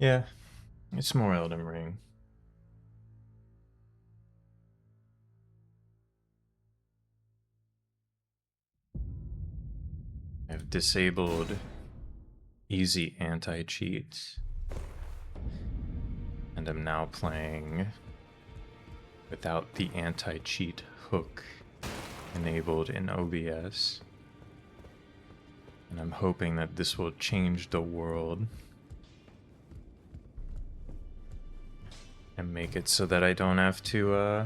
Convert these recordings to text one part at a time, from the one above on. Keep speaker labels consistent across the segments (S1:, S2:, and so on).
S1: Yeah, it's more Elden Ring. I've disabled easy anti-cheats, and I'm now playing without the anti-cheat hook enabled in OBS. And I'm hoping that this will change the world and make it so that I don't have to,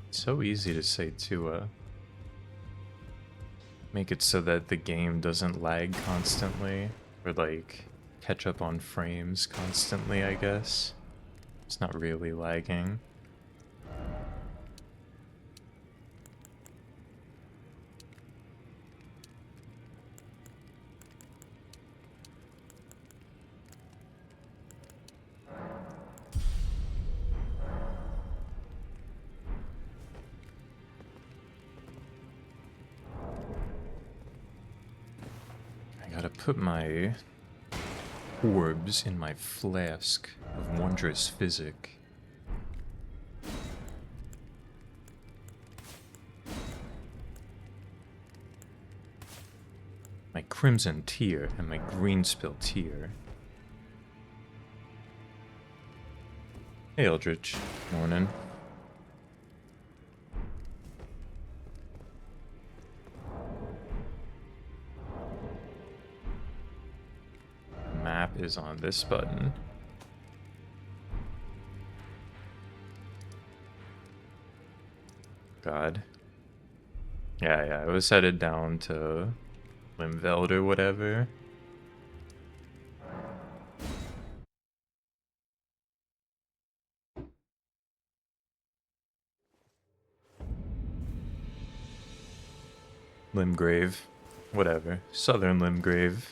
S1: it's so easy to say to, make it so that the game doesn't lag constantly, or like catch up on frames constantly, I guess. It's not really lagging. I gotta put my orbs in my flask of wondrous physic. My crimson tear and my green spill tear. Hey Eldritch, morning. Map is on this button. God. Yeah, I was headed down to Limveld or whatever. Limgrave. Whatever. Southern Limgrave.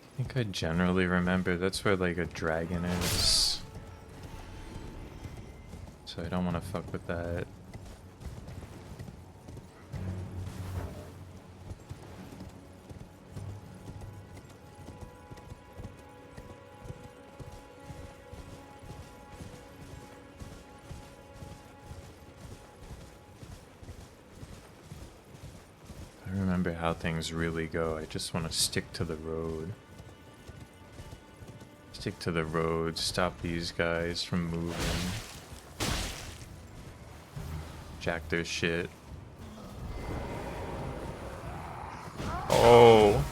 S1: I think I generally remember that's where like a dragon is. So I don't want to fuck with that. I remember how things really go. I just want to stick to the road. Stick to the road, stop these guys from moving. Jack their shit. Oh!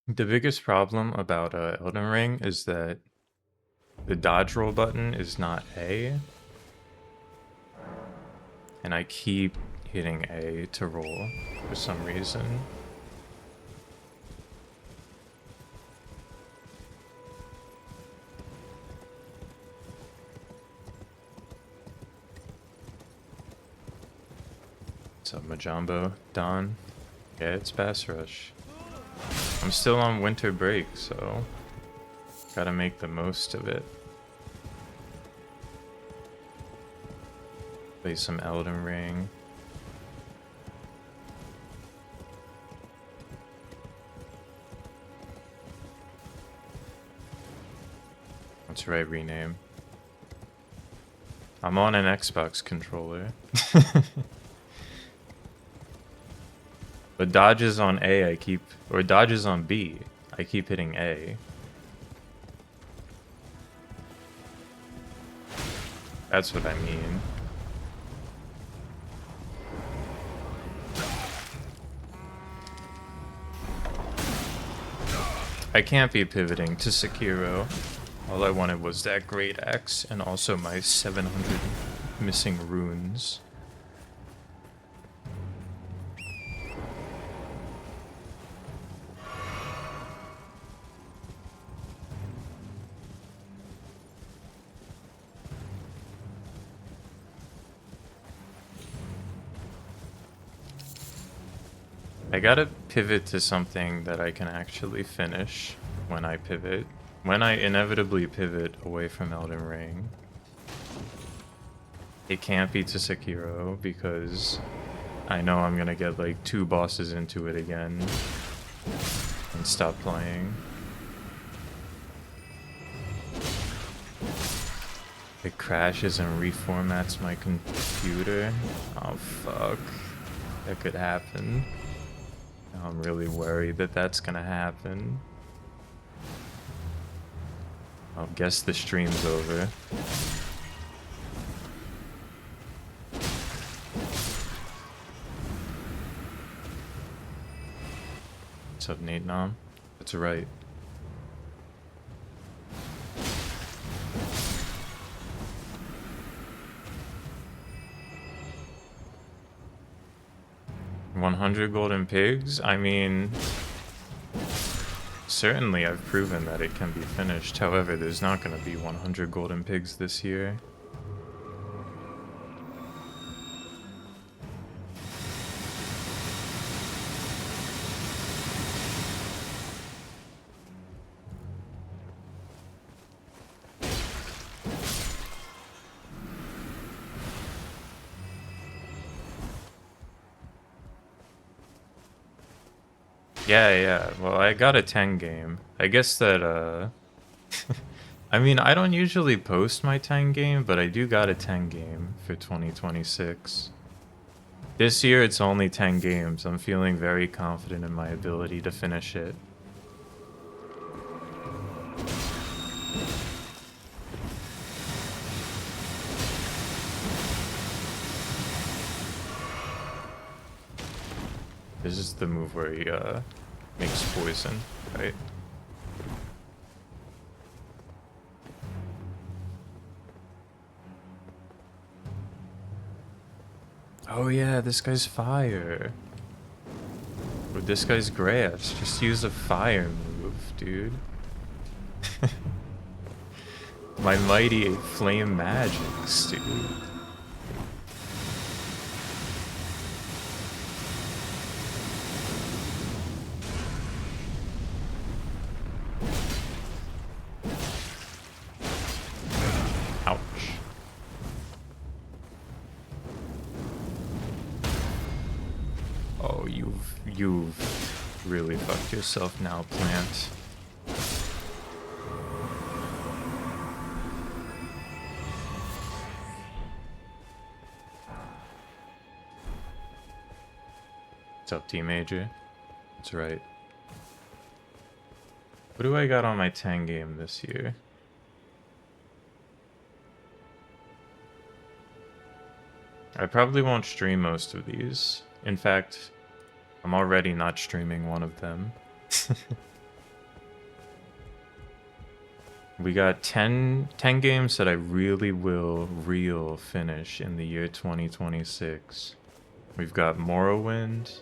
S1: The biggest problem about Elden Ring is that the dodge roll button is not A. And I keep hitting A to roll for some reason. What's up, Majambo? Don? Yeah, it's Bass Rush. I'm still on winter break, so gotta make the most of it. Play some Elden Ring. That's right, rename. I'm on an Xbox controller. But dodges on A I keep, or dodges on B, I keep hitting A. That's what I mean. I can't be pivoting to Sekiro. All I wanted was that great axe and also my 700 missing runes. I gotta pivot to something that I can actually finish when I pivot. When I inevitably pivot away from Elden Ring, it can't be to Sekiro because I know I'm gonna get like 2 bosses into it again and stop playing. It crashes and reformats my computer. Oh fuck. That could happen. Now I'm really worried that that's gonna happen. I'll guess the stream's over. What's up, Nate Nom? That's right. $100 golden pigs? I mean, certainly I've proven that it can be finished. However, there's not going to be 100 golden pigs this year. Yeah. Well, I got a 10 game. I guess that, I mean, I don't usually post my 10 game, but I do got a 10 game for 2026. This year, it's only 10 games. I'm feeling very confident in my ability to finish it. This is the move where he, makes poison, right? Oh yeah, this guy's fire. Or this guy's grass. Just use a fire move, dude. My mighty flame magics, dude. You've really fucked yourself now, plant. What's up, T Major? That's right. What do I got on my 10 game this year? I probably won't stream most of these. In fact, I'm already not streaming one of them. We got 10 games that I really will finish in the year 2026. We've got Morrowind,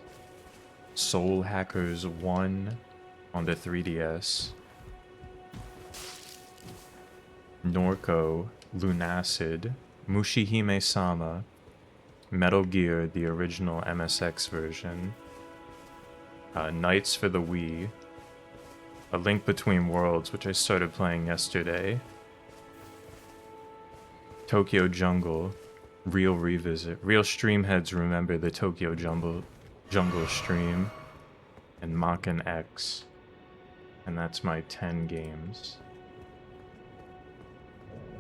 S1: Soul Hackers 1 on the 3DS, Norco, Lunacid, Mushihime-sama, Metal Gear, the original MSX version, Knights for the Wii, A Link Between Worlds, which I started playing yesterday, Tokyo Jungle, Real Revisit. Real Streamheads remember the Tokyo Jungle stream, and Makken X. And that's my 10 games.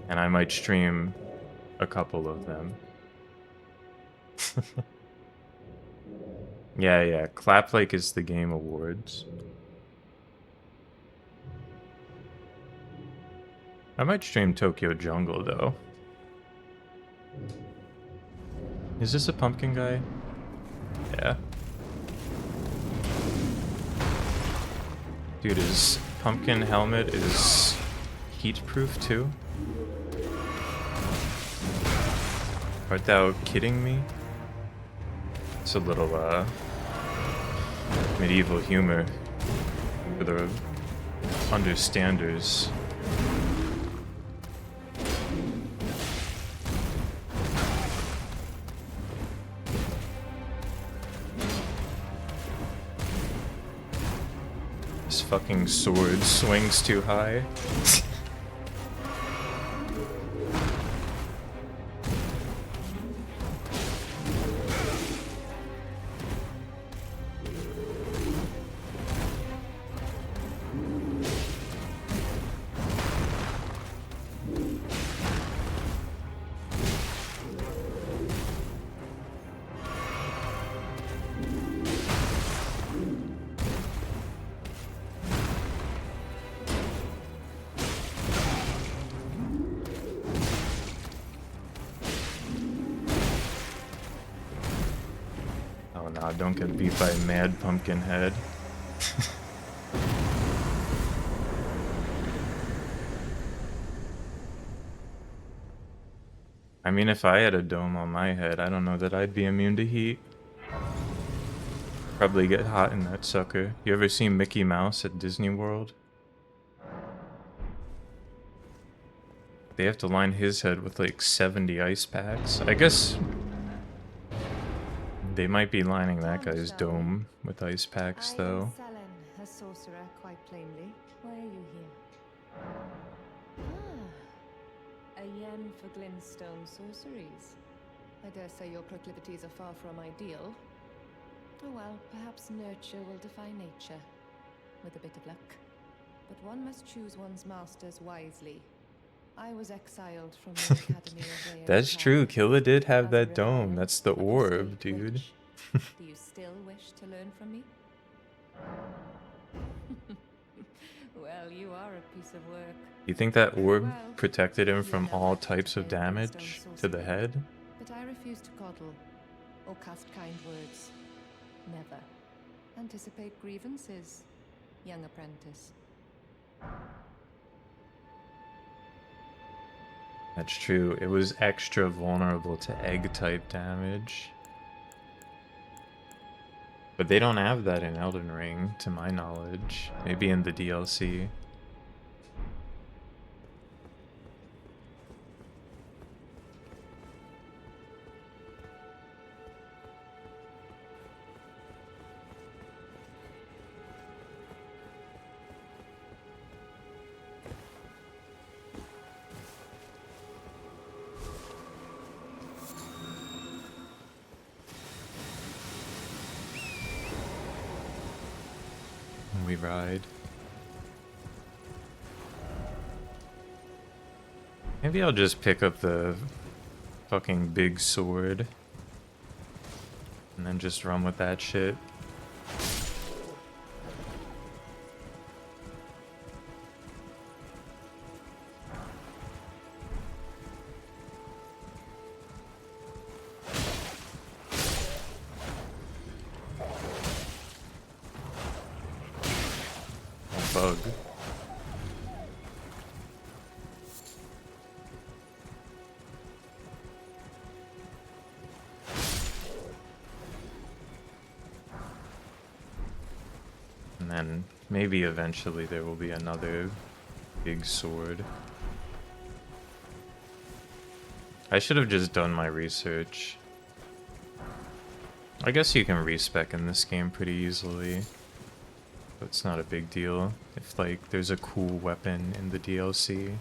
S1: And I might stream a couple of them. Yeah. Clap Like is the Game Awards. I might stream Tokyo Jungle, though. Is this a pumpkin guy? Yeah. Dude, his pumpkin helmet is heat-proof, too? Art thou kidding me? It's a little, medieval humor for the understanders. fucking sword swings too high. Oh nah, don't get beat by Mad Pumpkinhead. I mean, if I had a dome on my head, I don't know that I'd be immune to heat. Probably get hot in that sucker. You ever seen Mickey Mouse at Disney World? They have to line his head with like 70 ice packs. I guess they might be lining that guy's dome with ice packs, though.
S2: I am Selen, a sorcerer, quite plainly. Why are you here? A yen for glintstone sorceries. I dare say your proclivities are far from ideal. Oh well, perhaps nurture will defy nature, with a bit of luck. But one must choose one's masters wisely. I was exiled from the Academy of Rare
S1: That's true, Killa did have that dome. That's the orb, dude.
S2: Do you still wish to learn from me? Well, you are a piece of work.
S1: You think that orb protected him from all types of damage to the head?
S2: But I refuse to coddle or cast kind words. Never. Anticipate grievances, young apprentice.
S1: That's true. It was extra vulnerable to egg-type damage. But they don't have that in Elden Ring, to my knowledge. Maybe in the DLC. We ride. Maybe I'll just pick up the fucking big sword and then just run with that shit. Bug. And then maybe eventually there will be another big sword. I should have just done my research. I guess you can respec in this game pretty easily. It's not a big deal if, like, there's a cool weapon in the DLC.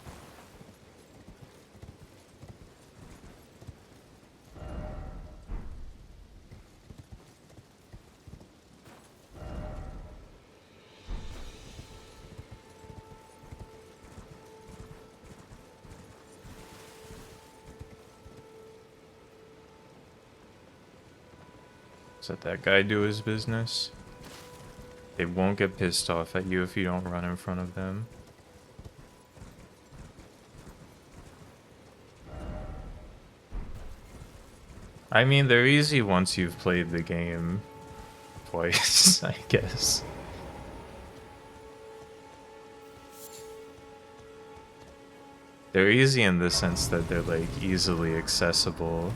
S1: Let that guy do his business. They won't get pissed off at you if you don't run in front of them. I mean, they're easy once you've played the game twice, I guess. They're easy in the sense that they're, like, easily accessible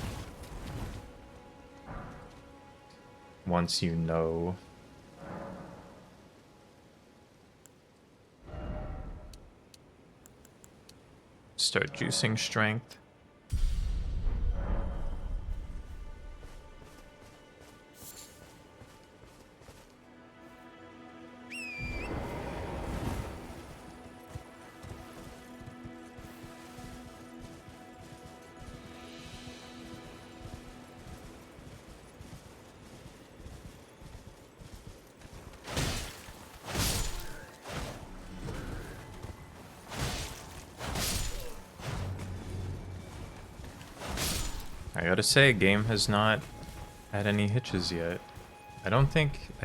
S1: once you know. Start juicing strength. I gotta say, game has not had any hitches yet. I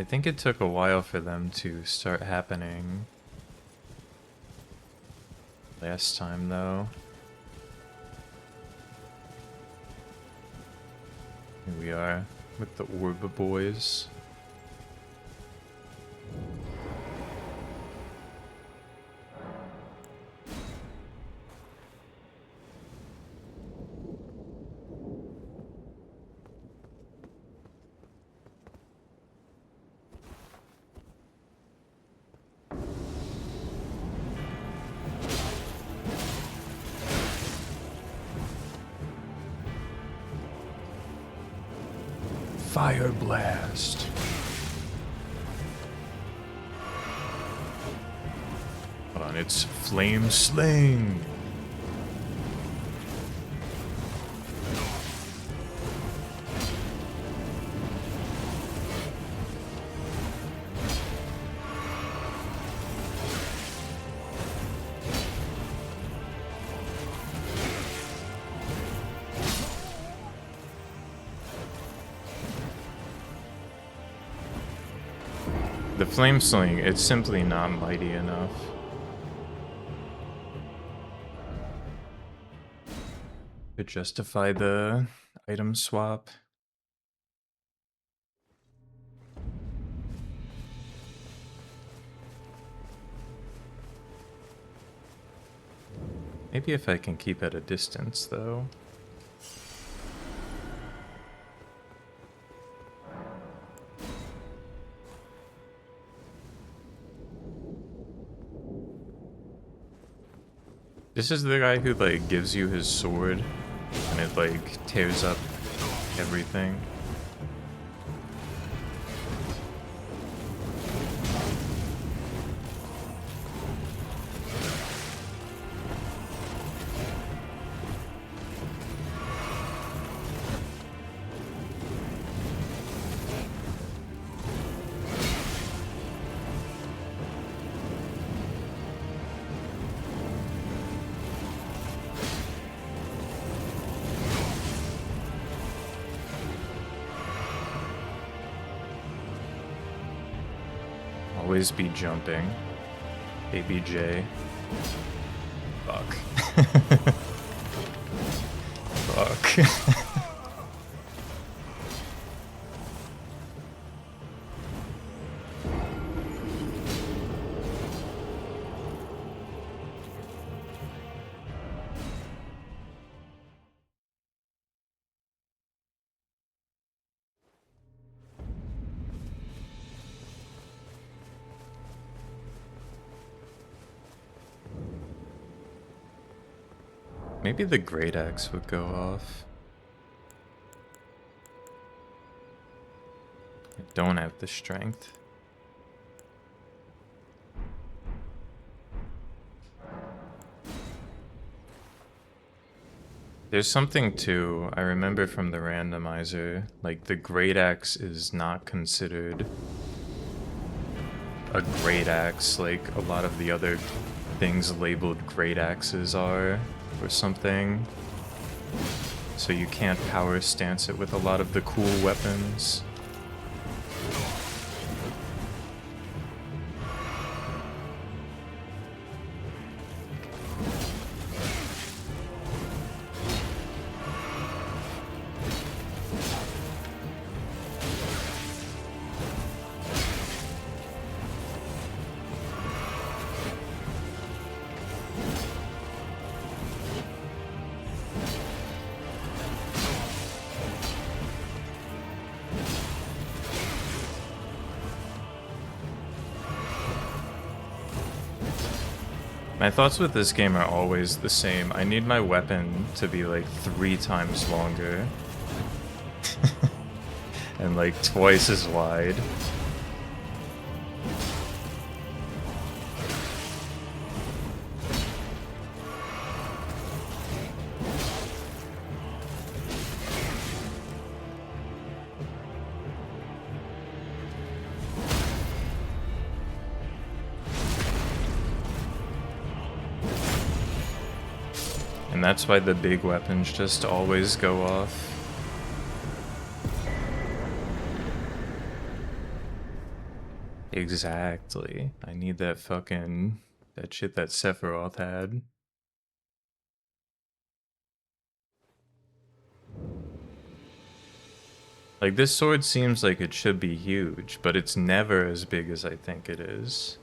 S1: think it took a while for them to start happening. Last time, though. Here we are with the Orb boys. Fire blast. Hold on, it's flame sling. The flame sling, it's simply not mighty enough. To justify the item swap. Maybe if I can keep at a distance, though. This is the guy who, like, gives you his sword, and it, like, tears up everything. Always be jumping. ABJ. Fuck. Fuck. Maybe the great axe would go off. I don't have the strength. There's something too, I remember from the randomizer, like the great axe is not considered a great axe like a lot of the other things labeled great axes are, or something. So you can't power stance it with a lot of the cool weapons. My thoughts with this game are always the same. I need my weapon to be like 3 times longer. And like twice as wide. And that's why the big weapons just always go off. Exactly. I need that fucking... that shit that Sephiroth had. Like, this sword seems like it should be huge, but it's never as big as I think it is.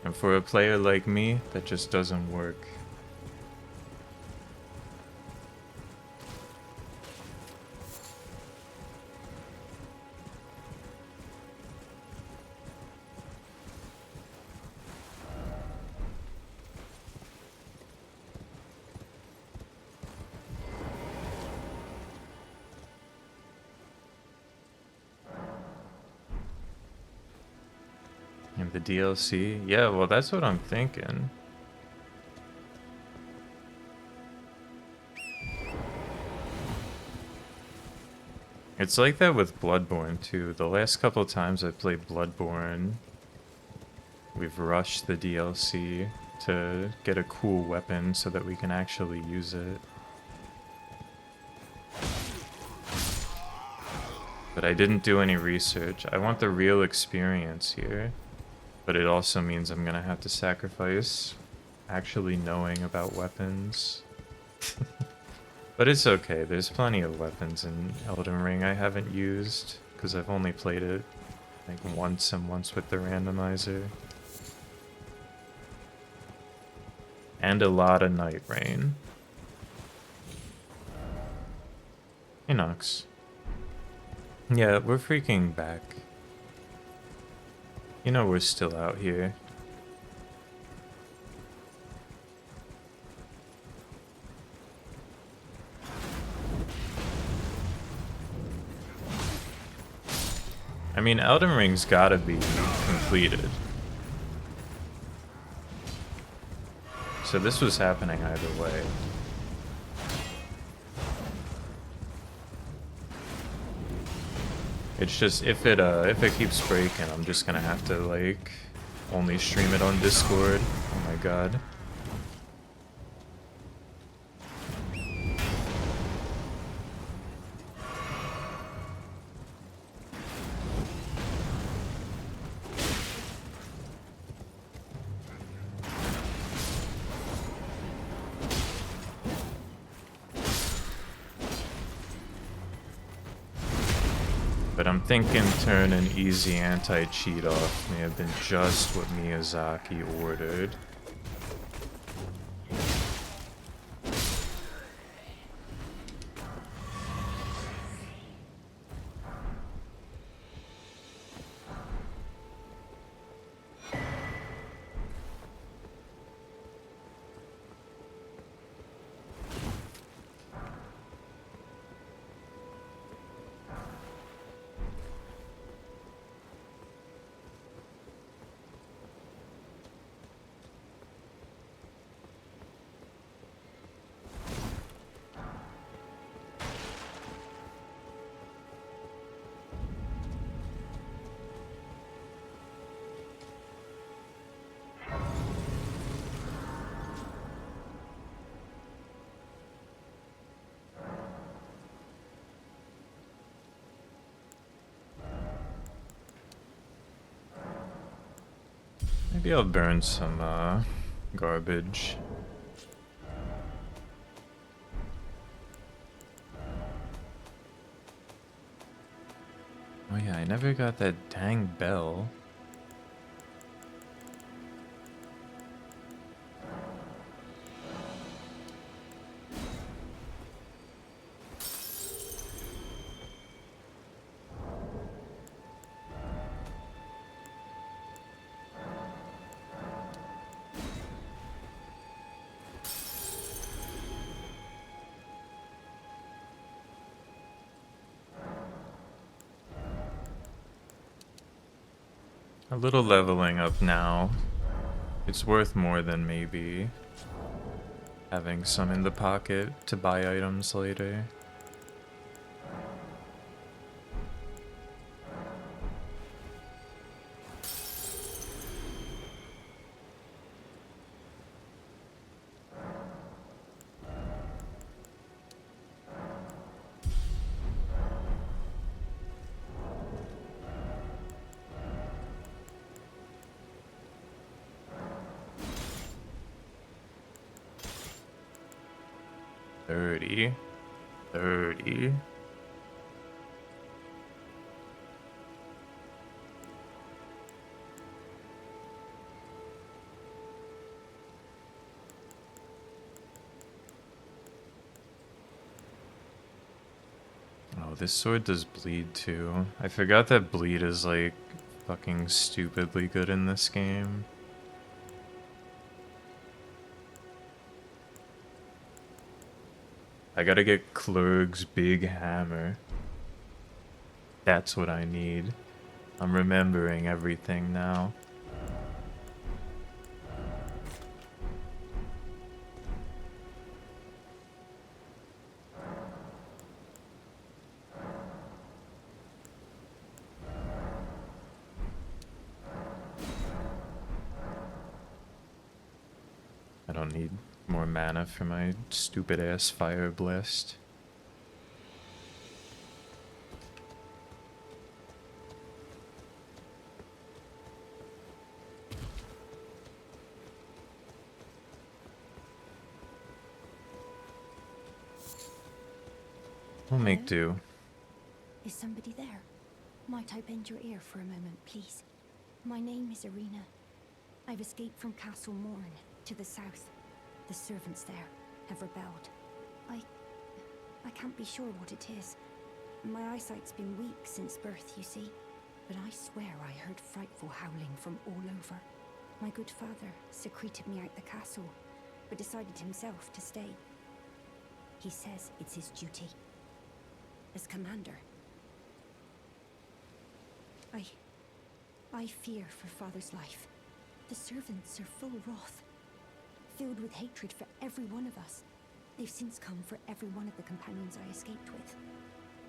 S1: And for a player like me, that just doesn't work. And the DLC? Yeah, well, that's what I'm thinking. It's like that with Bloodborne, too. The last couple of times I played Bloodborne, we've rushed the DLC to get a cool weapon so that we can actually use it. But I didn't do any research. I want the real experience here. But it also means I'm gonna have to sacrifice actually knowing about weapons. But it's okay, there's plenty of weapons in Elden Ring I haven't used, because I've only played it like once and once with the randomizer. And a lot of Night Rain. Hey Nox. Yeah, we're freaking back. You know we're still out here. I mean, Elden Ring's gotta be completed. So this was happening either way. It's just, if it keeps breaking, I'm just gonna have to, like, only stream it on Discord. Oh my god. But I'm thinking turn an easy anti-cheat off may have been just what Miyazaki ordered. Maybe I'll burn some garbage. Oh yeah, I never got that dang bell. A little leveling up now. It's worth more than maybe having some in the pocket to buy items later. $30. Oh, this sword does bleed too. I forgot that bleed is like fucking stupidly good in this game. I gotta get Klurg's big hammer. That's what I need. I'm remembering everything now. I don't need more mana for my stupid ass fire blast. We'll make do.
S3: Is somebody there? Might I bend your ear for a moment, please? My name is Irina. I've escaped from Castle Morn to the south. The servants there have rebelled. I can't be sure what it is. My eyesight's been weak since birth, you see. But I swear I heard frightful howling from all over. My good father secreted me out the castle, but decided himself to stay. He says it's his duty. As commander. I fear for father's life. The servants are full wrath, filled with hatred for every one of us. They've since come for every one of the companions I escaped with.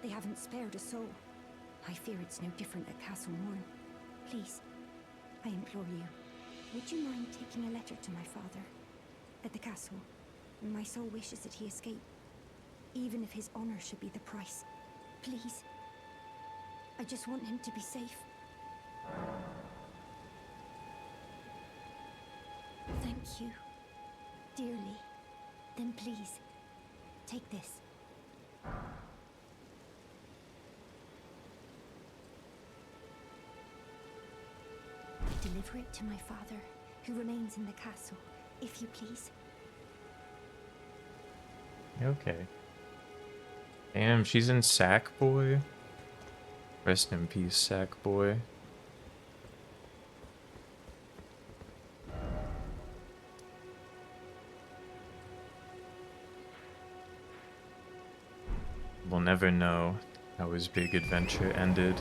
S3: They haven't spared a soul. I fear it's no different at Castle Morn. Please, I implore you, would you mind taking a letter to my father? At the castle, my soul wishes that he escape, even if his honor should be the price. Please. I just want him to be safe. Thank you. Dearly. Then please, take this. Deliver it to my father, who remains in the castle, if you please.
S1: Okay. Damn, she's in Sackboy. Rest in peace, Sackboy. We'll never know how his big adventure ended.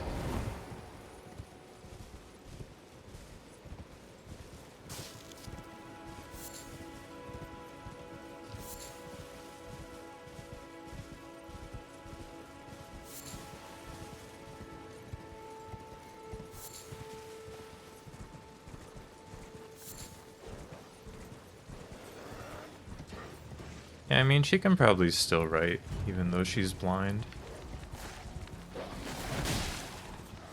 S1: Yeah, I mean, she can probably still write, even though she's blind.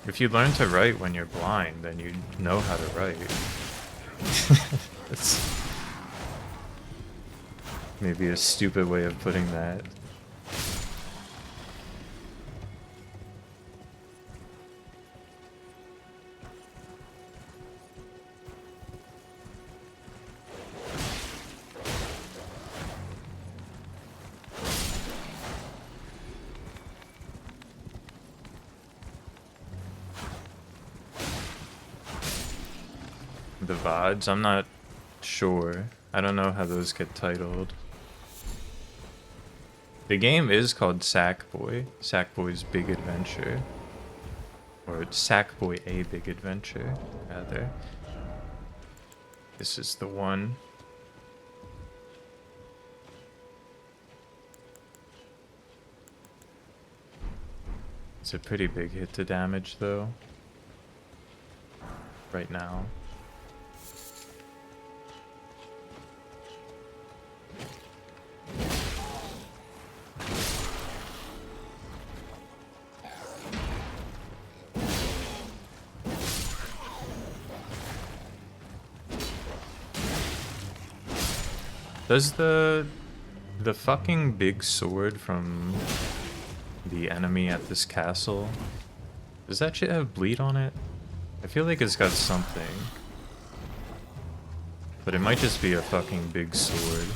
S1: If you learn to write when you're blind, then you know how to write. That's maybe a stupid way of putting that. The VODs, I'm not sure. I don't know how those get titled. The game is called Sackboy. Sackboy's Big Adventure. Or Sackboy A Big Adventure, rather. This is the one. It's a pretty big hit to damage though. Right now. Does the fucking big sword from the enemy at this castle, does that shit have bleed on it? I feel like it's got something. But it might just be a fucking big sword.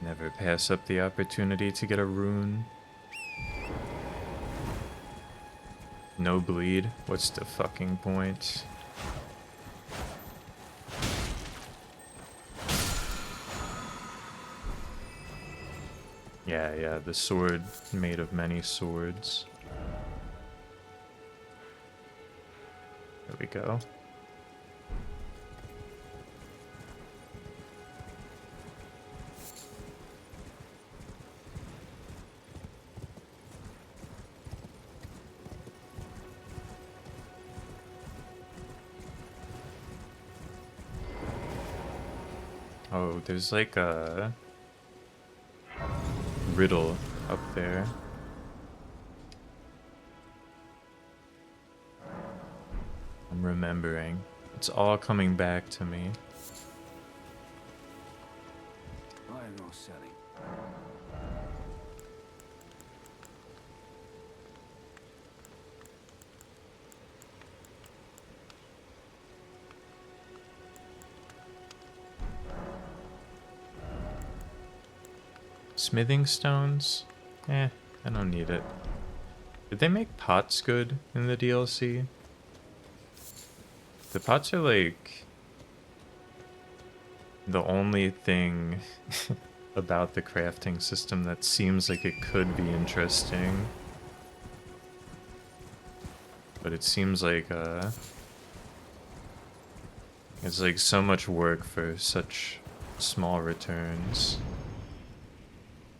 S1: Never pass up the opportunity to get a rune. No bleed? What's the fucking point? Yeah, the sword made of many swords. There we go. Oh, there's like a riddle up there. I'm remembering. It's all coming back to me.
S4: Buying or selling?
S1: Smithing stones? I don't need it. Did they make pots good in the DLC? The pots are like the only thing about the crafting system that seems like it could be interesting. But it seems like it's like so much work for such small returns.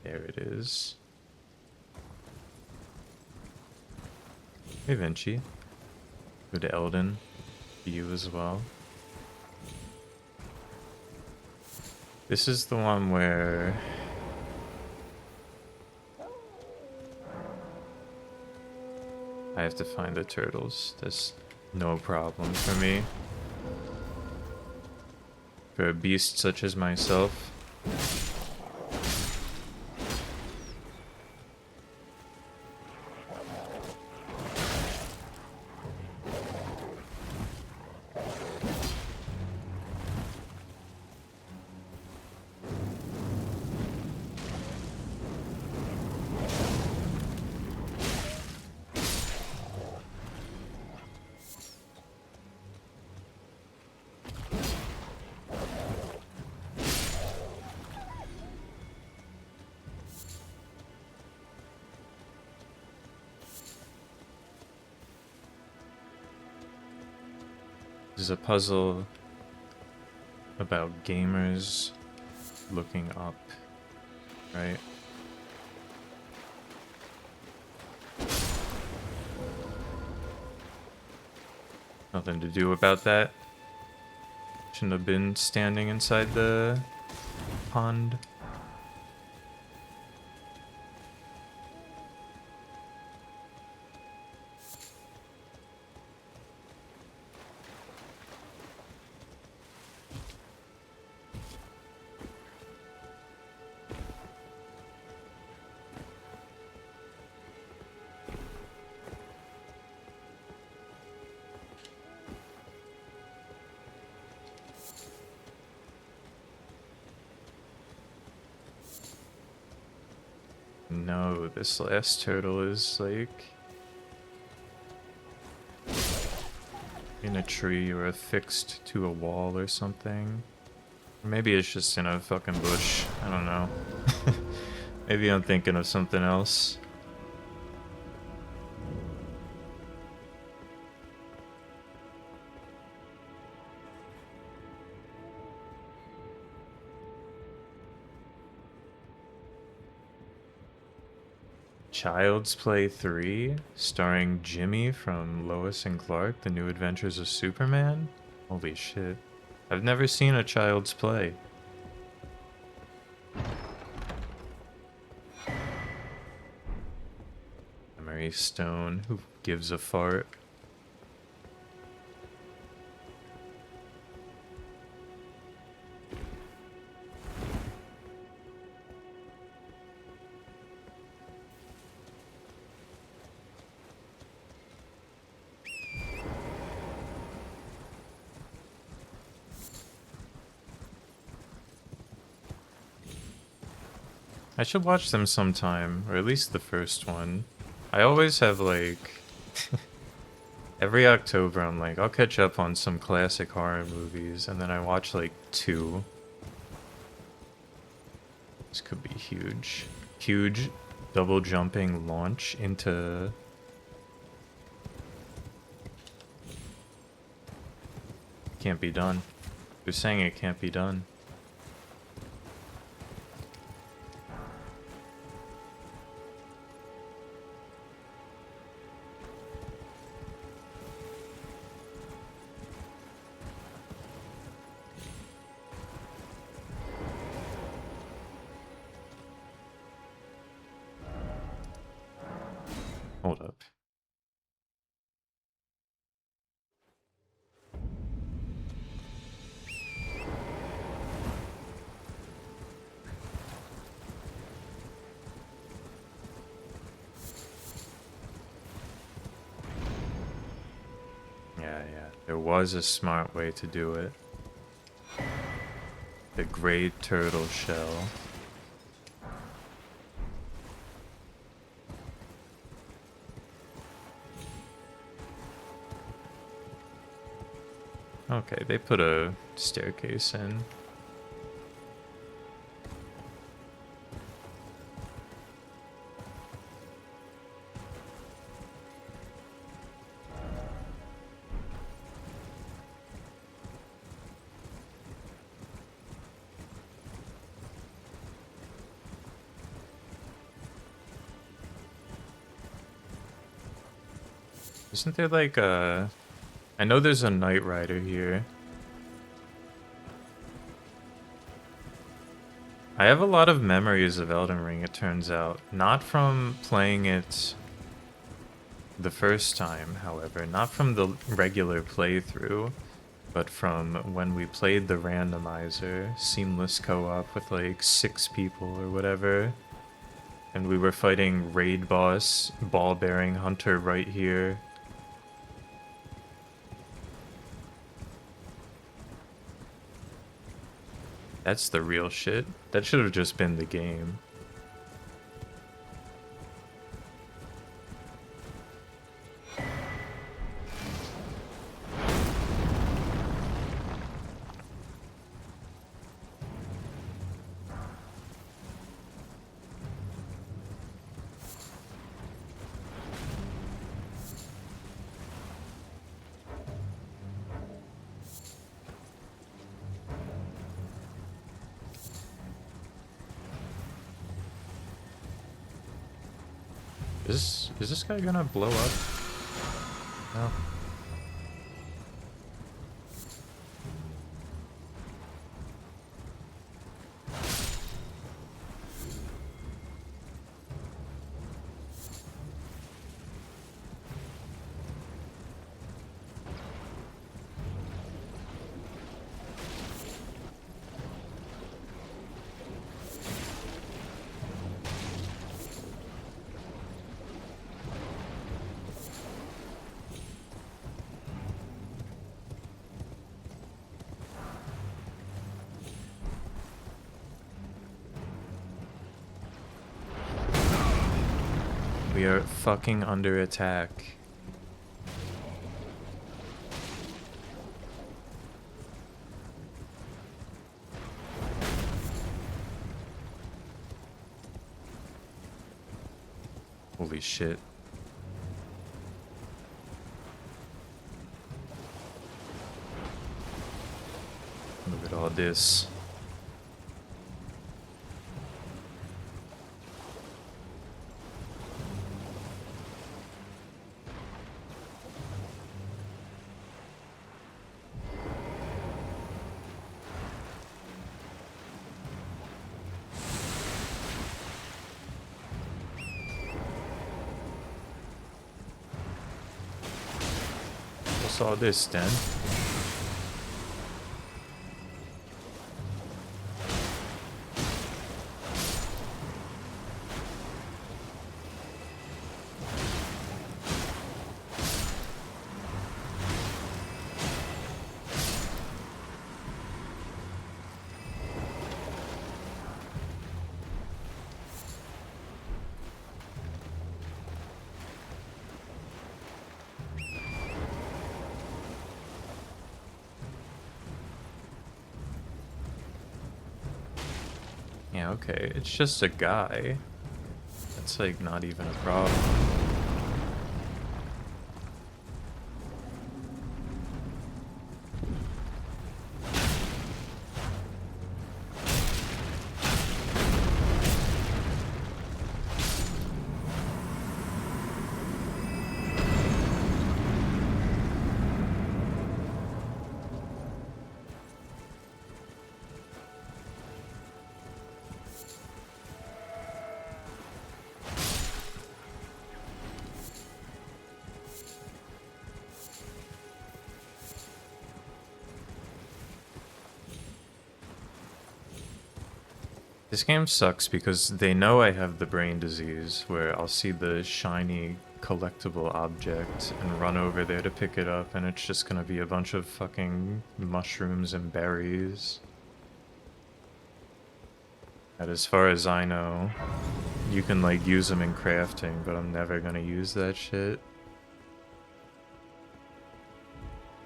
S1: There it is. Hey Vinci. Go to Elden. You as well. This is the one where I have to find the turtles. That's no problem for me. For a beast such as myself. There's a puzzle about gamers looking up, right? Nothing to do about that. Shouldn't have been standing inside the pond. No, this last turtle is like in a tree or affixed to a wall or something. Or maybe it's just in a fucking bush. I don't know. Maybe I'm thinking of something else. Child's Play 3, starring Jimmy from Lois and Clark, The New Adventures of Superman? Holy shit. I've never seen a Child's Play. Memory Stone, who gives a fart? I should watch them sometime, or at least the first one. I always have like... every October I'm like, I'll catch up on some classic horror movies, and then I watch like 2. This could be huge. Huge double jumping launch into... Can't be done. They're saying it can't be done. Hold up. Yeah, there was a smart way to do it. The great turtle shell. Okay, they put a staircase in. Isn't there like a... I know there's a Knight Rider here. I have a lot of memories of Elden Ring, it turns out. Not from playing it the first time, however. Not from the regular playthrough, but from when we played the randomizer, seamless co-op with like 6 people or whatever. And we were fighting raid boss, ball-bearing hunter right here. That's the real shit. That should have just been the game. Is this guy gonna blow up? No. We are fucking under attack. Holy shit. Look at all this. What's all this then? Yeah, okay, it's just a guy. That's like not even a problem. This game sucks because they know I have the brain disease where I'll see the shiny collectible object and run over there to pick it up and it's just gonna be a bunch of fucking mushrooms and berries. And as far as I know, you can like use them in crafting, but I'm never gonna use that shit.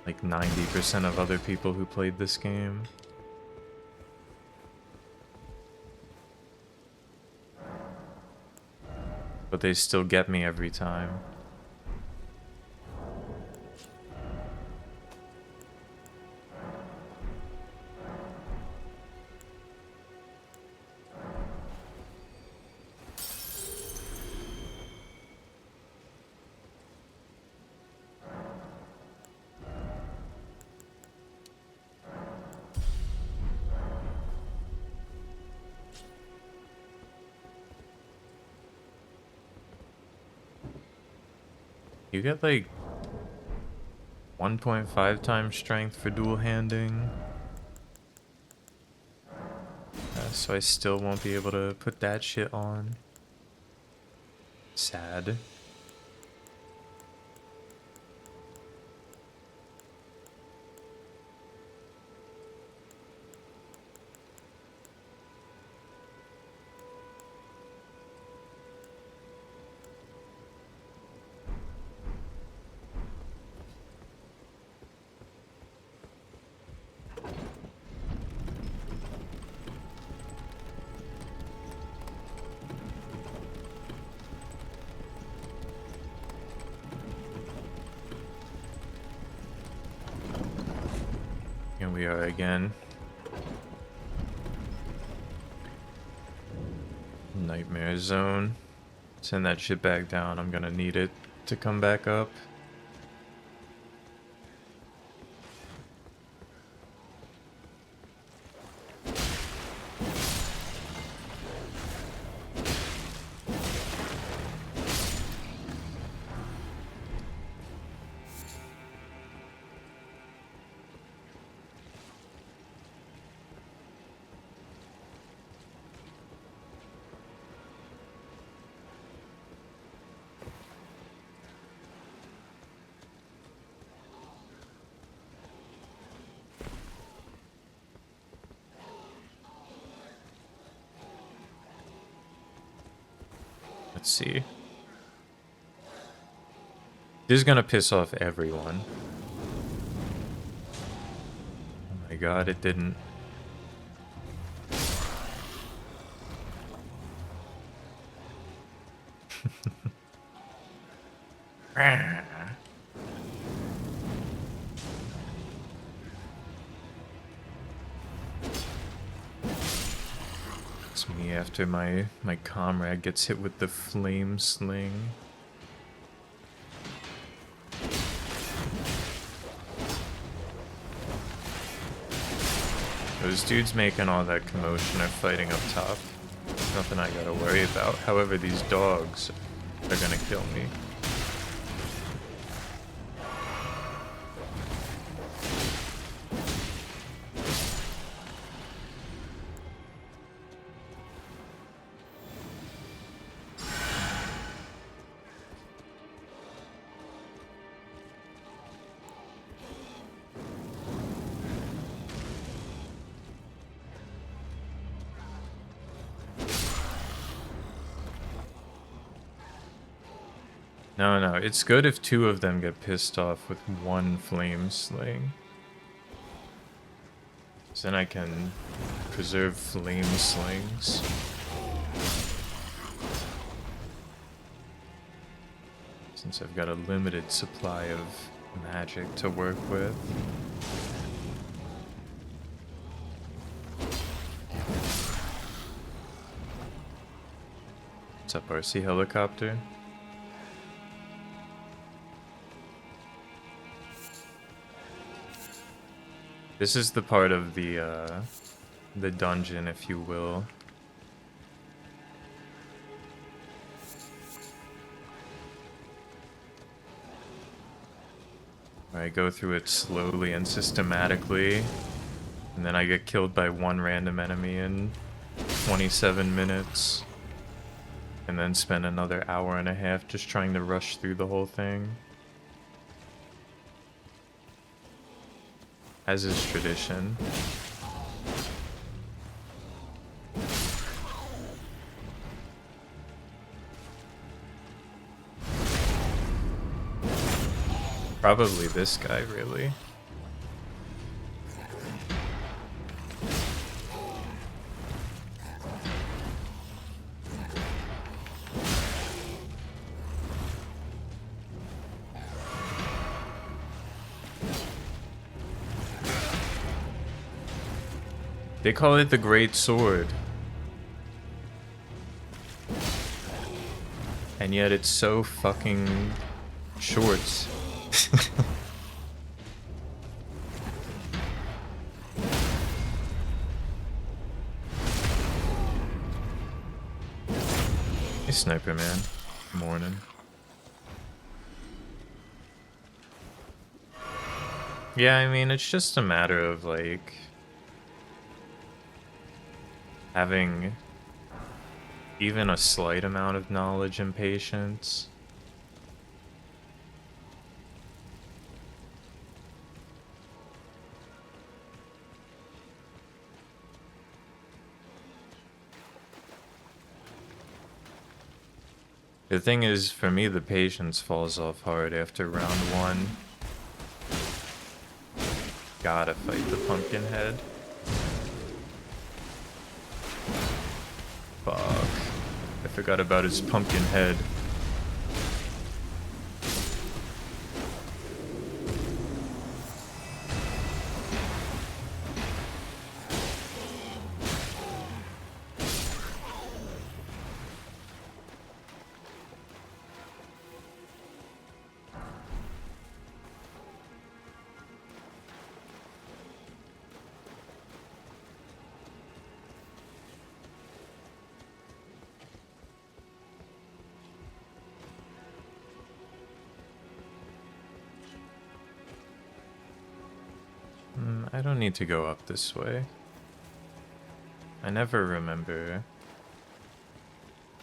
S1: Like 90% of other people who played this game. But they still get me every time. You get like 1.5 times strength for dual handing. So I still won't be able to put that shit on. Sad. Here we are again. Nightmare zone. Send that shit back down. I'm gonna need it to come back up. Let's see. This is gonna piss off everyone. Oh my god, it didn't. It's me after my comrade gets hit with the flame sling. Those dudes making all that commotion are fighting up top. Nothing I gotta worry about. However, these dogs are gonna kill me. No, it's good if two of them get pissed off with one flame sling. So then I can preserve flame slings. Since I've got a limited supply of magic to work with. What's up, RC Helicopter? This is the part of the dungeon, if you will. Where I go through it slowly and systematically, and then I get killed by one random enemy in 27 minutes, and then spend another hour and a half just trying to rush through the whole thing. As is tradition. Probably this guy, really. They call it the Great Sword. And yet it's so fucking short. Hey, Sniper Man. Morning. Yeah, I mean, it's just a matter of, like, having even a slight amount of knowledge and patience. The thing is, for me, the patience falls off hard after round one. Gotta fight the pumpkin head. Fuck. I forgot about his pumpkin head. I don't need to go up this way. I never remember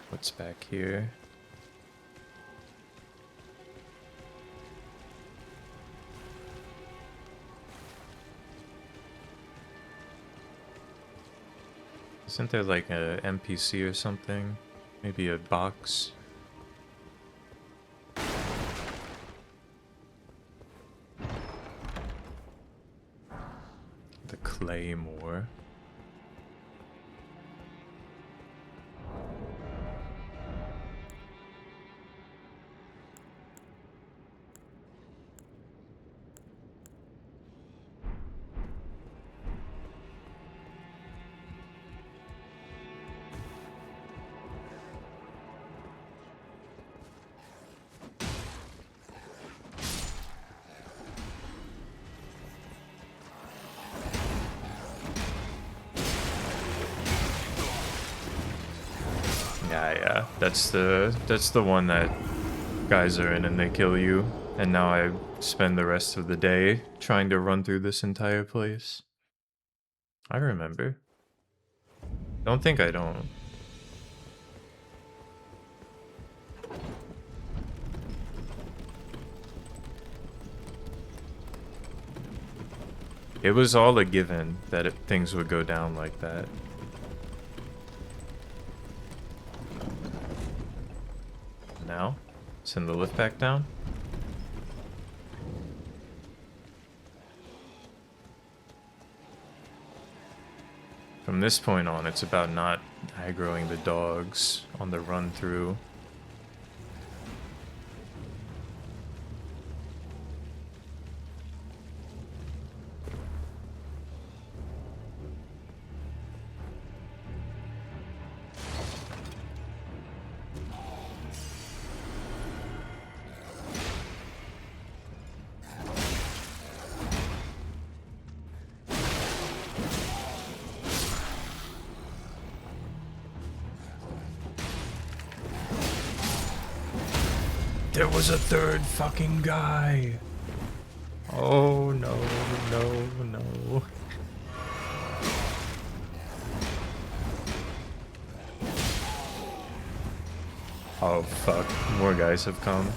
S1: what's back here. Isn't there like a NPC or something? Maybe a box? The Claymore. Yeah. That's the one that guys are in and they kill you. And now I spend the rest of the day trying to run through this entire place. I remember. Don't think I don't. It was all a given that things would go down like that. Now, send the lift back down. From this point on, it's about not aggroing the dogs on the run through. There was a third fucking guy. Oh no, no, no. Oh fuck, more guys have come.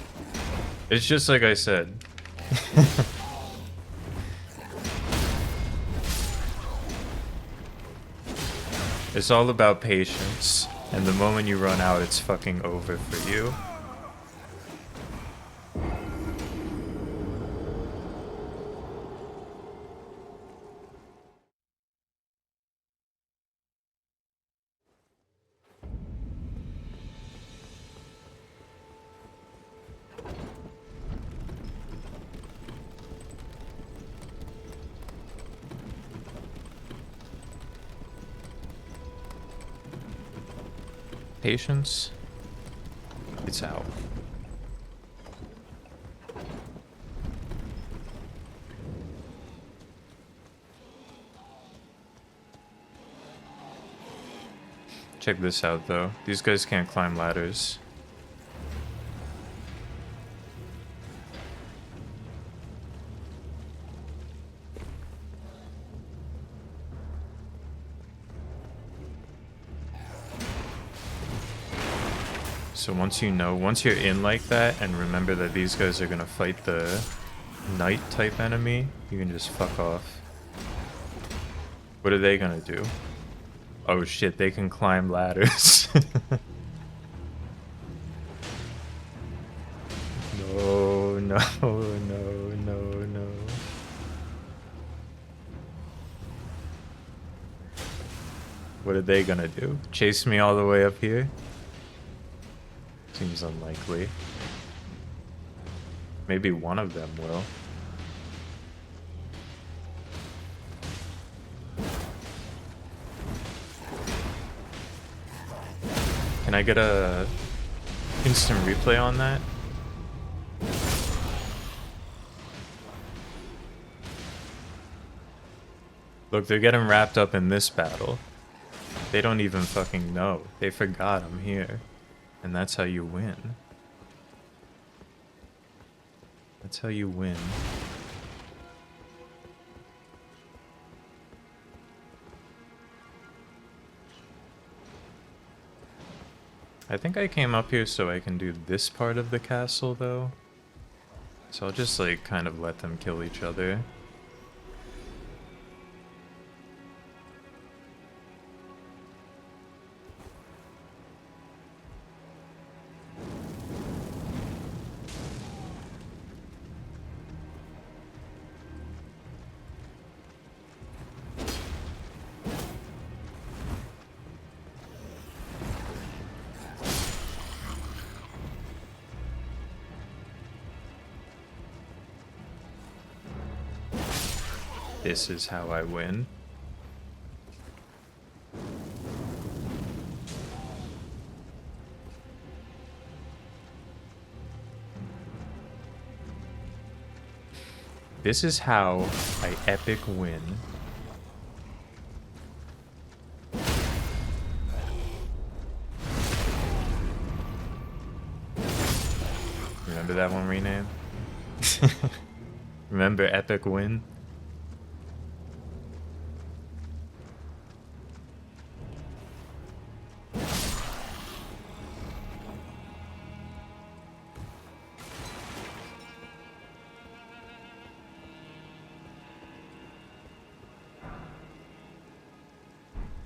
S1: It's just like I said. It's all about patience, and the moment you run out, it's fucking over for you. Patience, it's out. Check this out though. These guys can't climb ladders. So once you're in like that, and remember that these guys are gonna fight the knight type enemy, you can just fuck off. What are they gonna do? Oh shit, they can climb ladders. No, no, no, no, no. What are they gonna do? Chase me all the way up here? Seems unlikely. Maybe one of them will. Can I get a instant replay on that? Look, they're getting wrapped up in this battle. They don't even fucking know. They forgot I'm here. And that's how you win. That's how you win. I think I came up here so I can do this part of the castle, though. So I'll just, like, kind of let them kill each other. This is how I win. This is how I epic win. Remember that one rename? Remember Epic Win?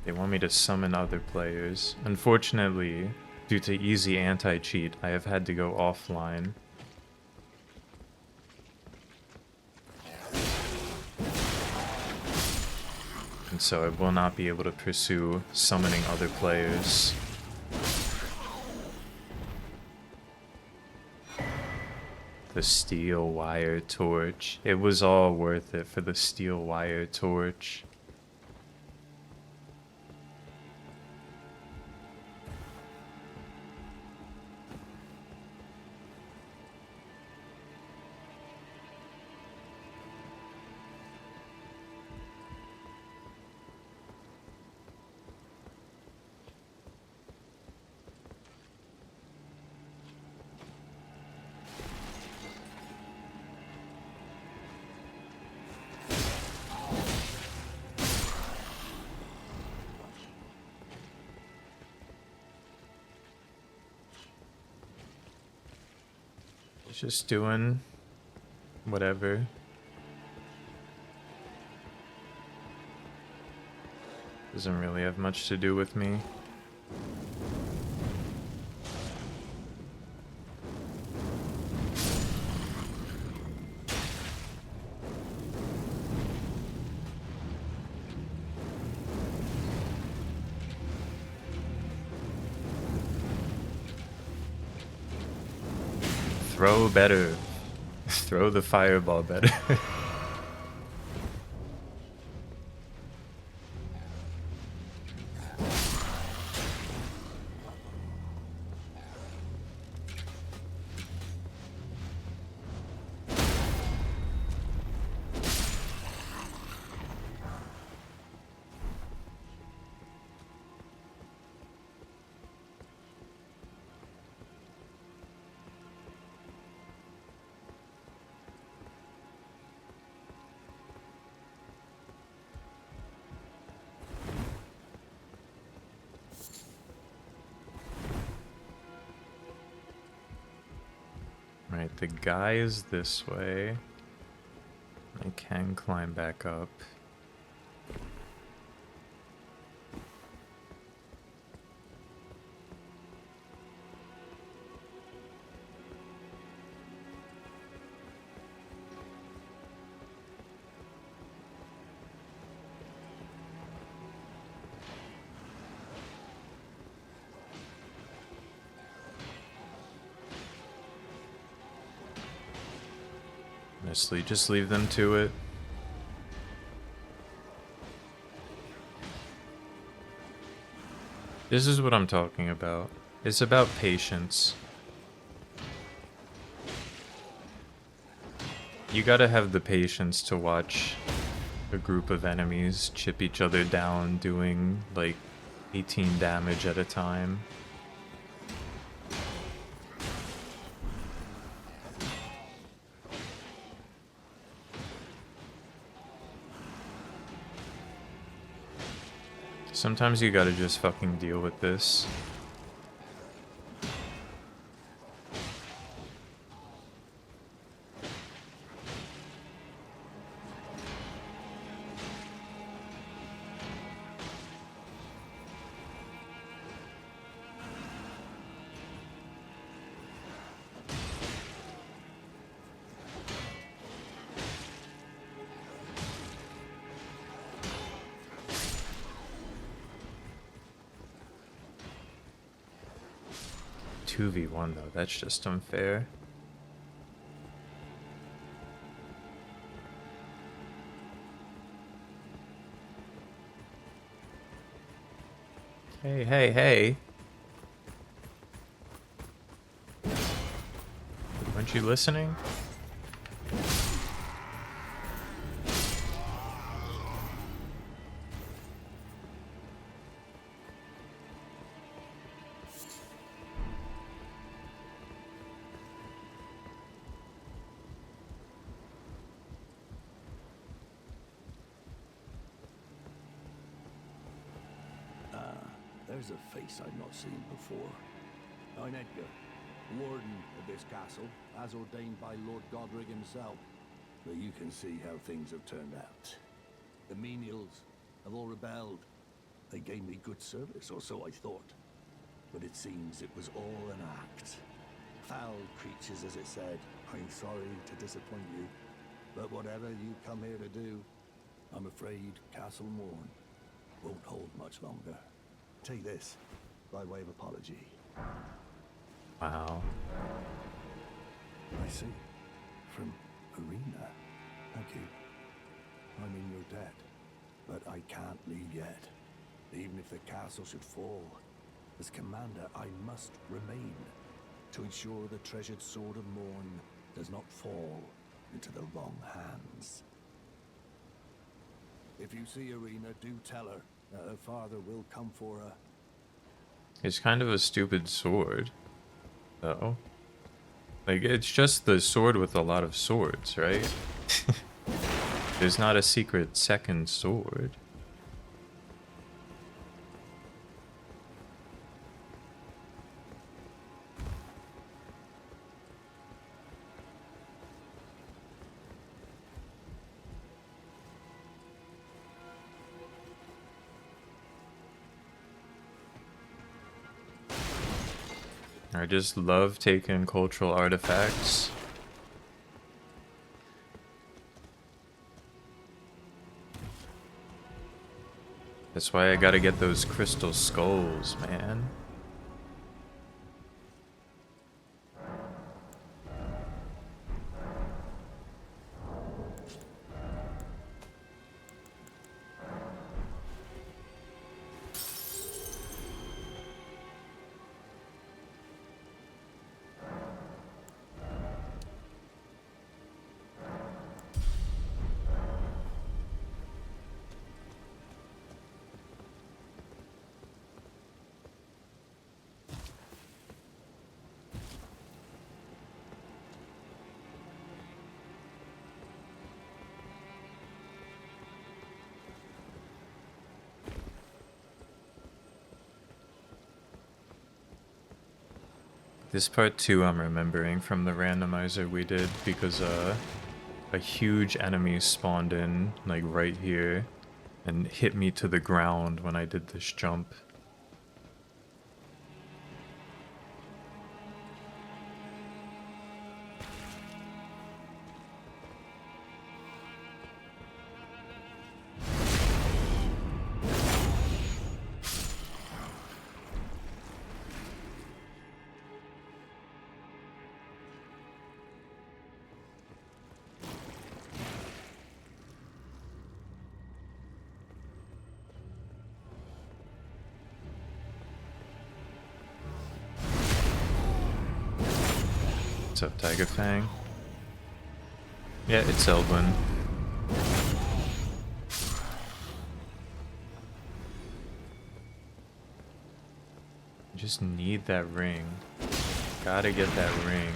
S1: They want me to summon other players. Unfortunately, due to easy anti-cheat, I have had to go offline. And so I will not be able to pursue summoning other players. The steel wire torch. It was all worth it for the steel wire torch. Just doing whatever. Doesn't really have much to do with me. Throw better. Throw the fireball better. Right, the guy is this way. I can climb back up. Honestly, just leave them to it. This is what I'm talking about. It's about patience. You gotta have the patience to watch a group of enemies chip each other down, doing like 18 damage at a time. Sometimes you gotta just fucking deal with this. Two v one though, that's just unfair. Hey, hey, hey. Weren't you listening?
S4: There's a face I've not seen before. I'm Edgar, warden of this castle, as ordained by Lord Godric himself. But you can see how things have turned out. The menials have all rebelled. They gave me good service, or so I thought. But it seems it was all an act. Foul creatures, as it said. I'm sorry to disappoint you, but whatever you come here to do, I'm afraid Castle Morn won't hold much longer. Take this, by way of apology.
S1: Wow.
S4: I see. From Arena. Thank you. I'm in your debt, but I can't leave yet. Even if the castle should fall, as commander, I must remain to ensure the treasured sword of Morn does not fall into the wrong hands. If you see Arena, do tell her that her father will come for her.
S1: It's kind of a stupid sword, though. Like, it's just the sword with a lot of swords, right? There's not a secret second sword. I just love taking cultural artifacts. That's why I gotta get those crystal skulls, man. This part too I'm remembering from the randomizer we did because a huge enemy spawned in like right here and hit me to the ground when I did this jump. What's up, Tiger Fang? Yeah, it's Elden. I just need that ring. Gotta get that ring.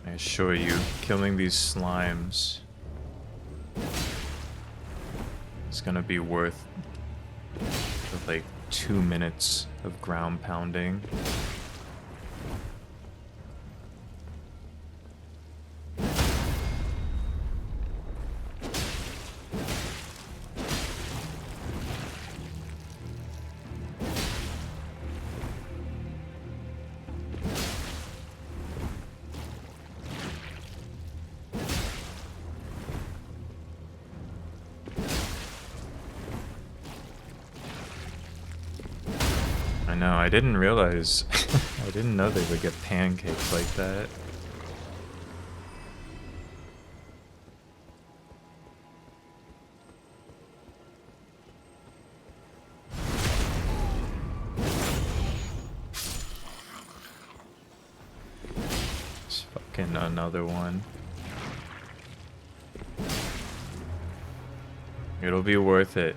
S1: I assure you, killing these slimes is gonna be worth like 2 minutes of ground pounding. No, I didn't realize. I didn't know they would get pancaked like that. fucking another one. It'll be worth it.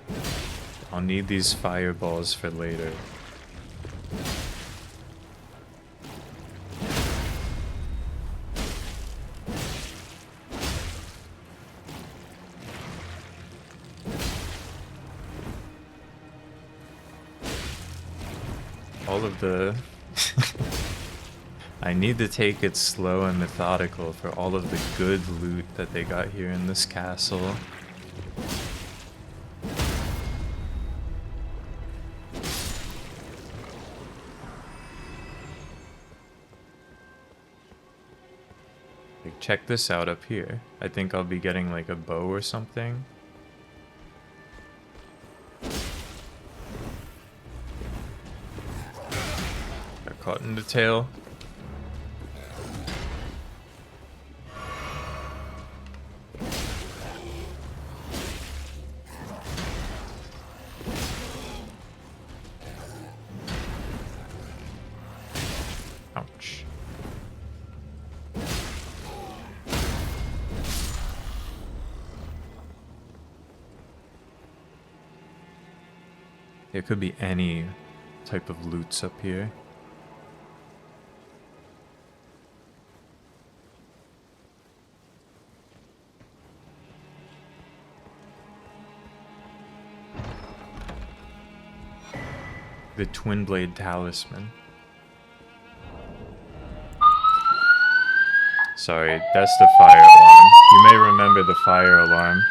S1: I'll need these fireballs for later. All of the... I need to take it slow and methodical for all of the good loot that they got here in this castle. Like, check this out up here. I think I'll be getting like a bow or something. Got caught in the tail. Ouch. There could be any type of loots up here. The Twin Blade Talisman. Sorry, that's the fire alarm. You may remember the fire alarm.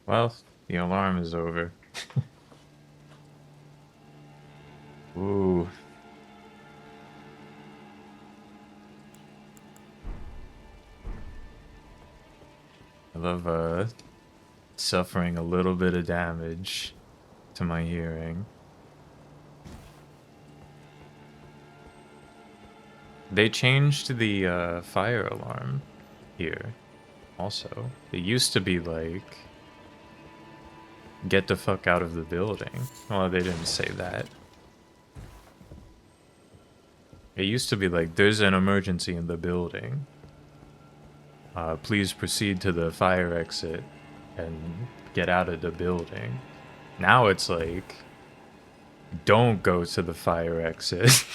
S1: Well, the alarm is over. Ooh. I love suffering a little bit of damage to my hearing. They changed the fire alarm here also. It used to be like, get the fuck out of the building. Well, they didn't say that. It used to be like, there's an emergency in the building. Please proceed to the fire exit and get out of the building. Now it's like, don't go to the fire exit.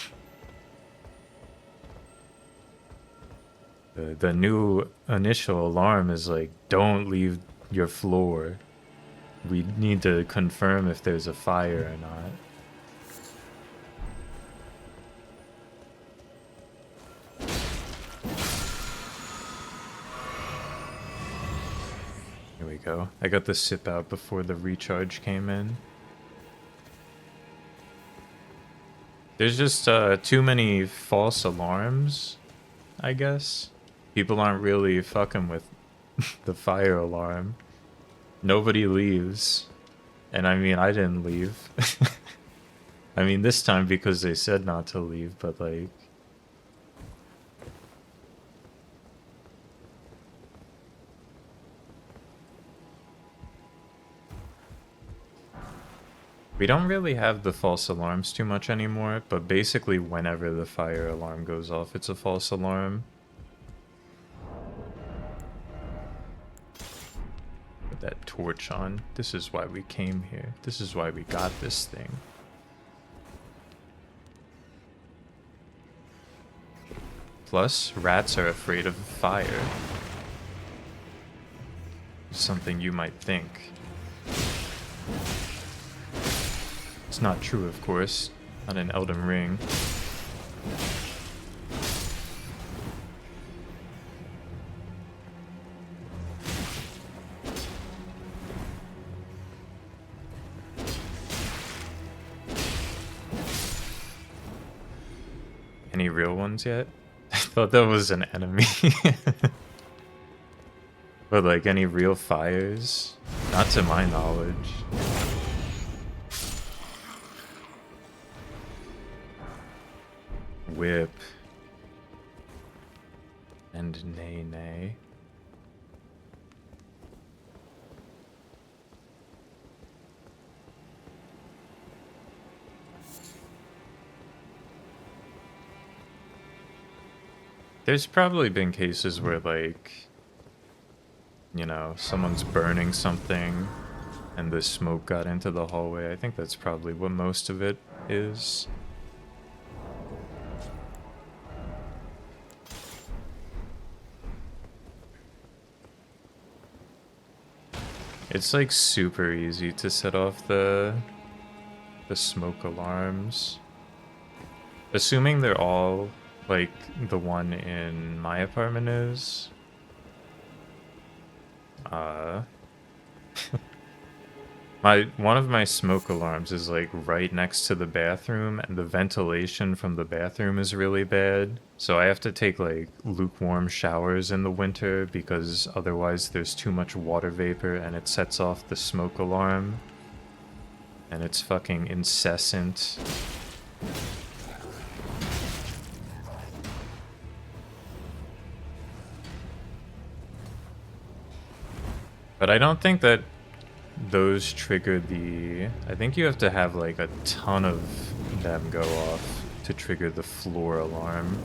S1: The new initial alarm is like, don't leave your floor. We need to confirm if there's a fire or not. Here we go. I got the sip out before the recharge came in. There's just too many false alarms, I guess. People aren't really fucking with the fire alarm. Nobody leaves. And I mean, I didn't leave. I mean, this time because they said not to leave, but like... We don't really have the false alarms too much anymore, but basically whenever the fire alarm goes off, it's a false alarm. Put that torch on. This is why we came here. This is why we got this thing. Plus, rats are afraid of fire. Something you might think. It's not true, of course. Not an Elden Ring. Any real ones yet? I thought that was an enemy. But like any real fires? Not to my knowledge. Whip. And nay nay. There's probably been cases where like, you know, someone's burning something and the smoke got into the hallway. I think that's probably what most of it is. It's like super easy to set off the smoke alarms. Assuming they're all like the one in my apartment is. One of my smoke alarms is like right next to the bathroom, and the ventilation from the bathroom is really bad. So I have to take like lukewarm showers in the winter because otherwise there's too much water vapor and it sets off the smoke alarm. And it's fucking incessant. But I don't think that those trigger the... I think you have to have like a ton of them go off to trigger the floor alarm.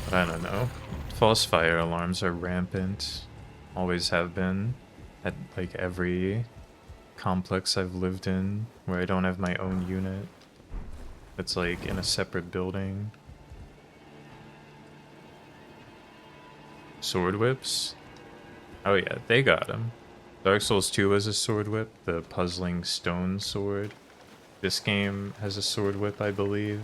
S1: But I don't know. False fire alarms are rampant. Always have been. At like every complex I've lived in where I don't have my own unit. It's like in a separate building. Sword whips? Oh yeah, they got them. Dark Souls 2 has a sword whip, the puzzling stone sword. This game has a sword whip, I believe.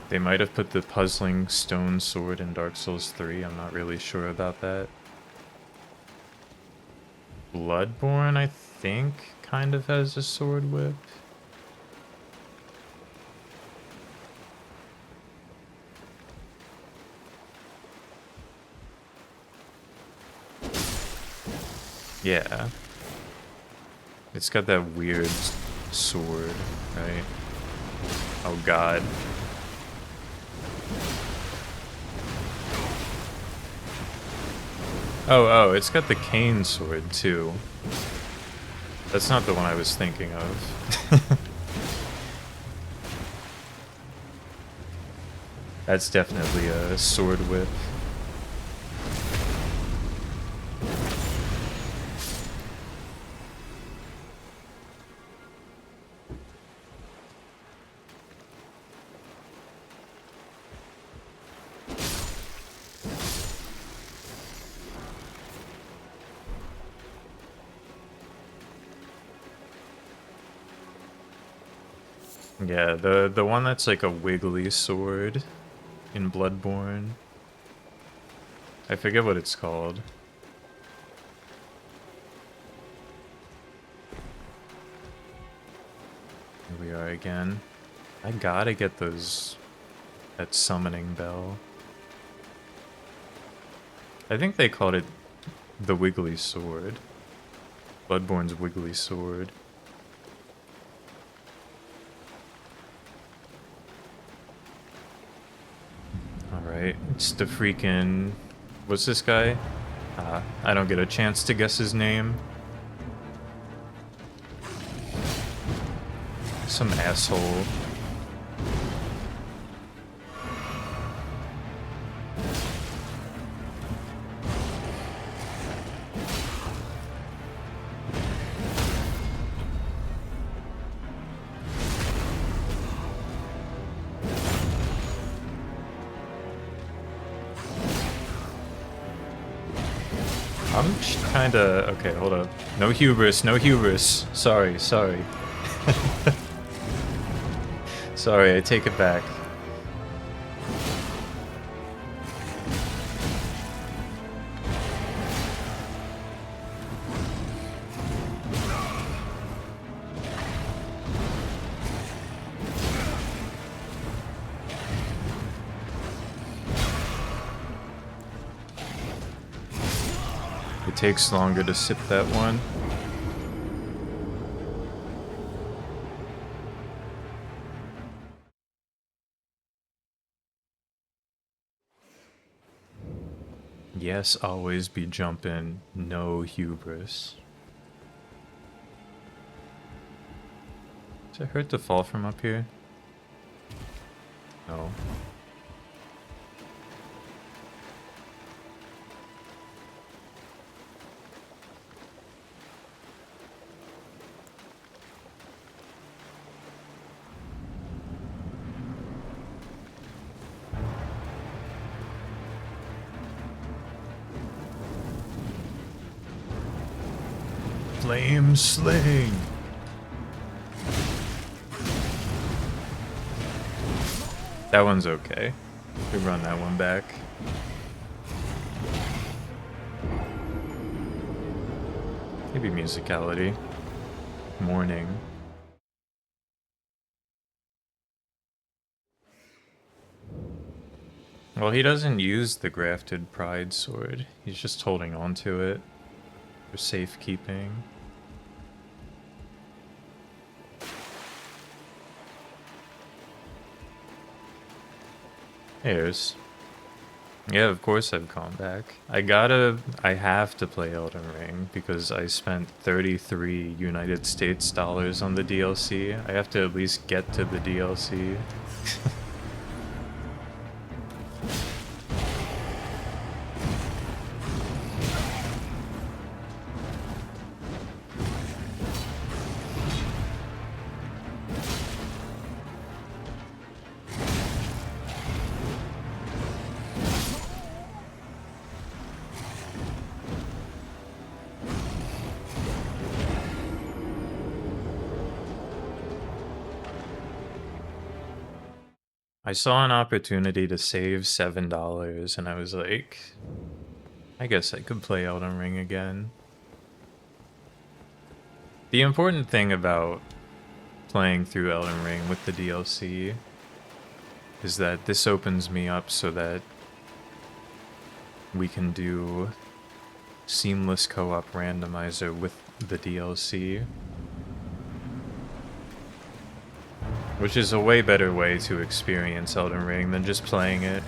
S1: They might have put the puzzling stone sword in Dark Souls 3, I'm not really sure about that. Bloodborne, I think, kind of has a sword whip. Yeah. It's got that weird sword, right? Oh god. Oh, it's got the cane sword too. That's not the one I was thinking of. That's definitely a sword whip. Yeah, the one that's like a wiggly sword in Bloodborne. I forget what it's called. Here we are again. I gotta get that summoning bell. I think they called it the wiggly sword. Bloodborne's wiggly sword. Alright, it's the freaking... What's this guy? I don't get a chance to guess his name. Some asshole. I'm kinda... Okay, hold up. No hubris, no hubris. Sorry. Sorry, I take it back. It takes longer to sip that one. Yes, always be jumping. No hubris. Does it hurt to fall from up here? No. Flame sling. That one's okay. We run that one back. Maybe musicality. Morning. Well, he doesn't use the grafted pride sword. He's just holding on to it for safekeeping. Here's. Yeah, of course I've gone back. I have to play Elden Ring because I spent 33 United States dollars on the DLC. I have to at least get to the DLC. I saw an opportunity to save $7 and I was like, I guess I could play Elden Ring again. The important thing about playing through Elden Ring with the DLC is that this opens me up so that we can do seamless co-op randomizer with the DLC. Which is a way better way to experience Elden Ring than just playing it.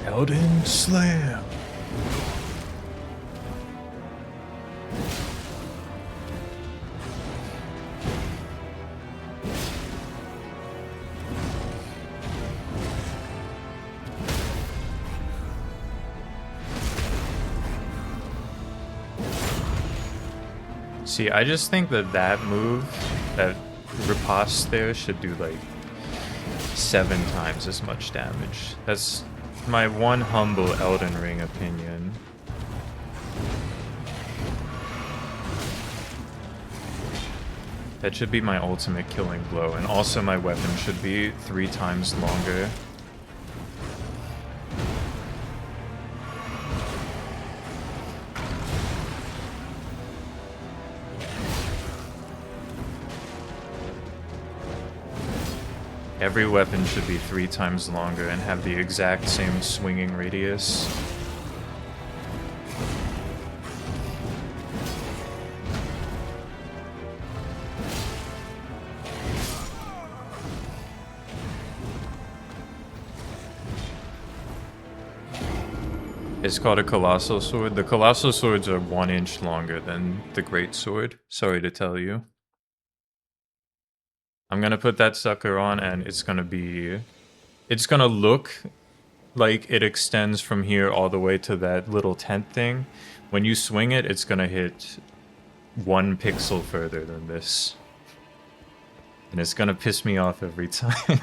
S1: Elden Slam! See, I just think that that move, that riposte there, should do like 7 times as much damage. That's my one humble Elden Ring opinion. That should be my ultimate killing blow, and also my weapon should be 3 times longer. Every weapon should be 3 times longer and have the exact same swinging radius. It's called a Colossal Sword. The Colossal Swords are 1 inch longer than the Great Sword. Sorry to tell you. I'm gonna put that sucker on and it's gonna look like it extends from here all the way to that little tent thing. When you swing it, it's gonna hit 1 pixel further than this. And it's gonna piss me off every time.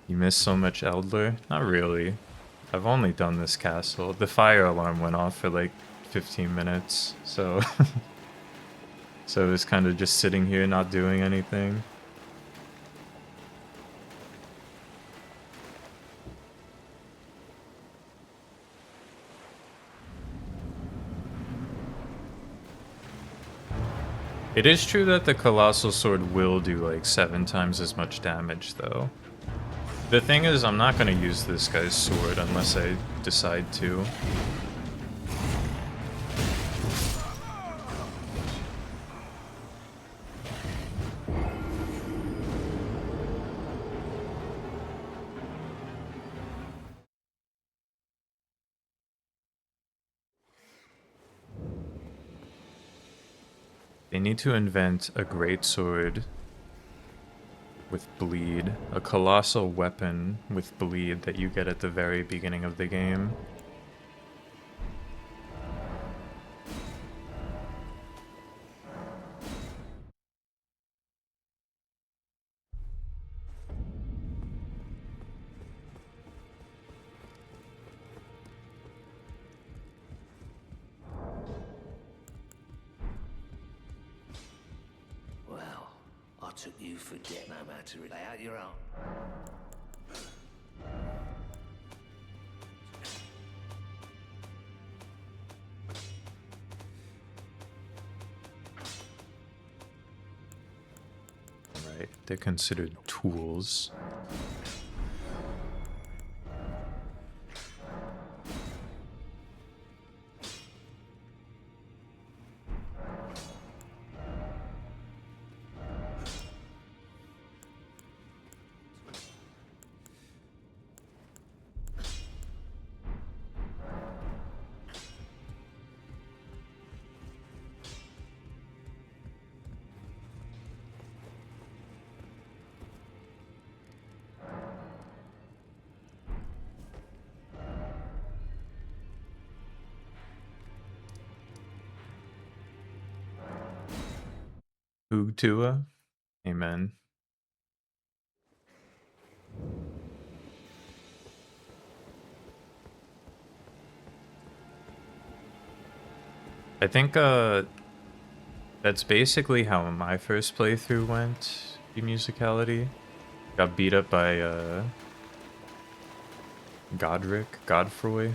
S1: You miss so much Eldler? Not really. I've only done this castle. The fire alarm went off for like 15 minutes, so... So it was kind of just sitting here not doing anything. It is true that the Colossal Sword will do like 7 times as much damage though. The thing is, I'm not going to use this guy's sword unless I decide to. They need to invent a great sword with bleed, a colossal weapon with bleed that you get at the very beginning of the game.
S5: Well, I took you for dead no matter. Lay out your own.
S1: Right, they're considered tools. Hoog Tua. Amen. I think that's basically how my first playthrough went, the musicality. Got beat up by Godfrey,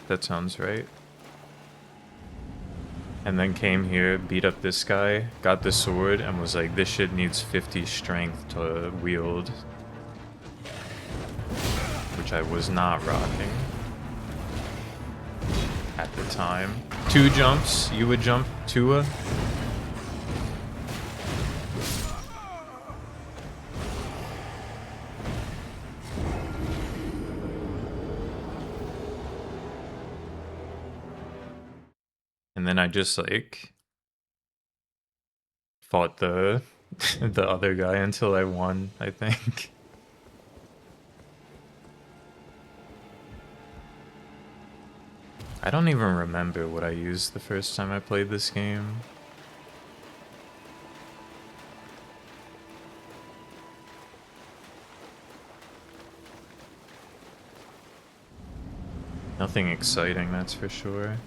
S1: that sounds right. And then came here, beat up this guy, got the sword, and was like, this shit needs 50 strength to wield. Which I was not rocking at the time. 2 jumps, you would jump Tua. And then I just like fought the the other guy until I won, I think. I don't even remember what I used the first time I played this game. Nothing exciting, that's for sure.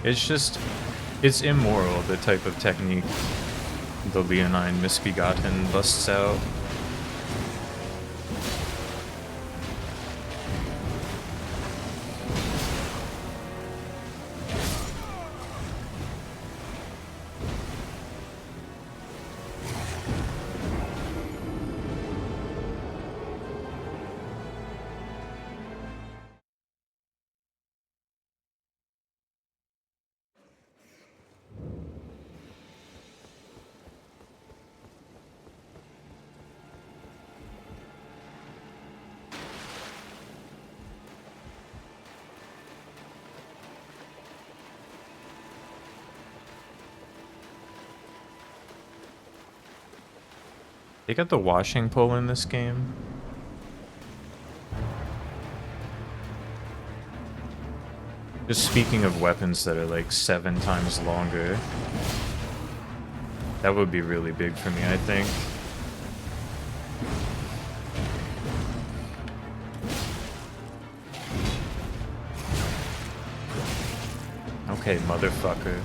S1: It's just, it's immoral, the type of technique the Leonine Misbegotten busts out. They got the washing pole in this game. Just speaking of weapons that are like 7 times longer. That would be really big for me, I think. Okay, motherfucker.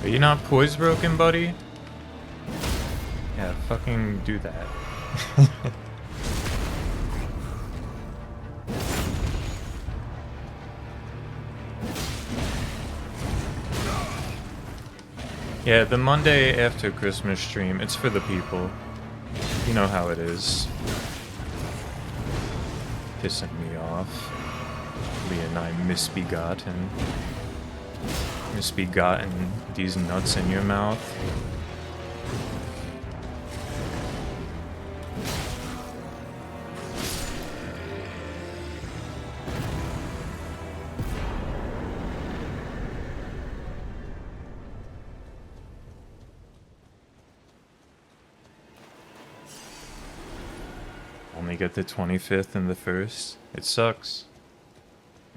S1: Are you not poise broken, buddy? Yeah, fucking do that. Yeah, the Monday after Christmas stream, it's for the people. You know how it is. Pissing me off. Leonine Misbegotten. Misbegotten these nuts in your mouth. Only get the 25th and the 1st. It sucks.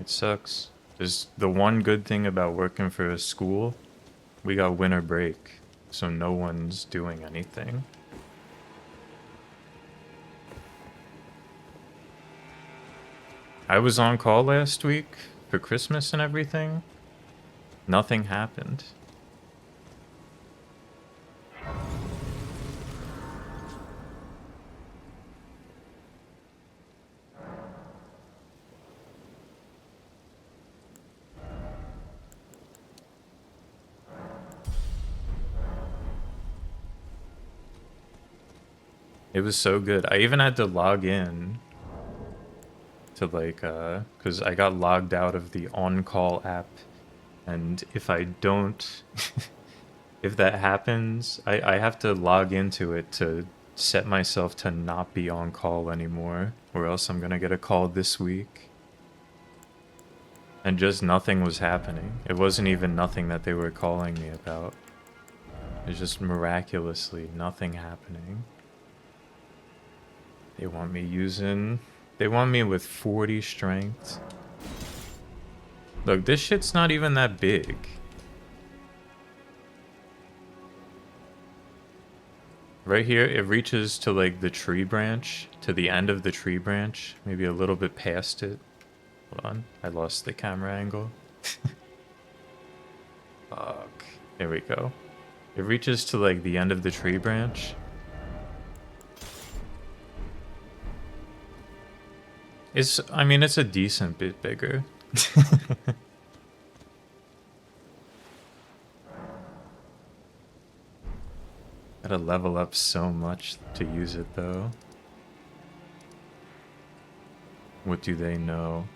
S1: It sucks. There's the one good thing about working for a school. We got winter break, so no one's doing anything. I was on call last week for Christmas and everything. Nothing happened. It was so good. I even had to log in to like, because I got logged out of the on-call app. And if I don't, if that happens, I have to log into it to set myself to not be on call anymore, or else I'm gonna get a call this week. And just nothing was happening. It wasn't even nothing that they were calling me about. It's just miraculously nothing happening. They want me with 40 strength. Look, this shit's not even that big. Right here, it reaches to like the tree branch, to the end of the tree branch, maybe a little bit past it. Hold on, I lost the camera angle. Fuck. There we go. It reaches to like the end of the tree branch. I mean, it's a decent bit bigger. Gotta level up so much to use it though. What do they know?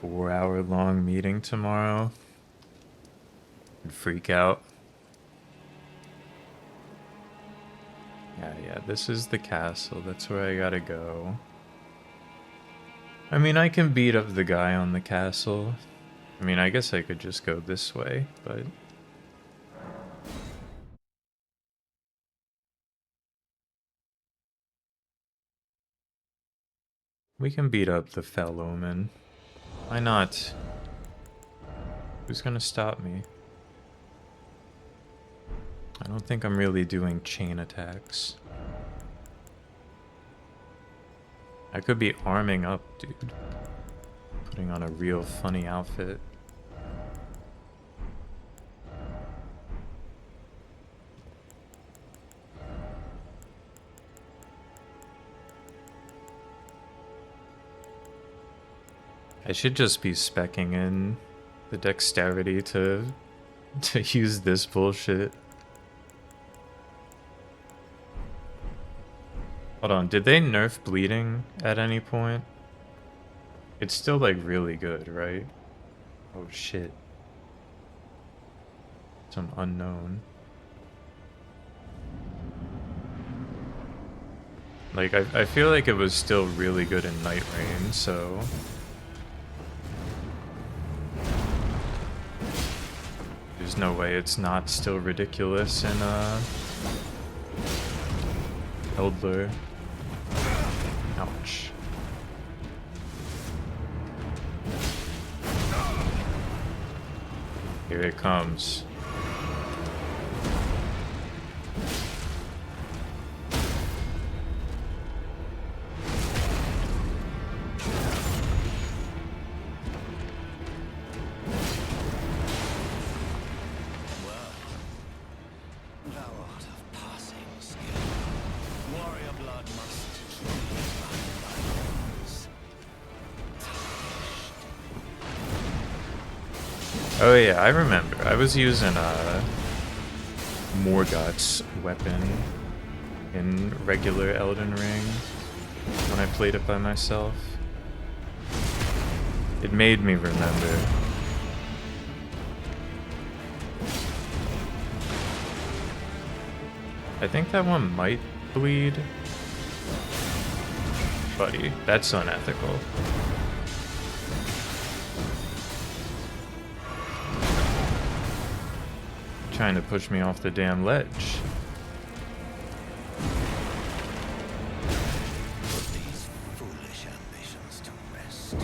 S1: Four-hour-long meeting tomorrow. I'd freak out. Yeah, this is the castle. That's where I gotta go. I mean, I can beat up the guy on the castle. I mean, I guess I could just go this way, but... we can beat up the Fell Omen. Why not? Who's gonna stop me? I don't think I'm really doing chain attacks. I could be arming up, dude. Putting on a real funny outfit. I should just be speccing in the dexterity to use this bullshit. Hold on, did they nerf bleeding at any point? It's still like really good, right? Oh shit. Some unknown. Like, I feel like it was still really good in Night Rain, so... there's no way it's not still ridiculous in, Eldler. Ouch. Here it comes. Oh yeah, I remember. I was using Morgoth's weapon in regular Elden Ring when I played it by myself. It made me remember. I think that one might bleed. Buddy, that's unethical. Trying to push me off the damn ledge.
S5: Put these foolish ambitions to rest.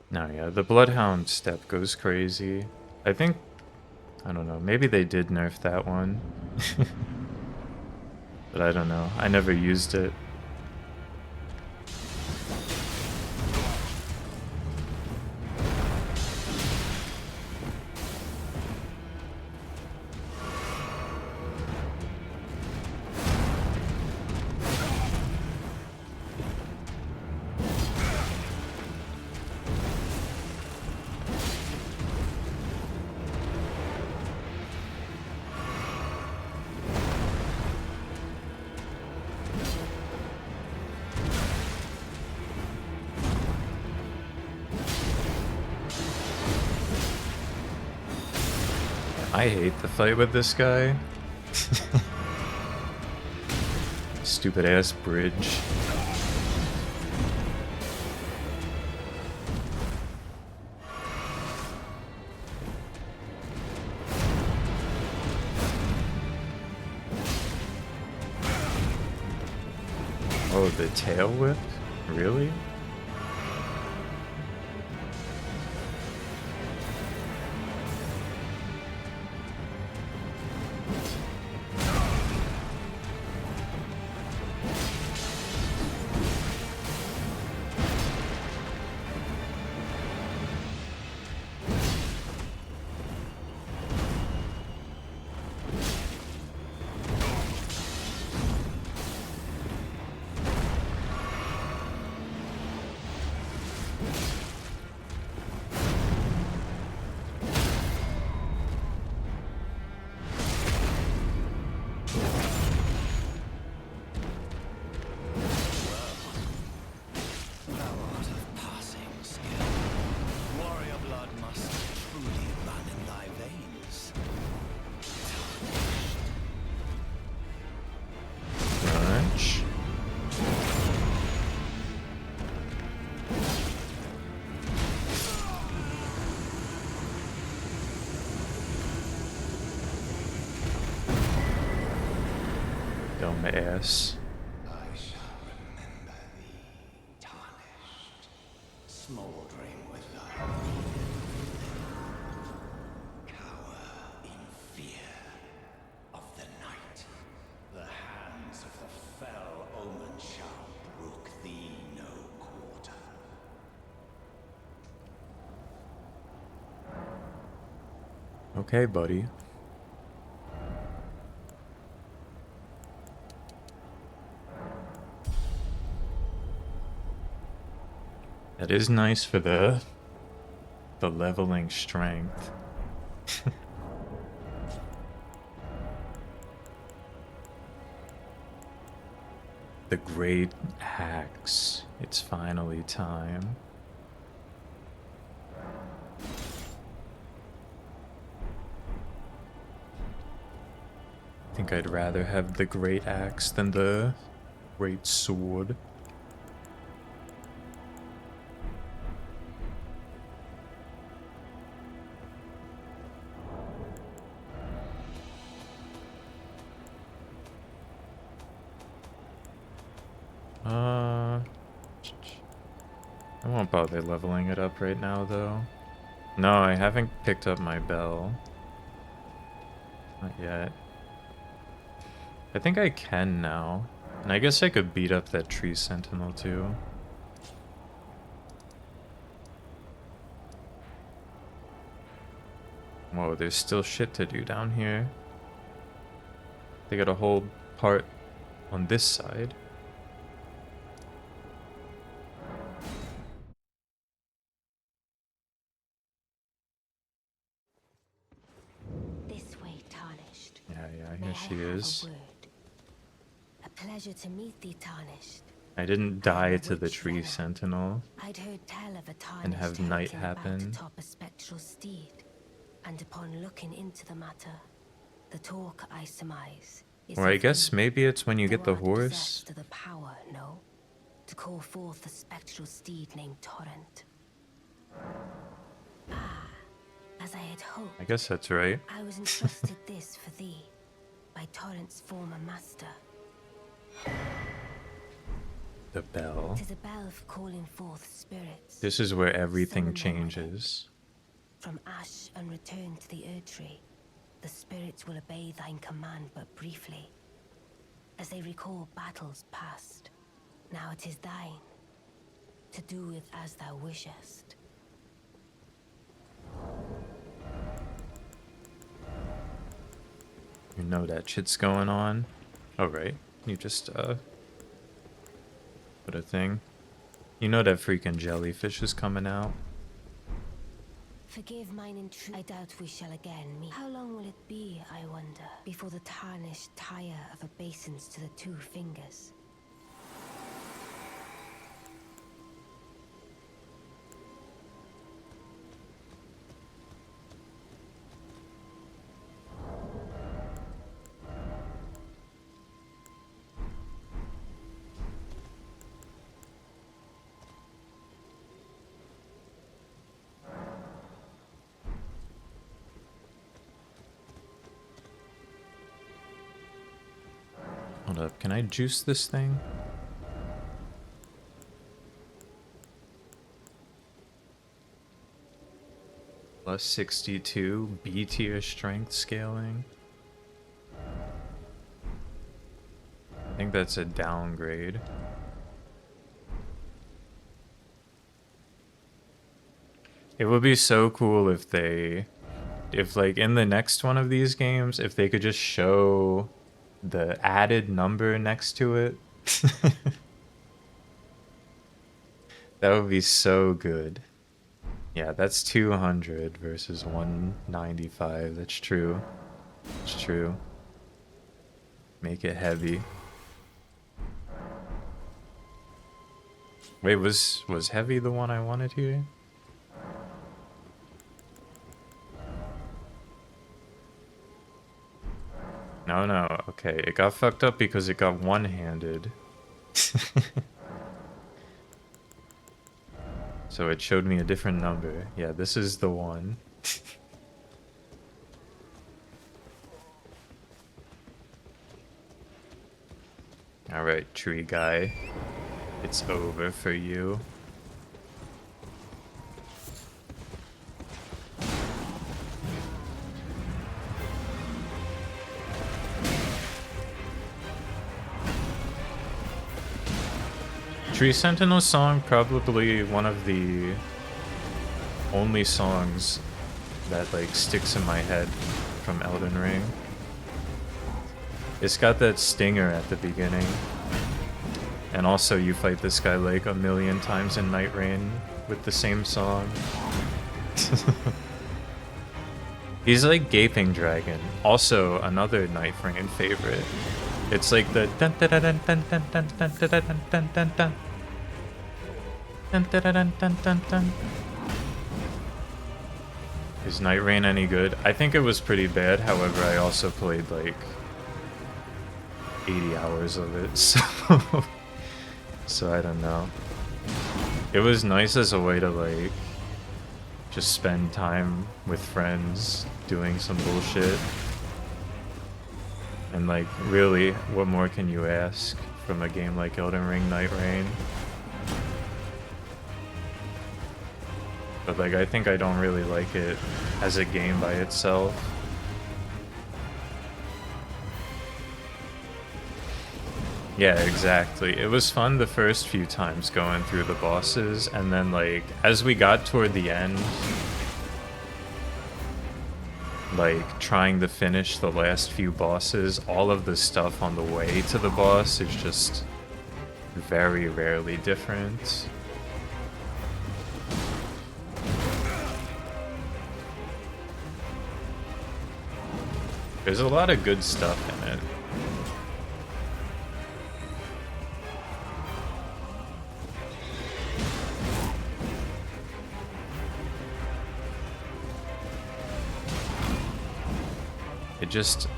S1: No, yeah, the Bloodhound step goes crazy. I think, I don't know, maybe they did nerf that one. But I don't know, I never used it. I hate the fight with this guy. Stupid ass bridge. Oh, the tail whip? Really? Crunch. Dumb ass.
S5: I shall remember thee, tarnished, smouldering with life. Cower in fear of the night. The hands of the fell omen shall brook thee no quarter.
S1: Okay, buddy. That is nice for the leveling strength. The great axe. It's finally time. I think I'd rather have the great axe than the great sword. I won't bother leveling it up right now, though. No, I haven't picked up my bell. Not yet. I think I can now. And I guess I could beat up that tree sentinel, too. Whoa, there's still shit to do down here. They got a whole part on this side.
S3: This way, Tarnished.
S1: Yeah,
S3: May
S1: here
S3: I
S1: she
S3: have
S1: is.
S3: a word? A pleasure to meet thee, Tarnished.
S1: I didn't die to the tree sentinel.
S3: I'd heard tell of a
S1: And
S3: Tarnished
S1: have night
S3: hulking about
S1: happen.
S3: atop a spectral steed, and upon looking into the matter, the talk I surmise is
S1: Or I
S3: of
S1: guess
S3: thee.
S1: maybe it's when you
S3: Thou
S1: get the
S3: art
S1: horse.
S3: possessed of the power, no? To call forth a spectral steed named Torrent. Ah, as I had hoped.
S1: I guess that's right.
S3: I was entrusted this for thee by Torrent's former master.
S1: The bell.
S3: 'Tis a bell for calling forth spirits.
S1: This is where everything
S3: Summon them with it.
S1: changes.
S3: From ash and return to the Erdtree, the spirits will obey thine command but briefly, as they recall battles past. Now it is thine, to do with as thou wishest.
S1: You know that shit's going on. Oh, right. You just, put a thing. You know that freaking jellyfish is coming out.
S3: Forgive mine intrusion. I doubt we shall again meet. How long will it be, I wonder, before the tarnished tire of obeisance to the two fingers?
S1: Hold up, can I juice this thing? Plus 62, B tier strength scaling. I think that's a downgrade. It would be so cool if they, if like in the next one of these games, if they could just show the added number next to it. That would be so good. Yeah, that's 200 versus 195. That's true. It's true. Make it heavy. Wait, was heavy the one I wanted here? No, no. Okay, it got fucked up because it got one-handed. So it showed me a different number. Yeah, this is the one. Alright, tree guy. It's over for you. Tree Sentinel song, probably one of the only songs that like sticks in my head from Elden Ring. It's got that stinger at the beginning. And also you fight this guy like a million times in Night Rain with the same song. He's like Gaping Dragon, also another Night Rain favorite. It's like the dun dun dun dun dun dun dun dun dun dun dun dun. Dun, dun, dun, dun, dun, dun. Is Night Rain any good? I think it was pretty bad, however I also played like 80 hours of it, so I don't know. It was nice as a way to like just spend time with friends doing some bullshit. And like really, what more can you ask from a game like Elden Ring Night Rain? But like I think I don't really like it as a game by itself. Yeah, exactly. It was fun the first few times going through the bosses, and then like as we got toward the end, like trying to finish the last few bosses, all of the stuff on the way to the boss is just very rarely different. There's a lot of good stuff in it.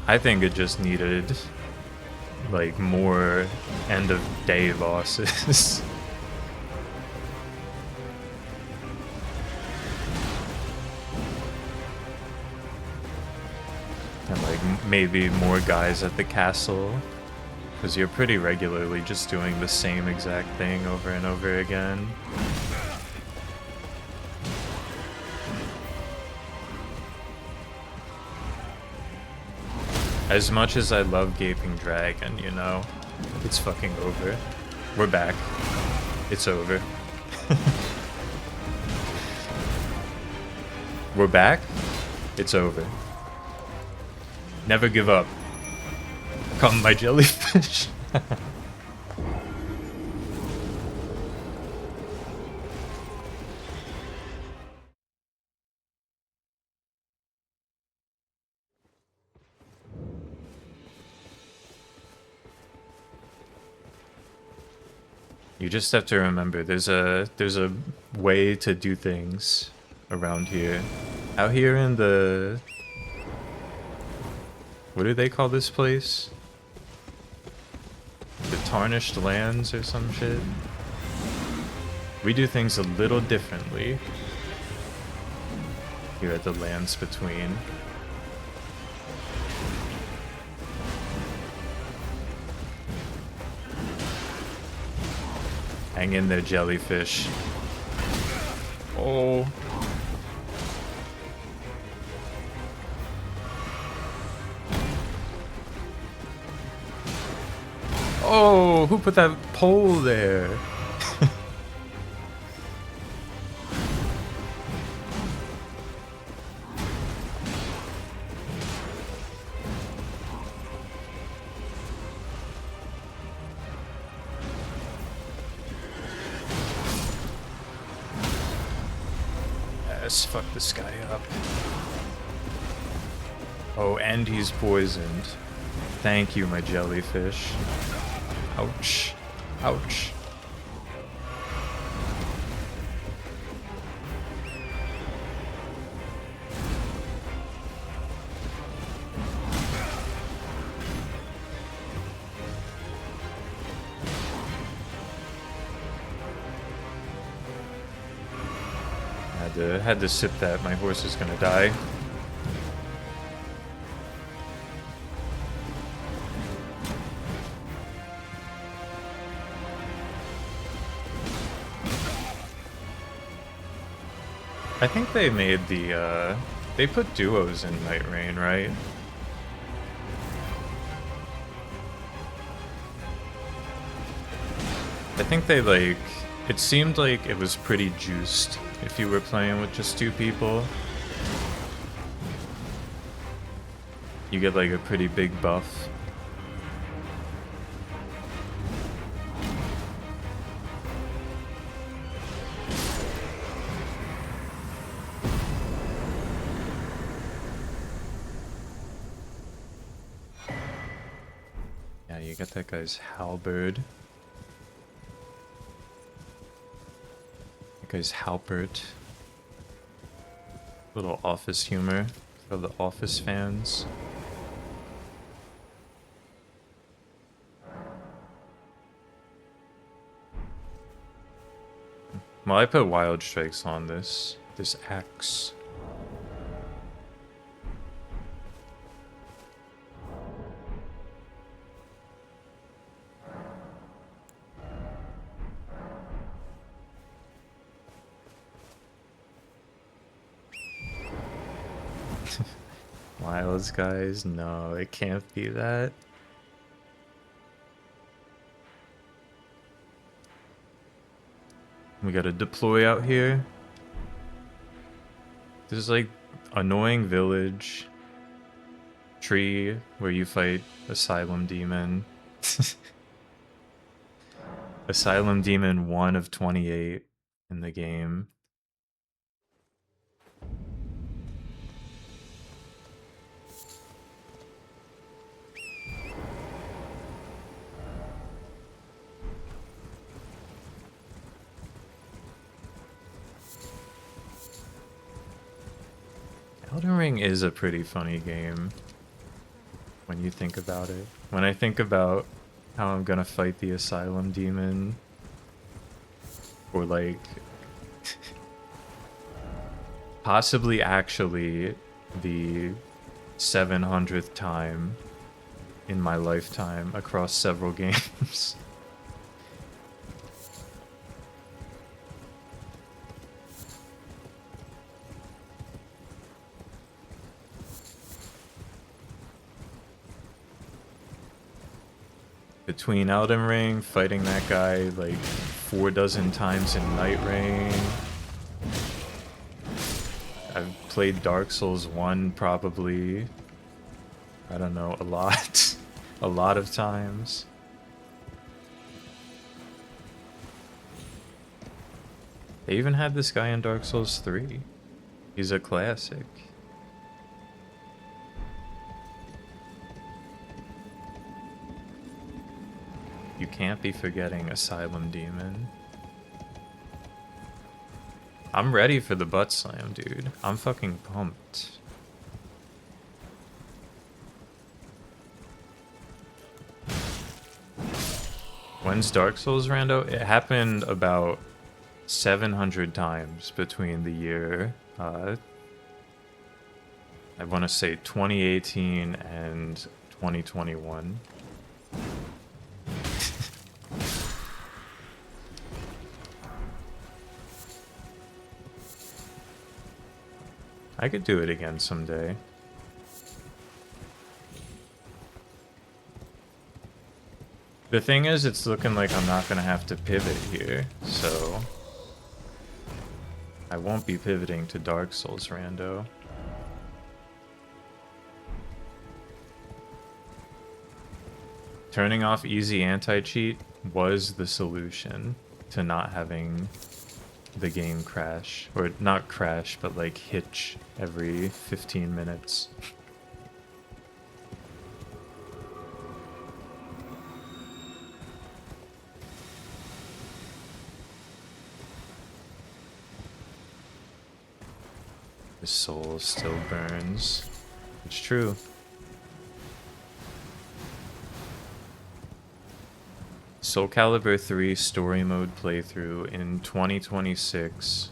S1: I think it just needed like more end of day bosses. And like maybe more guys at the castle, because you're pretty regularly just doing the same exact thing over and over again. As much as I love Gaping Dragon, you know, it's fucking over. We're back. It's over. We're back. It's over. Never give up. Come, my jellyfish. You just have to remember there's a way to do things around here. Out here in the, what do they call this place? The Tarnished Lands or some shit? We do things a little differently here at the Lands Between. Hang in there, jellyfish. Oh. Oh, who put that pole there? Yes, fuck this guy up. Oh, and he's poisoned. Thank you, my jellyfish. Ouch. Ouch. Had to sip that. My horse is gonna die. I think they made the, they put duos in Night Rain, right? I think they, like, it seemed like it was pretty juiced if you were playing with just 2 people. You get, like, a pretty big buff. Yeah, you got that guy's halberd. That guy's halberd. Little office humor for the Office fans. Well, I put wild strikes on this axe. Wilds, guys? No, it can't be that. We gotta deploy out here. This is like annoying village tree where you fight Asylum Demon. Asylum Demon 1 of 28 in the game. Elden Ring is a pretty funny game when you think about it. When I think about how I'm gonna fight the Asylum Demon, or like possibly actually the 700th time in my lifetime across several games. Between Elden Ring, fighting that guy like 4 dozen times in Night Rain. I've played Dark Souls 1 probably, I don't know, a lot. A lot of times. They even had this guy in Dark Souls 3. He's a classic. You can't be forgetting Asylum Demon. I'm ready for the butt slam, dude. I'm fucking pumped. When's Dark Souls, Rando? It happened about 700 times between the year, I want to say 2018 and 2021. I could do it again someday. The thing is, it's looking like I'm not gonna have to pivot here, so I won't be pivoting to Dark Souls rando. Turning off easy anti-cheat was the solution to not having the game crash. Or not crash, but like hitch every 15 minutes. The soul still burns. It's true. Soul Calibur 3 story mode playthrough in 2026.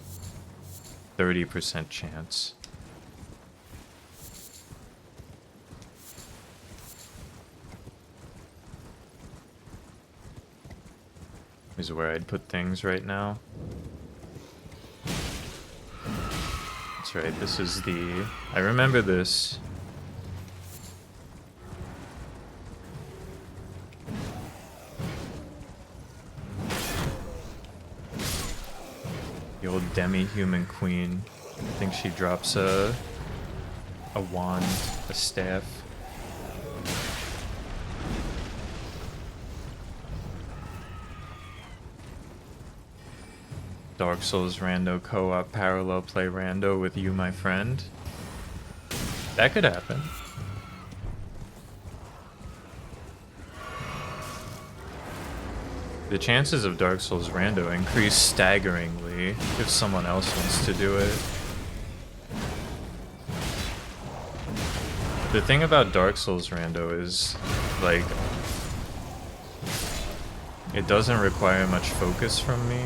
S1: 30% chance. Is where I'd put things right now. That's right, this is the... I remember this. The old demi-human queen. I think she drops a wand, a staff. Dark Souls rando co-op parallel play rando with you, my friend. That could happen. The chances of Dark Souls rando increase staggeringly if someone else wants to do it. The thing about Dark Souls rando is, like, it doesn't require much focus from me.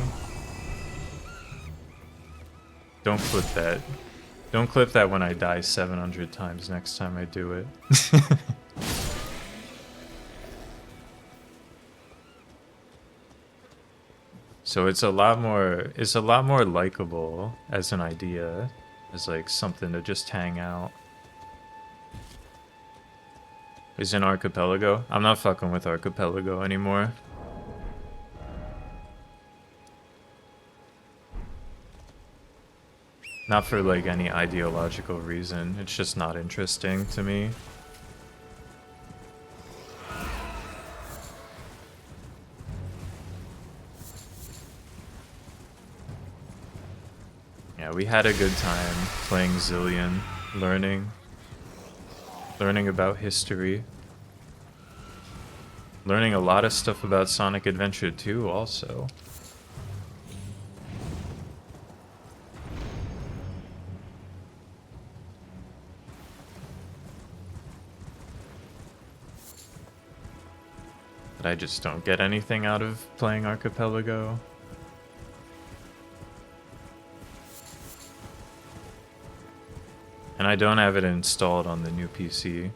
S1: Don't clip that. Don't clip that when I die 700 times next time I do it. So it's a lot more likable as an idea, as like something to just hang out. Is in Archipelago? I'm not fucking with Archipelago anymore. Not for like any ideological reason, it's just not interesting to me. Yeah, we had a good time playing Zillion, learning about history. Learning a lot of stuff about Sonic Adventure 2 also. But I just don't get anything out of playing Archipelago. And I don't have it installed on the new PC.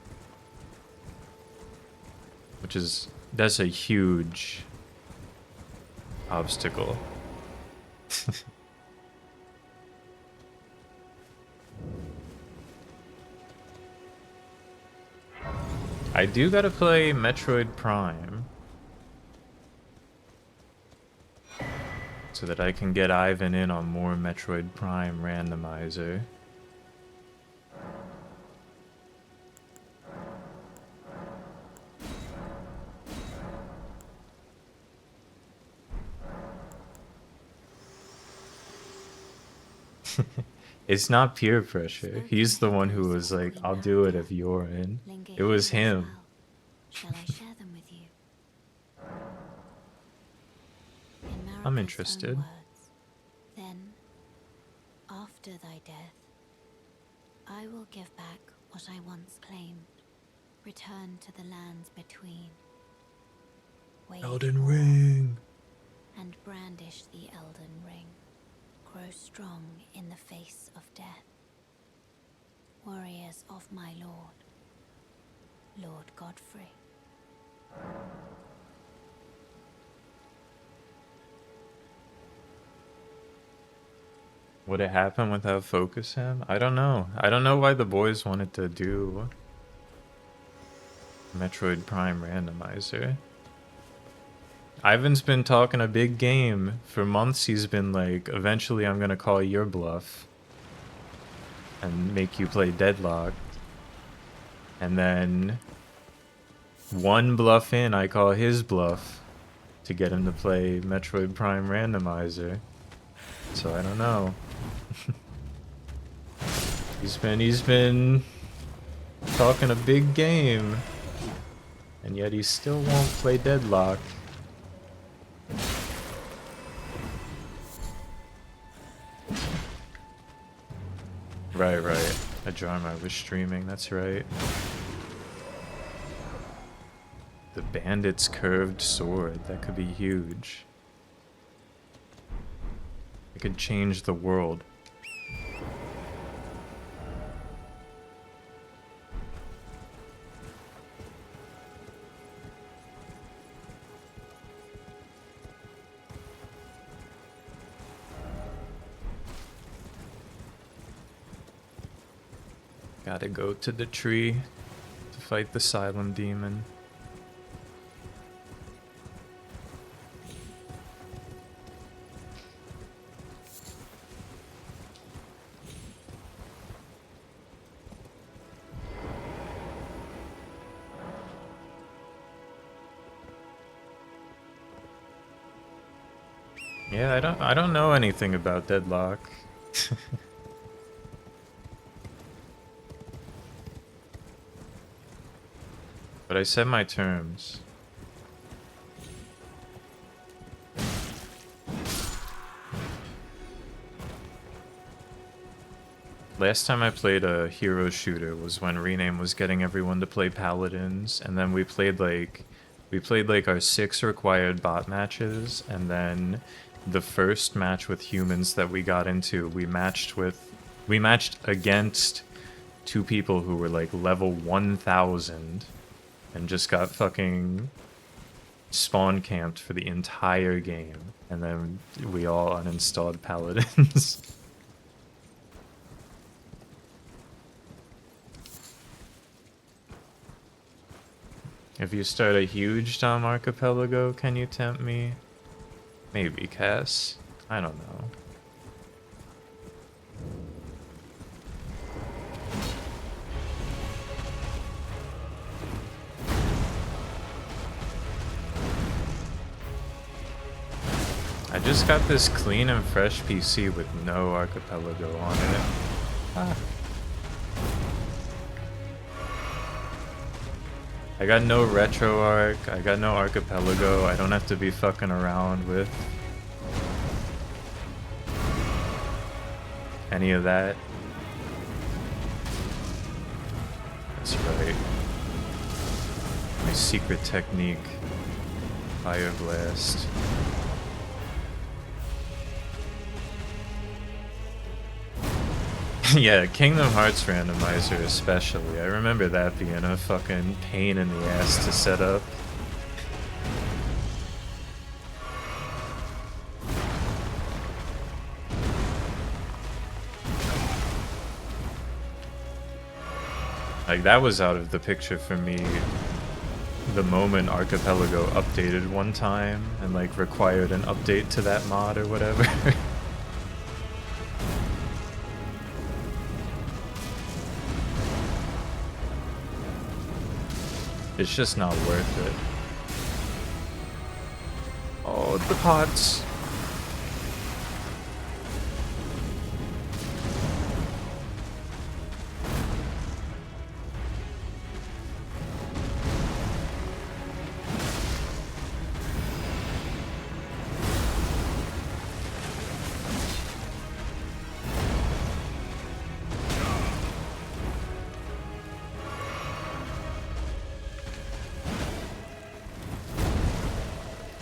S1: Which is... that's a huge obstacle. I do gotta play Metroid Prime. So that I can get Ivan in on more Metroid Prime randomizer. It's not peer pressure. He's the one who was like, I'll do it if you're in. It was him.
S3: Shall I share them with you? In
S1: I'm
S3: Marika's
S1: interested.
S3: own words, then, after thy death, I will give back what I once claimed. Return to the lands between. Wage
S1: Elden
S3: war,
S1: Ring.
S3: and brandish the Elden Ring. Grow strong in the face of death. Warriors of my lord, Lord Godfrey.
S1: Would it happen without focus him? I don't know. I don't know why the boys wanted to do Metroid Prime Randomizer. Ivan's been talking a big game. For months he's been like, eventually I'm gonna call your bluff and make you play Deadlock. And then one bluff in, I call his bluff to get him to play Metroid Prime Randomizer. So I don't know. He's been talking a big game, and yet he still won't play Deadlock. Right. Ajarma was streaming, that's right. The bandit's curved sword, that could be huge. It could change the world. Gotta go to the tree to fight the Silent Demon. Yeah, I don't know anything about Deadlock. But I set my terms. Last time I played a hero shooter was when Rename was getting everyone to play Paladins, and then we played like our 6 required bot matches, and then the first match with humans that we got into, we matched against 2 people who were like level 1000 and just got fucking spawn camped for the entire game, and then we all uninstalled Paladins. If you start a huge Dom Archipelago, can you tempt me? Maybe, Cass. I don't know. I just got this clean and fresh PC with no Archipelago on it. Ah. I got no retro arc, I got no Archipelago, I don't have to be fucking around with any of that. That's right. My secret technique, Fire Blast. Yeah, Kingdom Hearts randomizer especially. I remember that being a fucking pain in the ass to set up. Like, that was out of the picture for me the moment Archipelago updated one time and like required an update to that mod or whatever. It's just not worth it. Oh, the pots.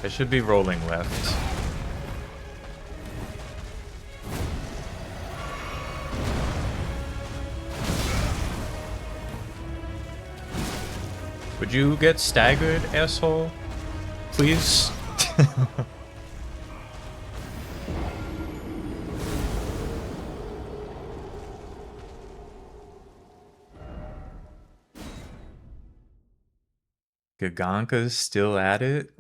S1: I should be rolling left. Would you get staggered, asshole? Please? Gaganka's still at it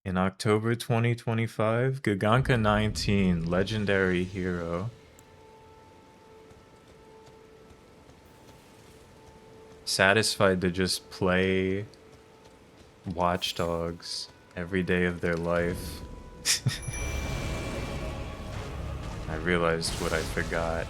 S1: in October 2025. Gaganka 19, legendary hero. Satisfied to just play Watch Dogs every day of their life. I realized what I forgot.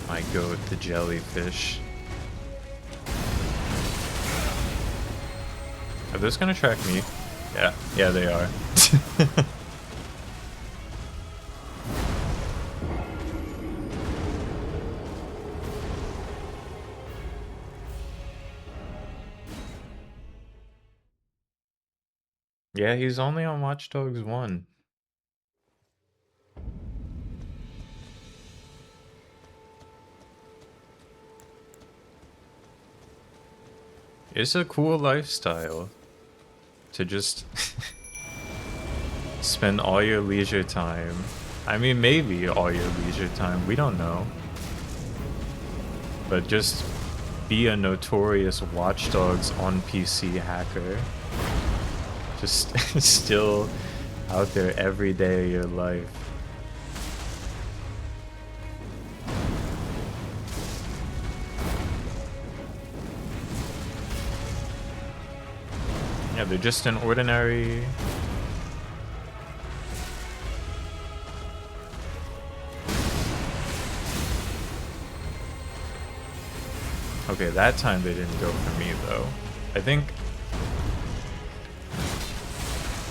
S1: My goat, the jellyfish. Are those gonna track me? Yeah, they are. Yeah, he's only on Watch Dogs 1. It's a cool lifestyle to just spend all your leisure time. I mean, maybe all your leisure time, we don't know. But just be a notorious Watch Dogs on PC hacker. Just still out there every day of your life. Yeah, they're just an ordinary... Okay, that time they didn't go for me though. I think...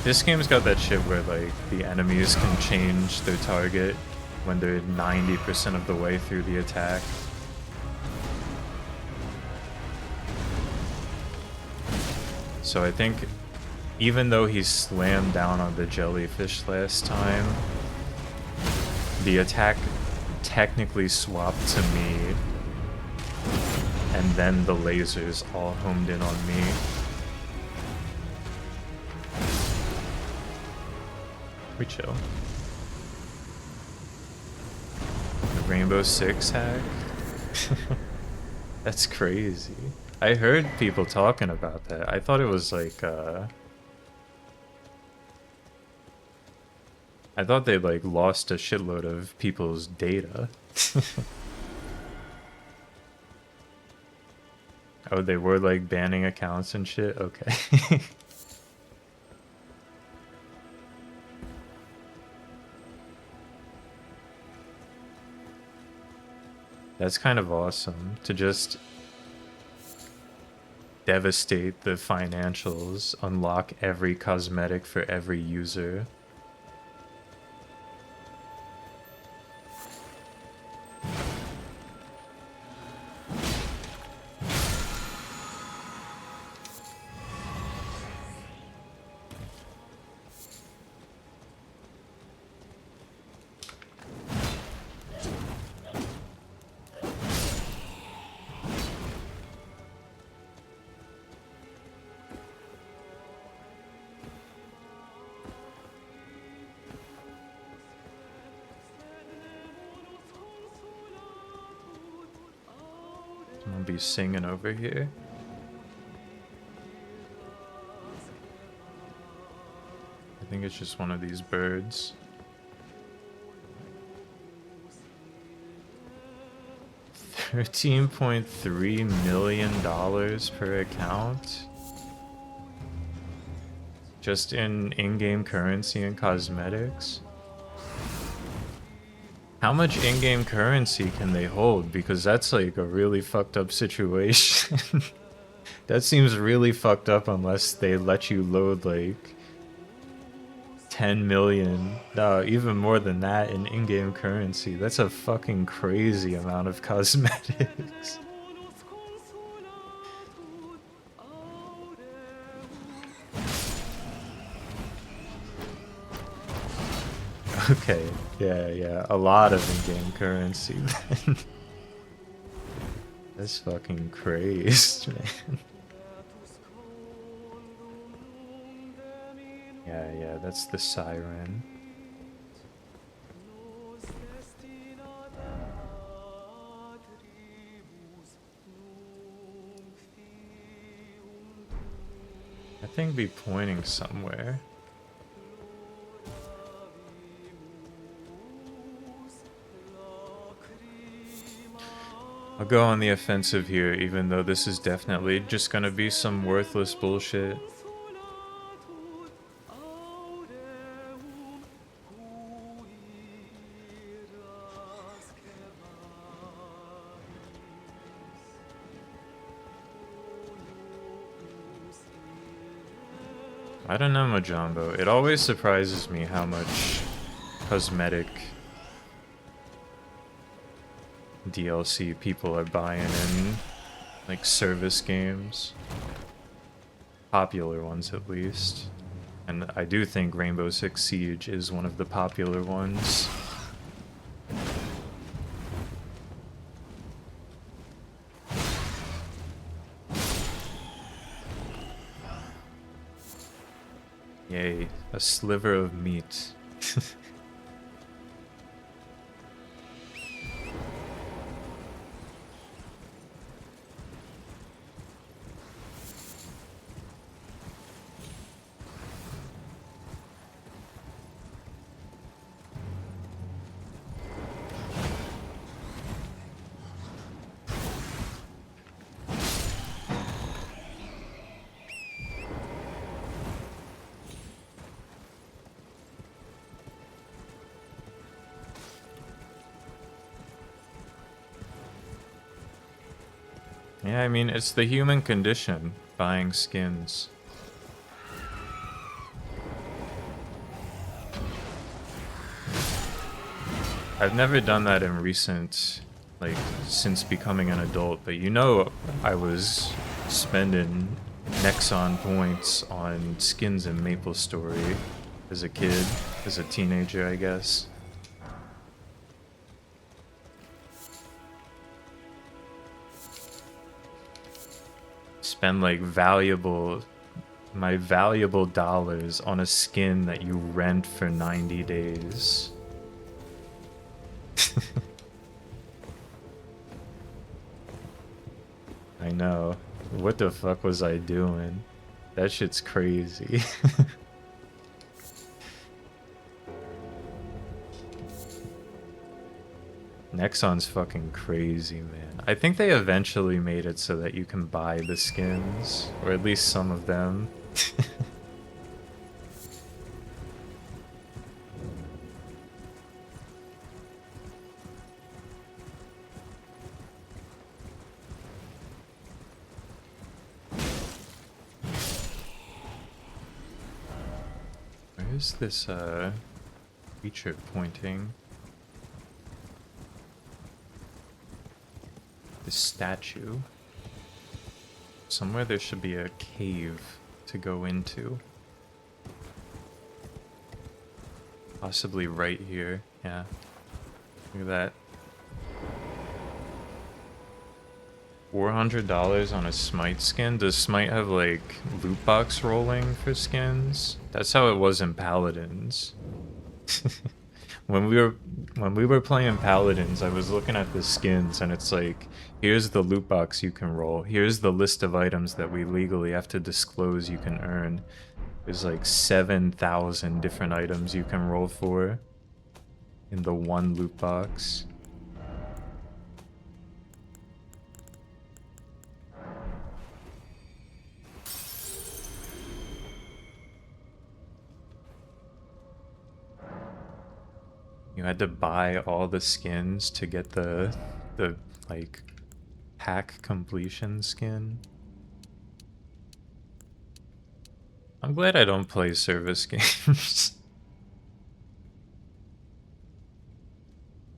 S1: This game's got that shit where like the enemies can change their target when they're 90% of the way through the attack. So I think even though he slammed down on the jellyfish last time, the attack technically swapped to me, and then the lasers all homed in on me. We chill. The Rainbow Six hack? That's crazy. I heard people talking about that. I thought it was like, I thought they like lost a shitload of people's data. Oh, they were like banning accounts and shit? Okay. That's kind of awesome to just devastate the financials, unlock every cosmetic for every user. I'll be singing over here. I think it's just one of these birds. $13.3 million per account? Just in in-game currency and cosmetics? How much in-game currency can they hold? Because that's like a really fucked up situation. That seems really fucked up unless they let you load like 10 million, no, even more than that in in-game currency. That's a fucking crazy amount of cosmetics. Okay, yeah, a lot of in-game currency then. That's fucking crazy, man. Yeah, that's the siren. That thing be pointing somewhere. I'll go on the offensive here, even though this is definitely just gonna be some worthless bullshit. I don't know, Majambo. It always surprises me how much cosmetic DLC people are buying in, like, service games. Popular ones, at least. And I do think Rainbow Six Siege is one of the popular ones. Yay, a sliver of meat. Yeah, I mean, it's the human condition, buying skins. I've never done that in recent, like, since becoming an adult, but you know I was spending Nexon points on skins in MapleStory as a kid, as a teenager, I guess. Spend like my valuable dollars on a skin that you rent for 90 days. I know. What the fuck was I doing? That shit's crazy. Nexon's fucking crazy, man. I think they eventually made it so that you can buy the skins, or at least some of them. Where is this creature pointing? This statue. Somewhere there should be a cave to go into. Possibly right here. Yeah. Look at that. $400 on a Smite skin? Does Smite have like loot box rolling for skins? That's how it was in Paladins. When we were playing Paladins, I was looking at the skins and it's like, here's the loot box you can roll. Here's the list of items that we legally have to disclose you can earn. There's like 7,000 different items you can roll for in the one loot box. You had to buy all the skins to get the like pack completion skin. I'm glad I don't play service games.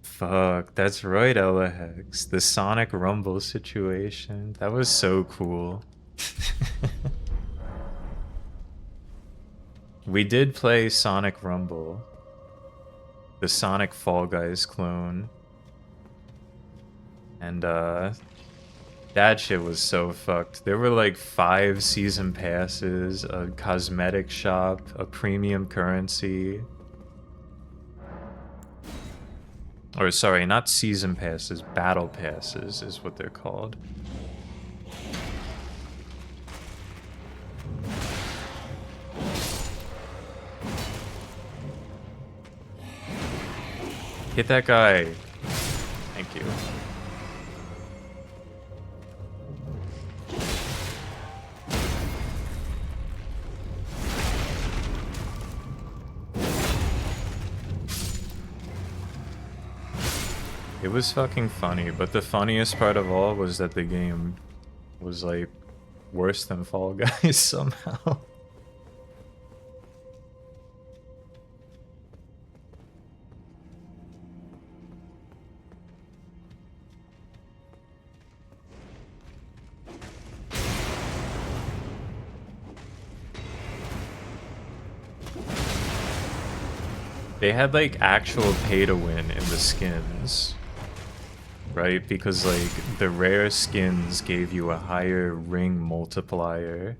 S1: Fuck, that's right, Elahex. The Sonic Rumble situation. That was so cool. We did play Sonic Rumble. The Sonic Fall Guys clone. And That shit was so fucked. There were like 5 season passes, a cosmetic shop, a premium currency. Or sorry, not season passes, battle passes is what they're called. Hit that guy. Thank you. It was fucking funny, but the funniest part of all was that the game was like worse than Fall Guys somehow. They had like actual pay to win in the skins. Right? Because like the rare skins gave you a higher ring multiplier.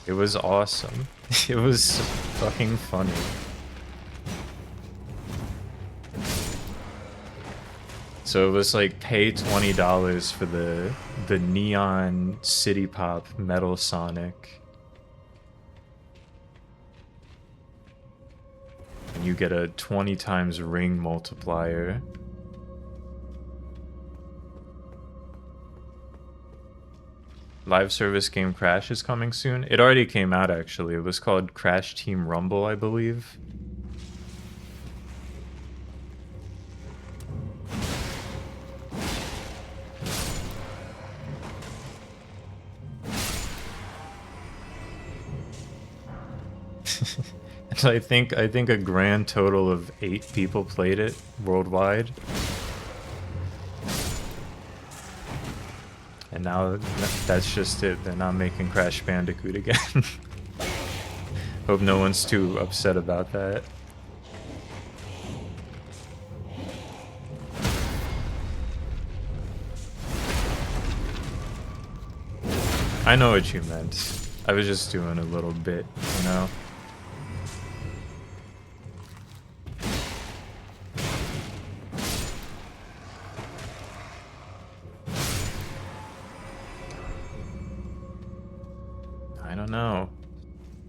S1: It was awesome. It was fucking funny. So it was like pay $20 for the neon city pop metal Sonic. And you get a 20 times ring multiplier. Live service game Crash is coming soon. It already came out actually. It was called Crash Team Rumble, I believe. And I think a grand total of 8 people played it worldwide. And now that's just it. They're not making Crash Bandicoot again. Hope no one's too upset about that. I know what you meant. I was just doing a little bit, you know?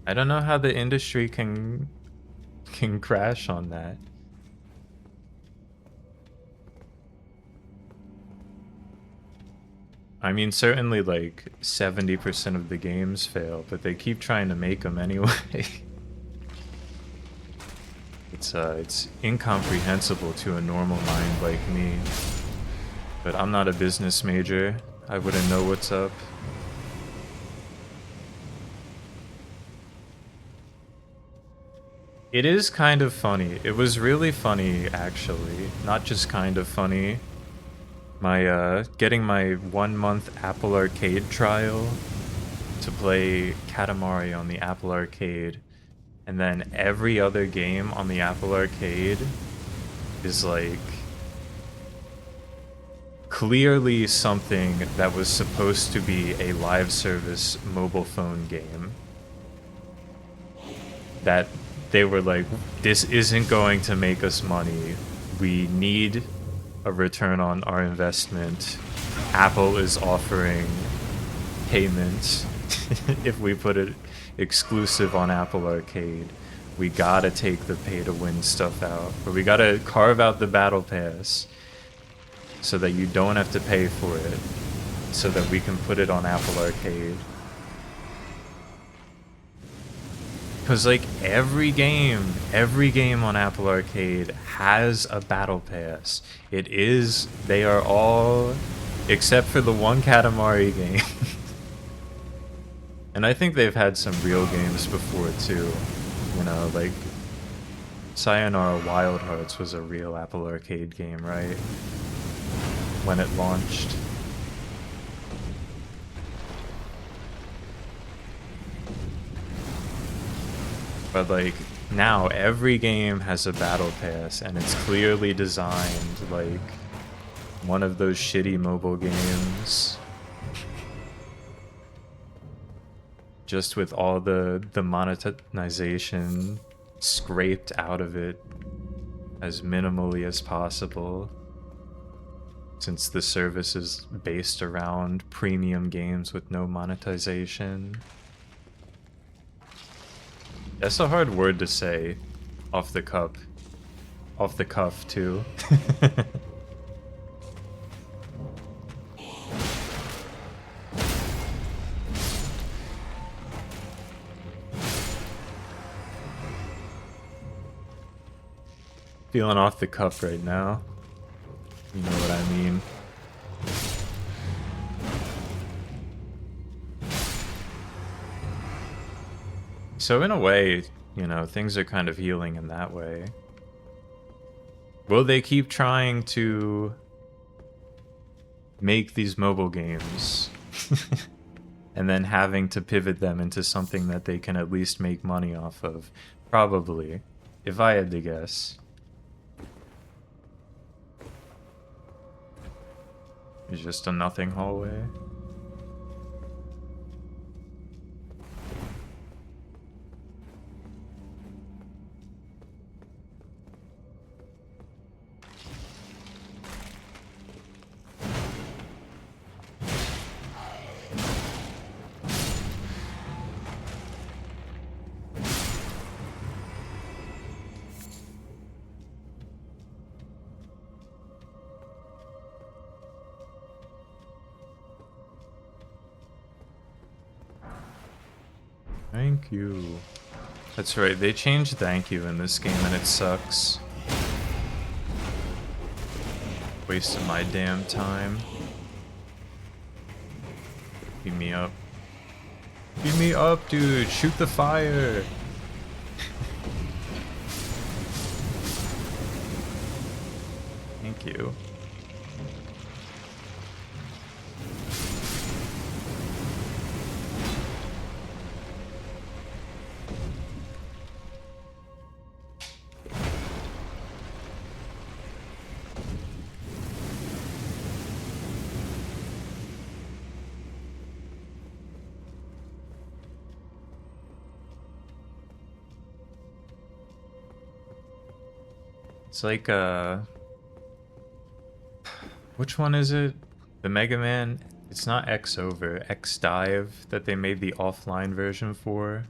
S1: I don't know how the industry can crash on that. I mean, certainly like 70% of the games fail, but they keep trying to make them anyway. It's incomprehensible to a normal mind like me. But I'm not a business major. I wouldn't know what's up. It is kind of funny. It was really funny, actually. Not just kind of funny. My, getting my 1-month Apple Arcade trial to play Katamari on the Apple Arcade, and then every other game on the Apple Arcade is like clearly something that was supposed to be a live service mobile phone game. That they were like, this isn't going to make us money. We need a return on our investment. Apple is offering payments if we put it exclusive on Apple Arcade. We gotta take the pay-to-win stuff out. Or we gotta carve out the battle pass so that you don't have to pay for it, so that we can put it on Apple Arcade. Because, like, every game on Apple Arcade has a battle pass. They are all, except for the one Katamari game. And I think they've had some real games before, too. You know, like, Sayonara Wild Hearts was a real Apple Arcade game, right? When it launched. But like, now every game has a battle pass, and it's clearly designed like one of those shitty mobile games. Just with all the monetization scraped out of it as minimally as possible. Since the service is based around premium games with no monetization. That's a hard word to say off the cuff. Off the cuff, too. Feeling off the cuff right now. You know what I mean. So in a way, you know, things are kind of healing in that way. Will they keep trying to make these mobile games and then having to pivot them into something that they can at least make money off of? Probably, if I had to guess. It's just a nothing hallway. Thank you. That's right, they changed thank you in this game and it sucks. Wasting my damn time. Beat me up. Beat me up, dude! Shoot the fire! Thank you. It's like, which one is it? The Mega Man? It's not X Over, X Dive that they made the offline version for.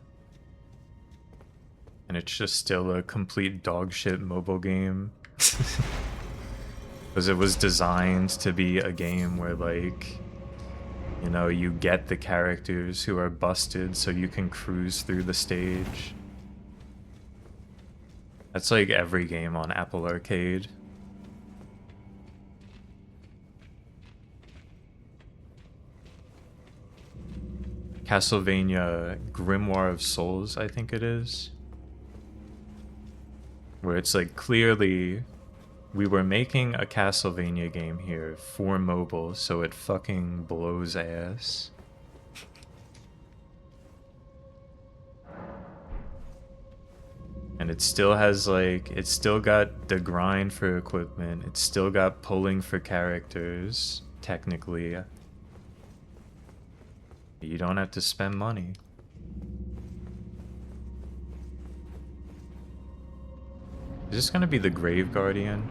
S1: And it's just still a complete dogshit mobile game. Because it was designed to be a game where, like, you know, you get the characters who are busted so you can cruise through the stage. That's like every game on Apple Arcade. Castlevania Grimoire of Souls, I think it is. Where it's like clearly we were making a Castlevania game here for mobile, so it fucking blows ass. And it still has, like, it's still got the grind for equipment. It's still got pulling for characters, technically. You don't have to spend money. Is this gonna be the Grave Guardian?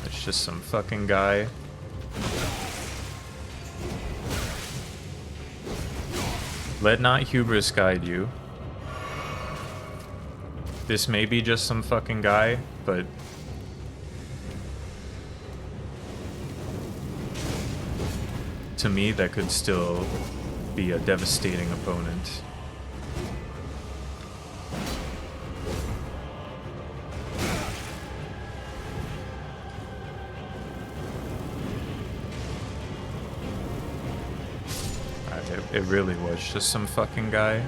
S1: It's just some fucking guy. Let not hubris guide you. This may be just some fucking guy, but to me that could still be a devastating opponent. It really was just some fucking guy.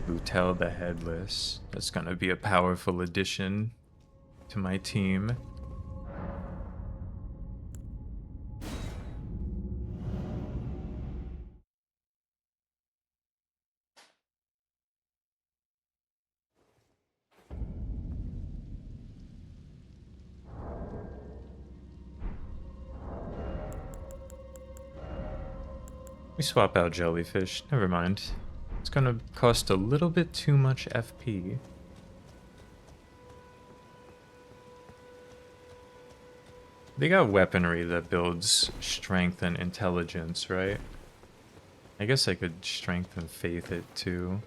S1: Bootel the Headless. That's gonna be a powerful addition to my team. We swap out jellyfish. Never mind. It's gonna cost a little bit too much FP. They got weaponry that builds strength and intelligence, right? I guess I could strength and faith it too.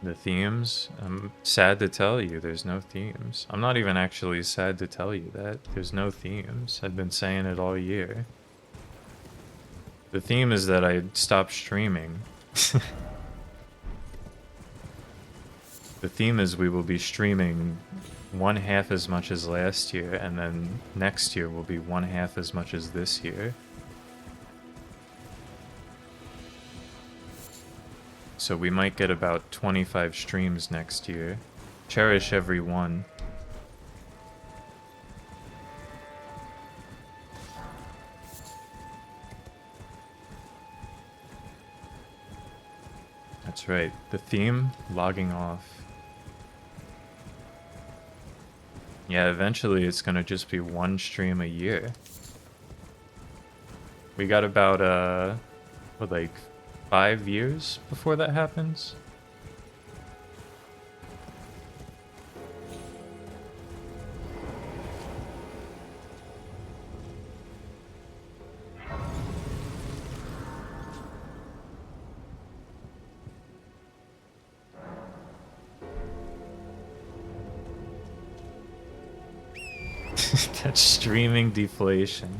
S1: The themes? I'm sad to tell you there's no themes. I'm not even actually sad to tell you that. There's no themes. I've been saying it all year. The theme is that I stopped streaming. The theme is we will be streaming 1/2 as much as last year, and then next year will be 1/2 as much as this year. So we might get about 25 streams next year. Cherish every one. That's right. The theme, logging off. Yeah, eventually it's gonna just be one stream a year. We got about, what, like 5 years before that happens? That's streaming deflation.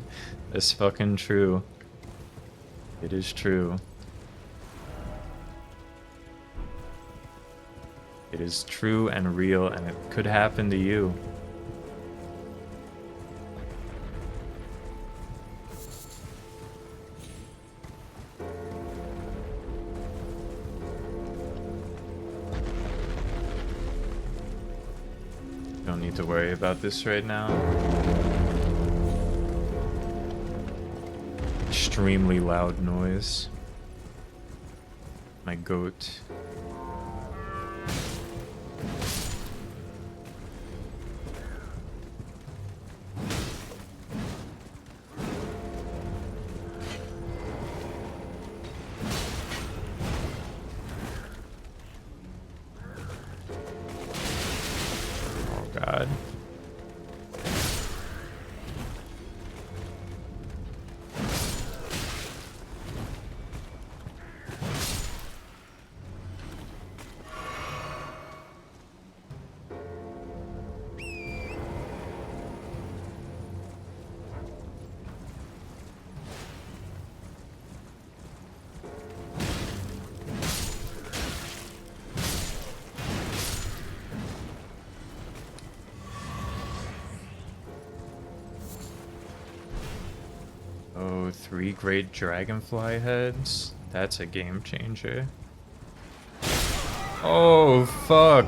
S1: That's fucking true. It is true. It is true and real, and it could happen to you. Don't need to worry about this right now. Extremely loud noise. My goat. God. Oh, 3 great dragonfly heads? That's a game changer. Oh, fuck.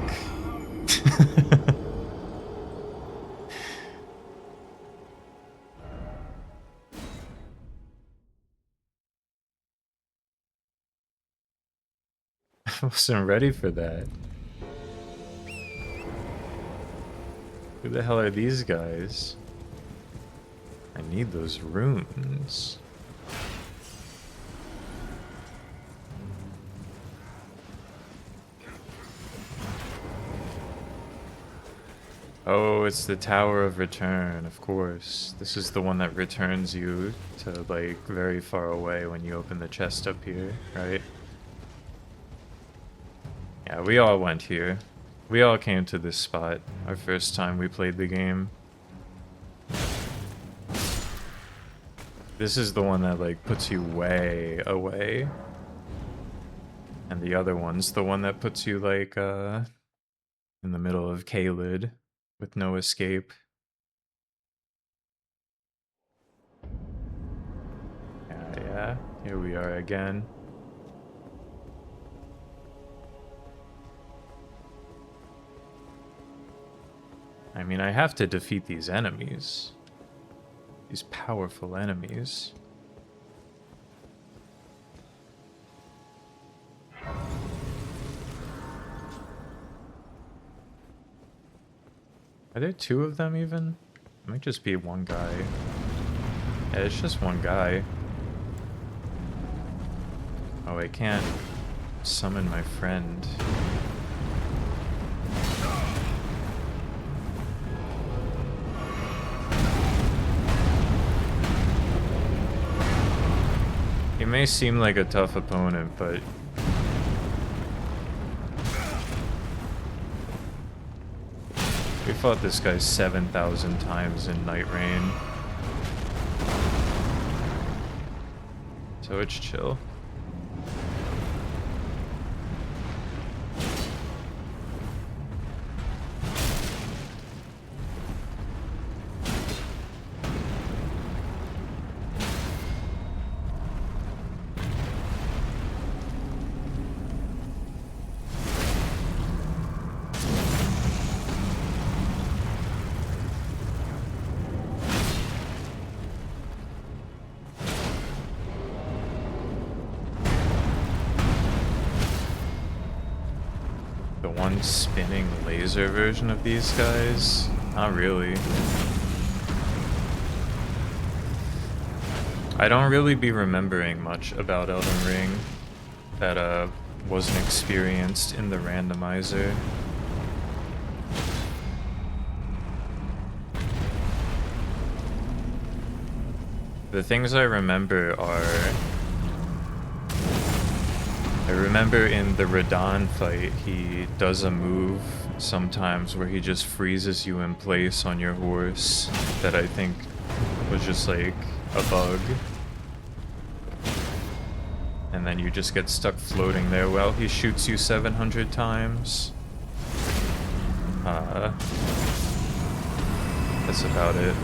S1: I wasn't ready for that. Who the hell are these guys? I need those runes. Oh, it's the Tower of Return, of course. This is the one that returns you to, like, very far away when you open the chest up here, right? Yeah, we all went here. We all came to this spot our first time we played the game. This is the one that, like, puts you way away. And the other one's the one that puts you, like, in the middle of Caelid with no escape. Yeah, here we are again. I mean, I have to defeat these enemies. These powerful enemies. Are there two of them even? It might just be one guy. Yeah, it's just one guy. Oh, I can't summon my friend. He may seem like a tough opponent, but we fought this guy 7,000 times in Night Rain. So it's chill. The one spinning laser version of these guys? Not really. I don't really be remembering much about Elden Ring that wasn't experienced in the randomizer. The things I remember are... I remember in the Radahn fight, he does a move sometimes where he just freezes you in place on your horse that I think was just like a bug. And then you just get stuck floating there while he shoots you 700 times. That's about it.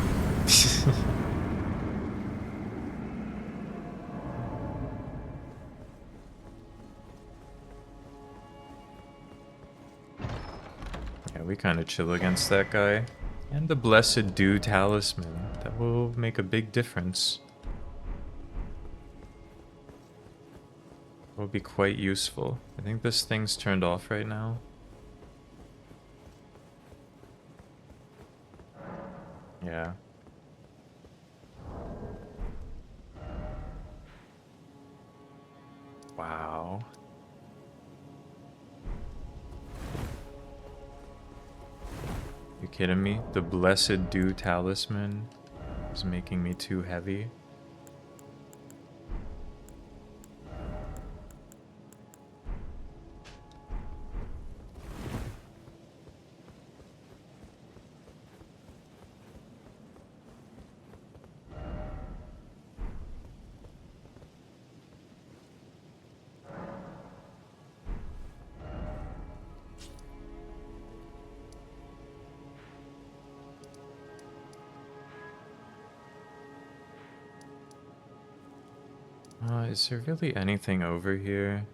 S1: Yeah, we kind of chill against that guy. And the Blessed Dew Talisman. That will make a big difference. Will be quite useful. I think this thing's turned off right now. Yeah. Wow. You kidding me? The Blessed Dew Talisman is making me too heavy. Is there really anything over here?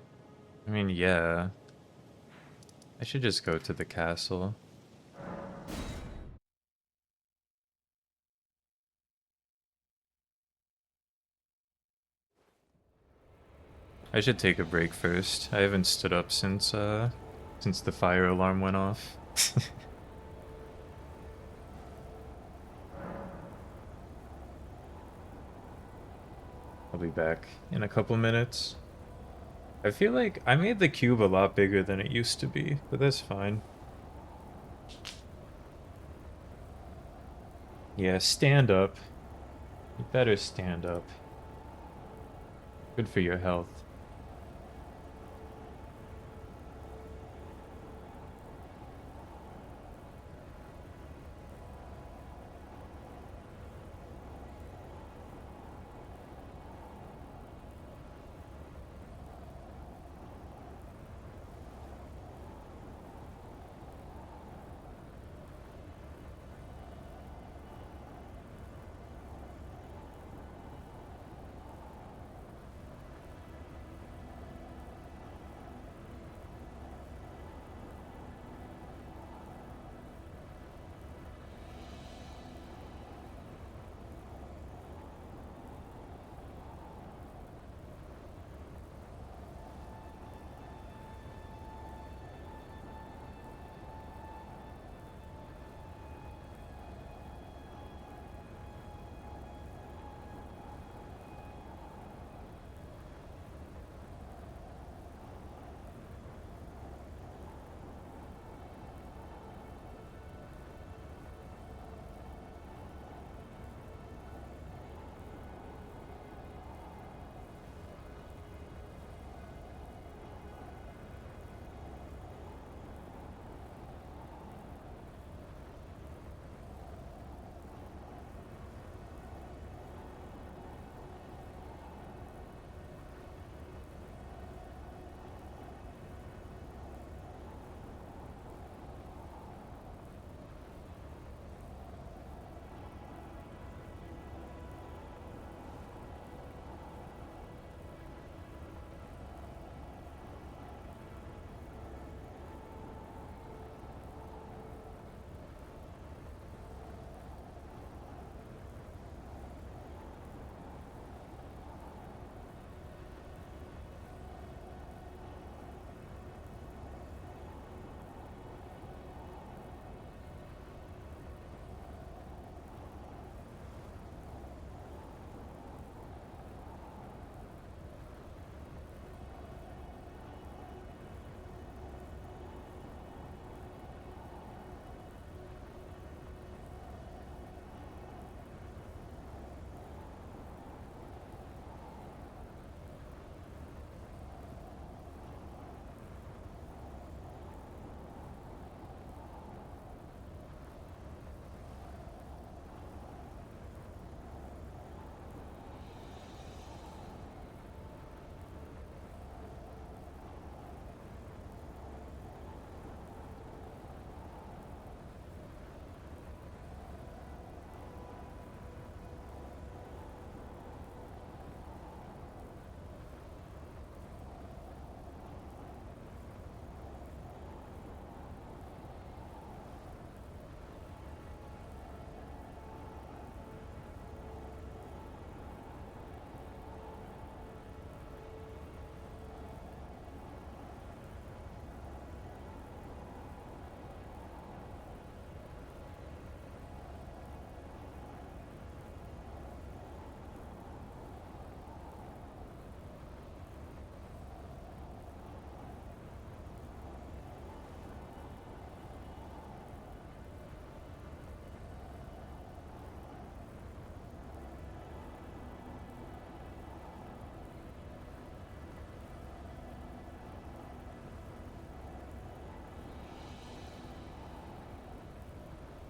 S1: I mean, yeah. I should just go to the castle. I should take a break first. I haven't stood up since the fire alarm went off. I'll be back in a couple minutes. I feel like I made the cube a lot bigger than it used to be, but that's fine. Yeah, stand up. You better stand up. Good for your health.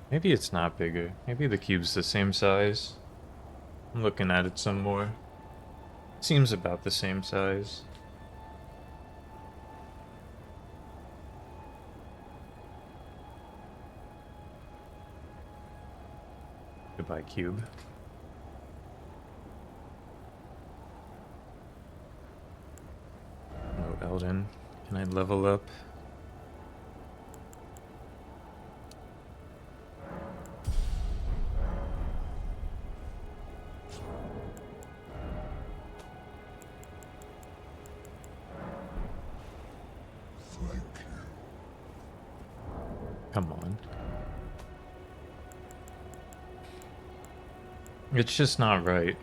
S1: Maybe it's not bigger. Maybe the cube's the same size. I'm looking at it some more. Seems about the same size. Goodbye, cube. No, Elden. Can I level up? Come on. It's just not right.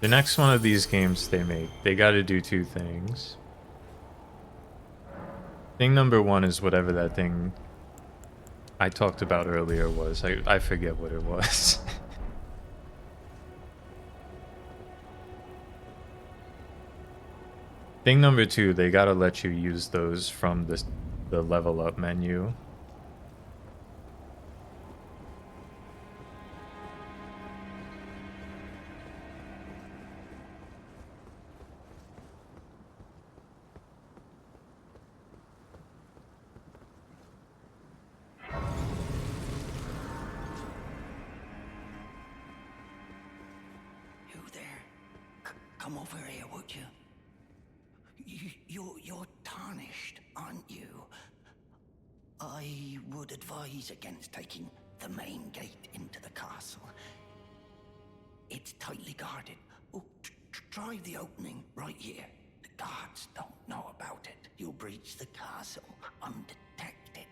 S1: The next one of these games they make, they gotta do two things. Thing number one is whatever that thing I talked about earlier was. I forget what it was. Thing number two, they gotta let you use those from the level up menu.
S5: Come over here, would you? You're tarnished, aren't you? I would advise against taking the main gate into the castle. It's tightly guarded. Oh, try the opening right here. The guards don't know about it. You'll breach the castle undetected.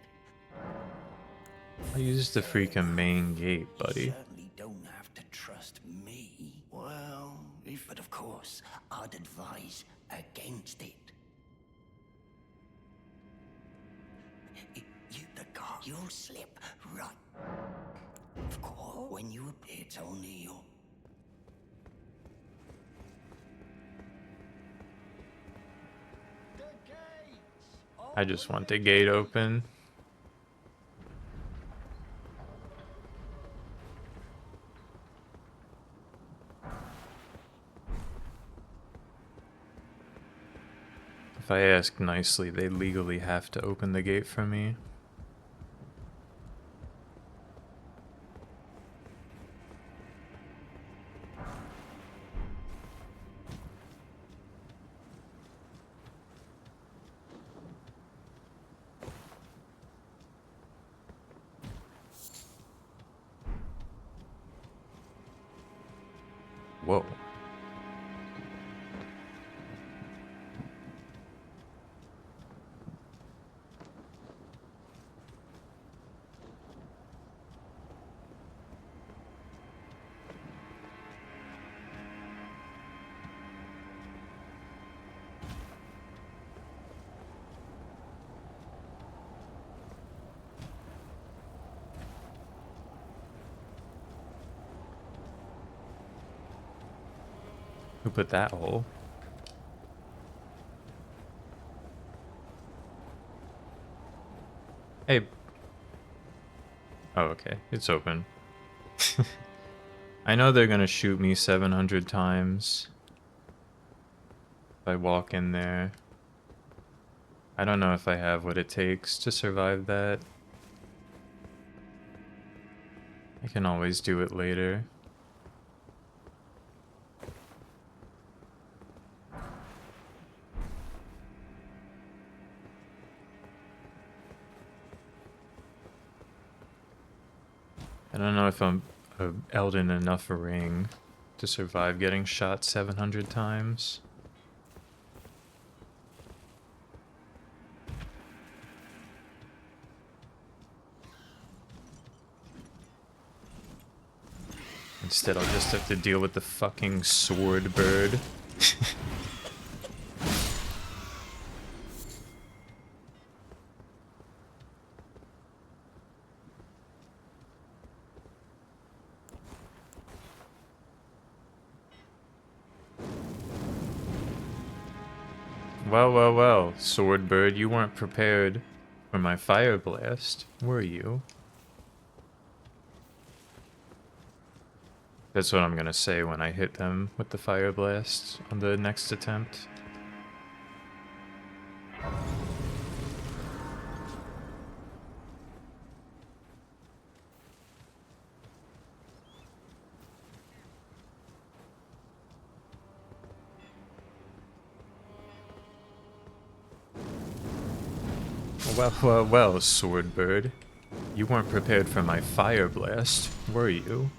S1: I used the freaking main gate,
S5: You
S1: buddy.
S5: certainly don't have to trust me. Well, but of course, I'd advise against it. The guard, you'll slip right. Of course, when you appear, it's only your.
S1: I just want the gate open. If I ask nicely, they legally have to open the gate for me. Whoa. Who put that hole? Hey. Oh, okay. It's open. I know they're gonna shoot me 700 times if I walk in there. I don't know if I have what it takes to survive that. I can always do it later. I don't know if I'm Elden enough a ring to survive getting shot 700 times. Instead, I'll just have to deal with the fucking sword bird. Well, well, well, Swordbird, you weren't prepared for my fire blast, were you? That's what I'm gonna say when I hit them with the fire blast on the next attempt. Well, well, well, Swordbird. You weren't prepared for my fire blast, were you?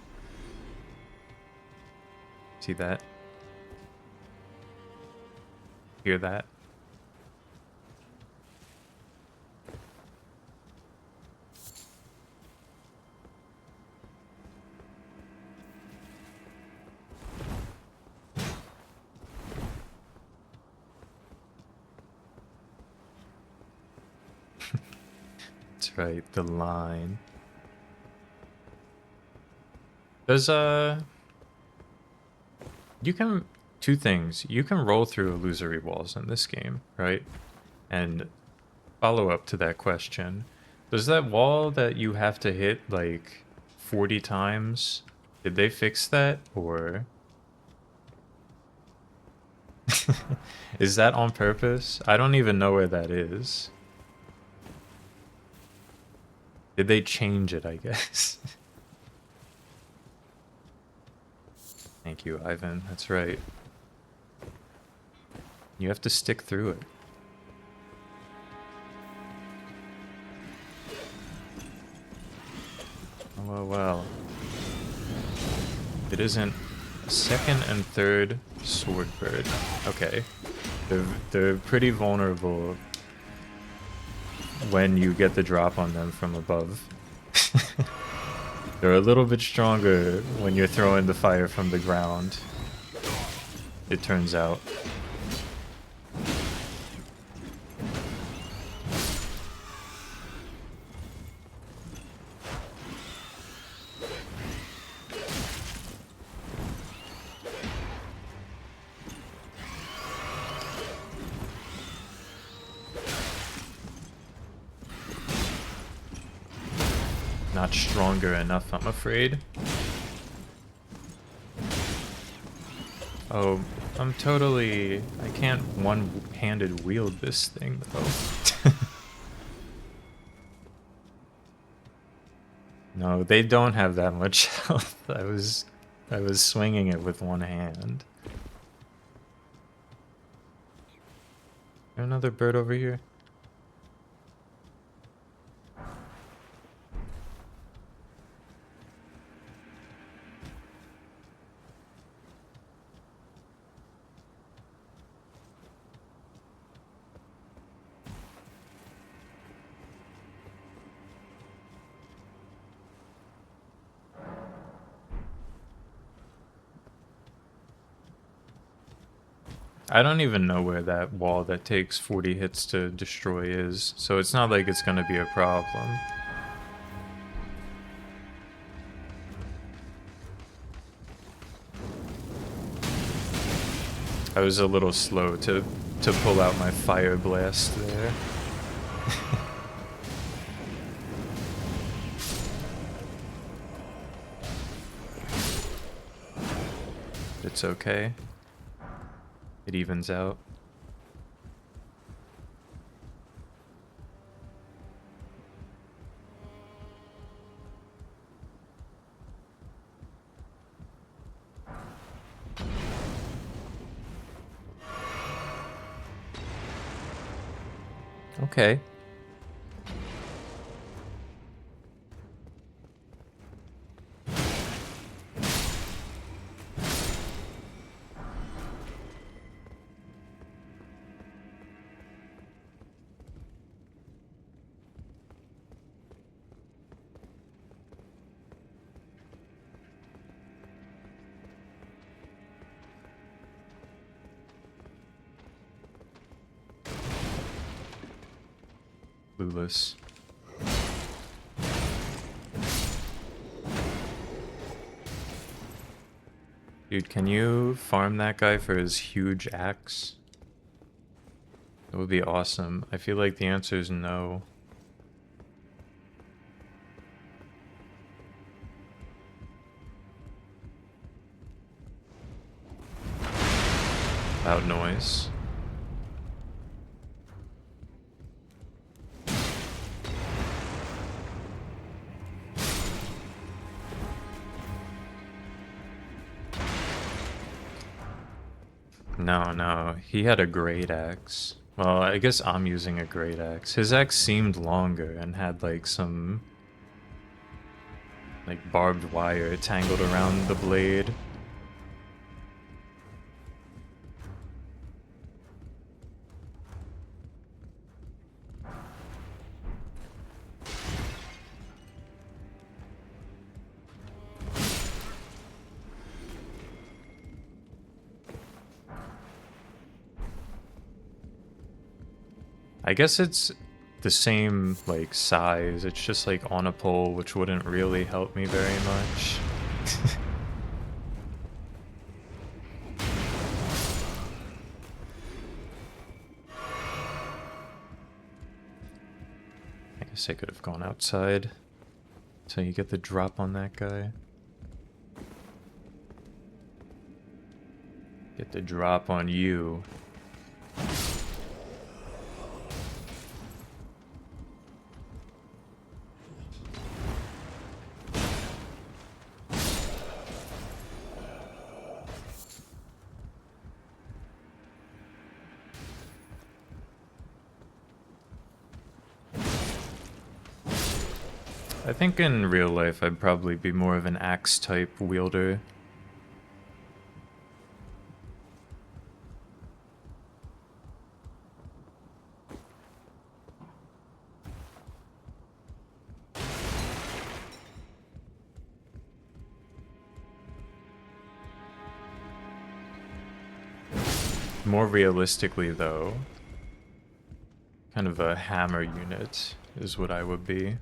S1: See that? Hear that? That's right, the line. Does, you can... Two things. You can roll through illusory walls in this game, right? And follow up to that question. Does that wall that you have to hit, like, 40 times, did they fix that, or... Is that on purpose? I don't even know where that is. Did they change it, I guess? Thank you, Ivan. That's right. You have to stick through it. Oh, well, well. It isn't second and third Swordbird. Okay. They're pretty vulnerable when you get the drop on them from above. They're a little bit stronger when you're throwing the fire from the ground, it turns out. Not stronger enough, I'm afraid. Oh, I'm totally... I can't one-handed wield this thing, though. No, they don't have that much health. I was swinging it with one hand. Is there another bird over here? I don't even know where that wall that takes 40 hits to destroy is, so it's not like it's gonna be a problem. I was a little slow to pull out my fire blast there. It's okay. It evens out. Okay. Clueless. Dude, can you farm that guy for his huge axe? It would be awesome. I feel like the answer is no. Loud noise. No, he had a great axe. Well, I guess I'm using a great axe. His axe seemed longer and had like some like barbed wire tangled around the blade. I guess it's the same like size, it's just like on a pole, which wouldn't really help me very much. I guess I could have gone outside until you get the drop on that guy. Get the drop on you. I think in real life I'd probably be more of an axe type wielder. More realistically though, kind of a hammer unit is what I would be.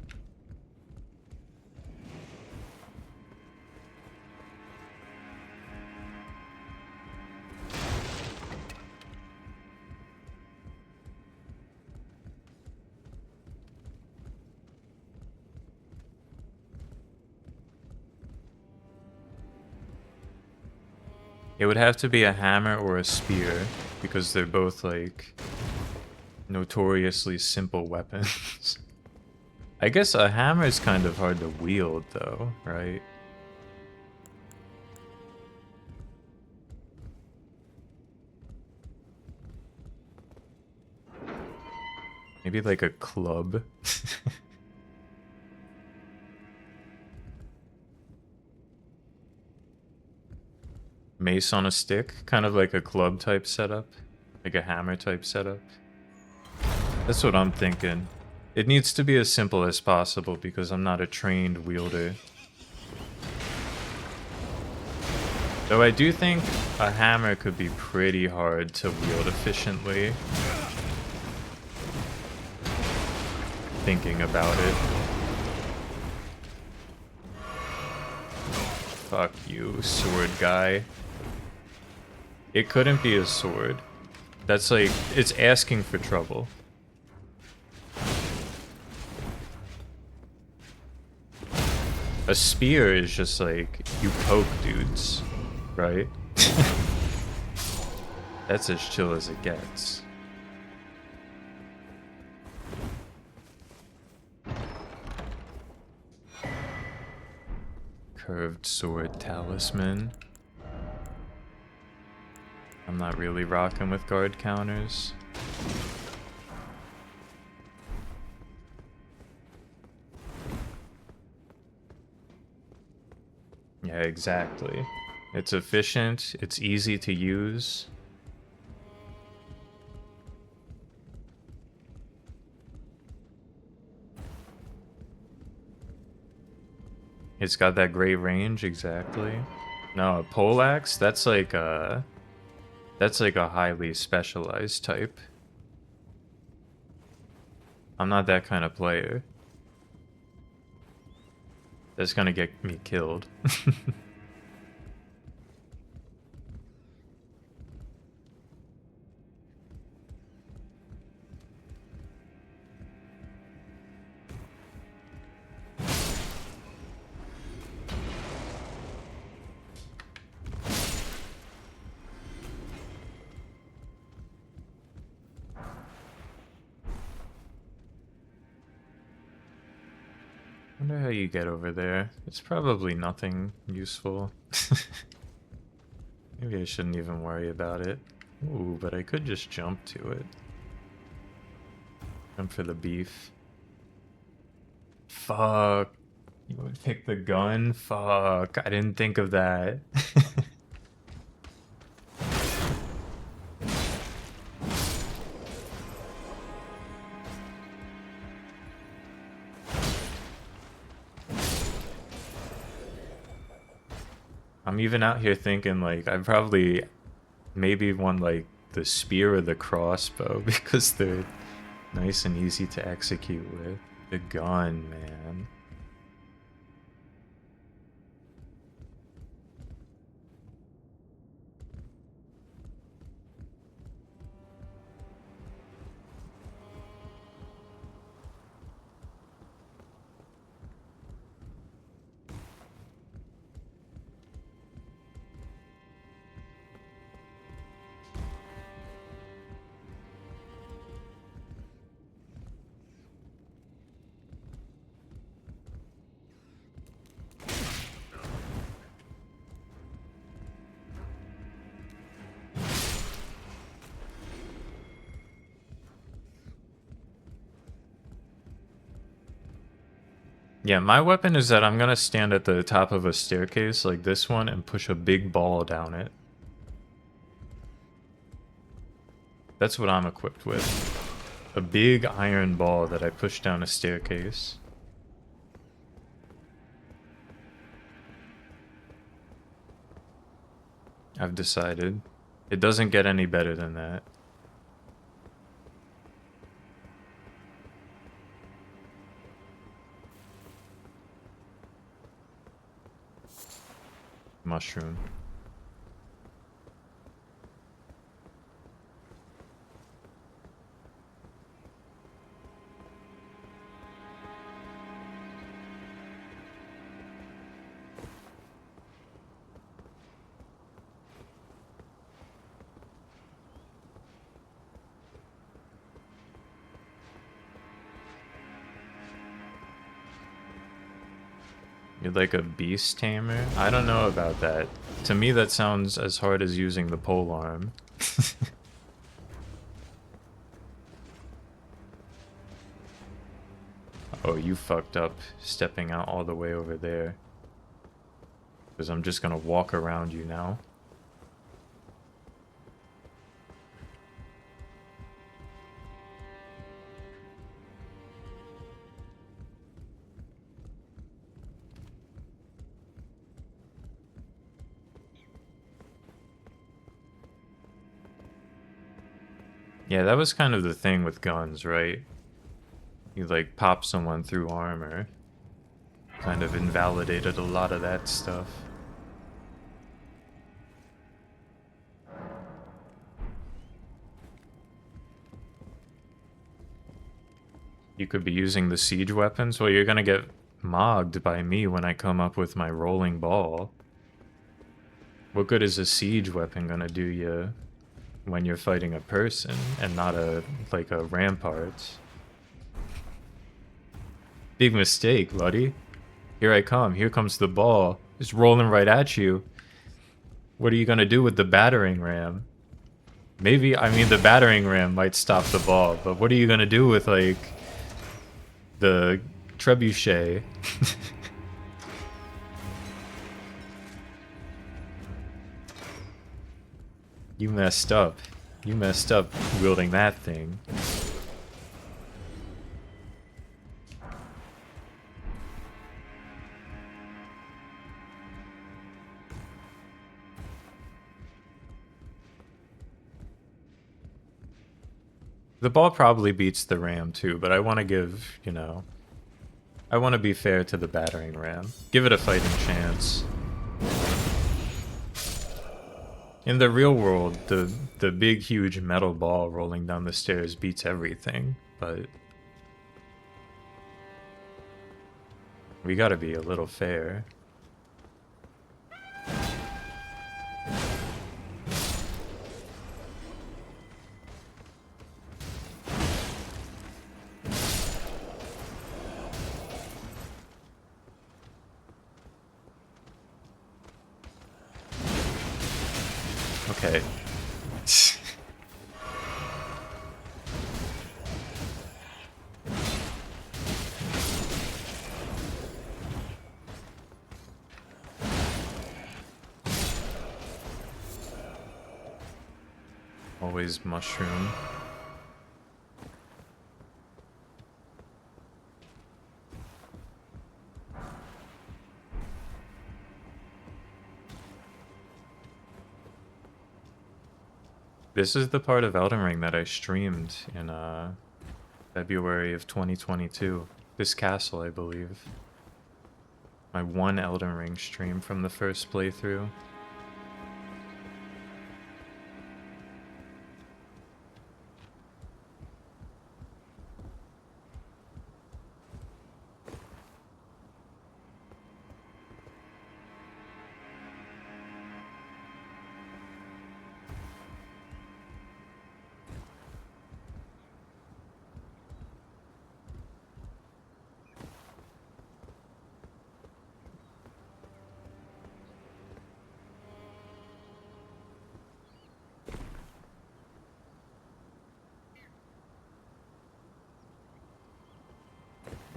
S1: It would have to be a hammer or a spear, because they're both, like, notoriously simple weapons. I guess a hammer is kind of hard to wield, though, right? Maybe like a club. Mace on a stick, kind of like a club type setup, like a hammer type setup. That's what I'm thinking. It needs to be as simple as possible because I'm not a trained wielder. Though I do think a hammer could be pretty hard to wield efficiently. Thinking about it. Fuck you, sword guy. It couldn't be a sword. That's like, it's asking for trouble. A spear is just like, you poke dudes, right? That's as chill as it gets. Curved sword talisman. I'm not really rocking with guard counters. Yeah, exactly. It's efficient, it's easy to use. It's got that great range, exactly. No, a poleaxe, that's like a highly specialized type. I'm not that kind of player. That's gonna get me killed. Wonder how you get over there. It's probably nothing useful. Maybe I shouldn't even worry about it. Ooh, but I could just jump to it. Jump for the beef. Fuck. You would pick the gun? Fuck. I didn't think of that. I'm even out here thinking, like, I probably maybe want, like, the spear or the crossbow because they're nice and easy to execute with. The gun, man. Yeah, my weapon is that I'm gonna stand at the top of a staircase like this one and push a big ball down it. That's what I'm equipped with. A big iron ball that I push down a staircase. I've decided. It doesn't get any better than that. Mushroom. You're like a beast tamer? I don't know about that. To me, that sounds as hard as using the pole arm. Oh, you fucked up stepping out all the way over there. Because I'm just gonna walk around you now. Yeah, that was kind of the thing with guns, right? You like pop someone through armor. Kind of invalidated a lot of that stuff. You could be using the siege weapons? Well, you're gonna get mogged by me when I come up with my rolling ball. What good is a siege weapon gonna do you when you're fighting a person and not like a rampart? Big mistake, buddy. Here I come. Here comes the ball. It's rolling right at you. What are you gonna do with the battering ram? Maybe, I mean, the battering ram might stop the ball, but what are you gonna do with, like, the trebuchet? You messed up. You messed up wielding that thing. The ball probably beats the ram too, but I want to give, you know, I want to be fair to the battering ram. Give it a fighting chance. In the real world, the big, huge metal ball rolling down the stairs beats everything, but we gotta be a little fair. Always mushroom. This is the part of Elden Ring that I streamed in February of 2022. This castle, I believe. My one Elden Ring stream from the first playthrough.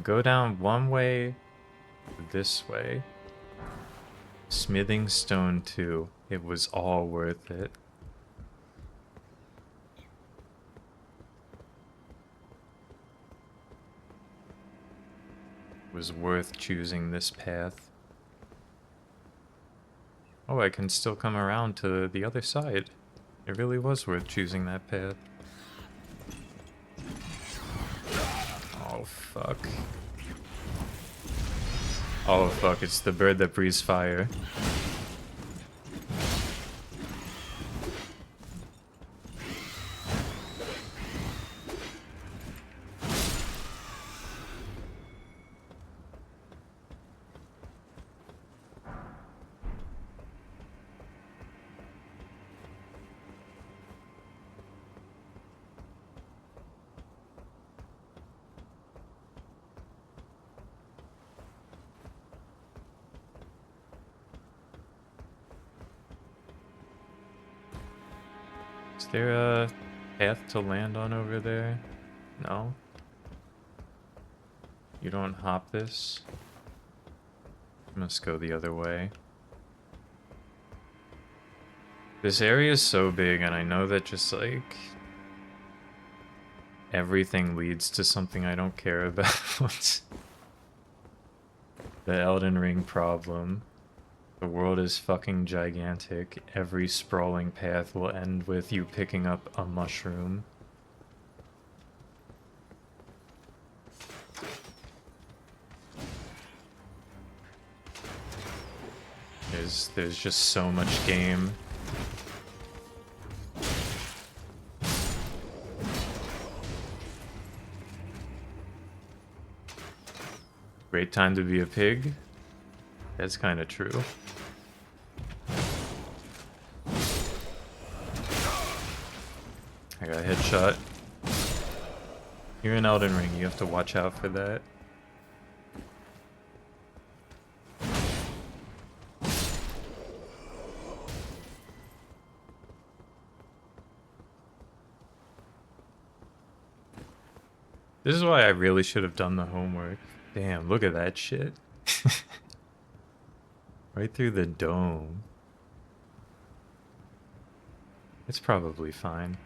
S1: Go down one way, this way. Smithing stone 2. It was all worth it. It was worth choosing this path. Oh, I can still come around to the other side. It really was worth choosing that path. Oh, fuck. Oh, fuck, it's the bird that breathes fire. Is there a path to land on over there? No? You don't hop this? I must go the other way. This area is so big, and I know that just like everything leads to something I don't care about. The Elden Ring problem. The world is fucking gigantic. Every sprawling path will end with you picking up a mushroom. There's just so much game. Great time to be a pig. That's kind of true. I got a headshot. You're in Elden Ring, you have to watch out for that. This is why I really should have done the homework. Damn, look at that shit. Right through the dome. It's probably fine.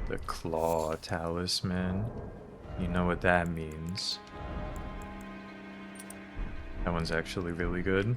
S1: The claw talisman. You know what that means. That one's actually really good.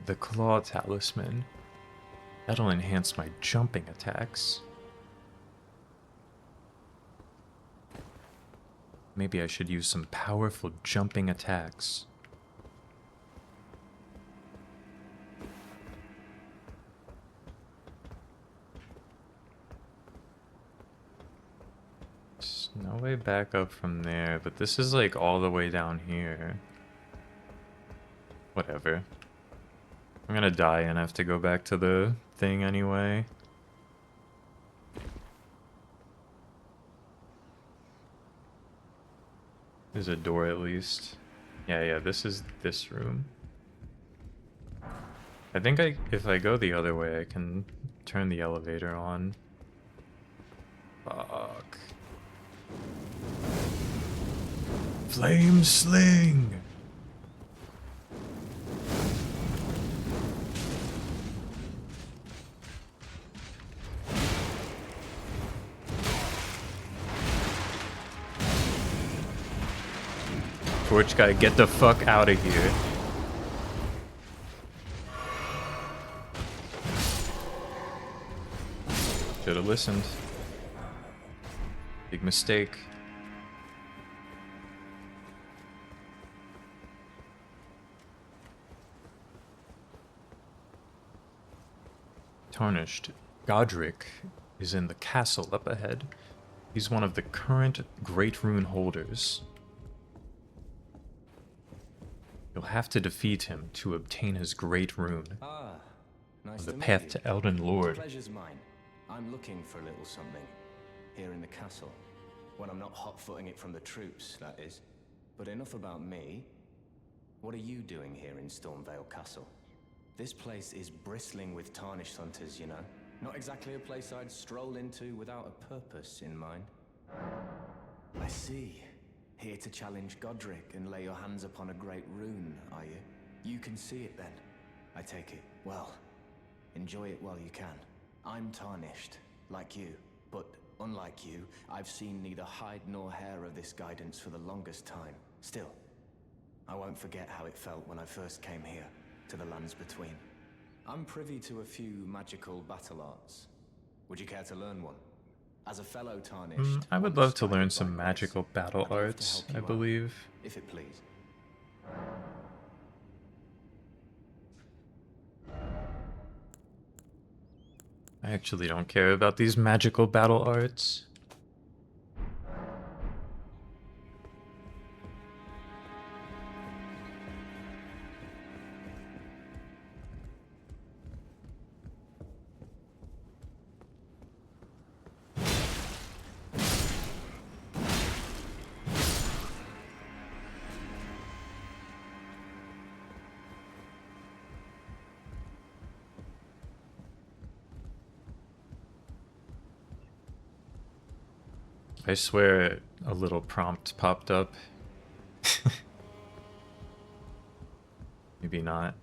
S1: The claw talisman. That'll enhance my jumping attacks. Maybe I should use some powerful jumping attacks. No way back up from there, but this is like all the way down here. Whatever. I'm gonna die and have to go back to the thing anyway. There's a door at least. Yeah, this is this room. I think if I go the other way, I can turn the elevator on. Fuck. Flame sling! Torch guy, get the fuck out of here. Should have listened. Big mistake. Tarnished. Godric is in the castle up ahead. He's one of the current Great Rune holders. You'll have to defeat him to obtain his Great Rune.
S6: Nice
S1: On the
S6: to
S1: path
S6: meet you.
S1: to Elden Lord.
S6: Pleasure's mine. I'm looking for a little something here in the castle. When I'm not hot-footing it from the troops, that is. But enough about me. What are you doing here in Stormvale Castle? This place is bristling with tarnished hunters, you know. Not exactly a place I'd stroll into without a purpose in mind. I see. Here to challenge Godric and lay your hands upon a great rune, are you? You can see it then, I take it. Well, enjoy it while you can. I'm tarnished, like you, but unlike you, I've seen neither hide nor hair of this guidance for the longest time. Still, I won't forget how it felt when I first came here, to the lands between. I'm privy to a few magical battle arts. Would you care to learn one? As a fellow tarnished,
S1: I would
S6: one
S1: love to learn
S6: guided
S1: some
S6: by grace,
S1: magical battle
S6: I'd love to
S1: arts,
S6: help
S1: I
S6: you out,
S1: believe.
S6: if it please.
S1: I actually don't care about these magical battle arts. I swear a little prompt popped up. Maybe not.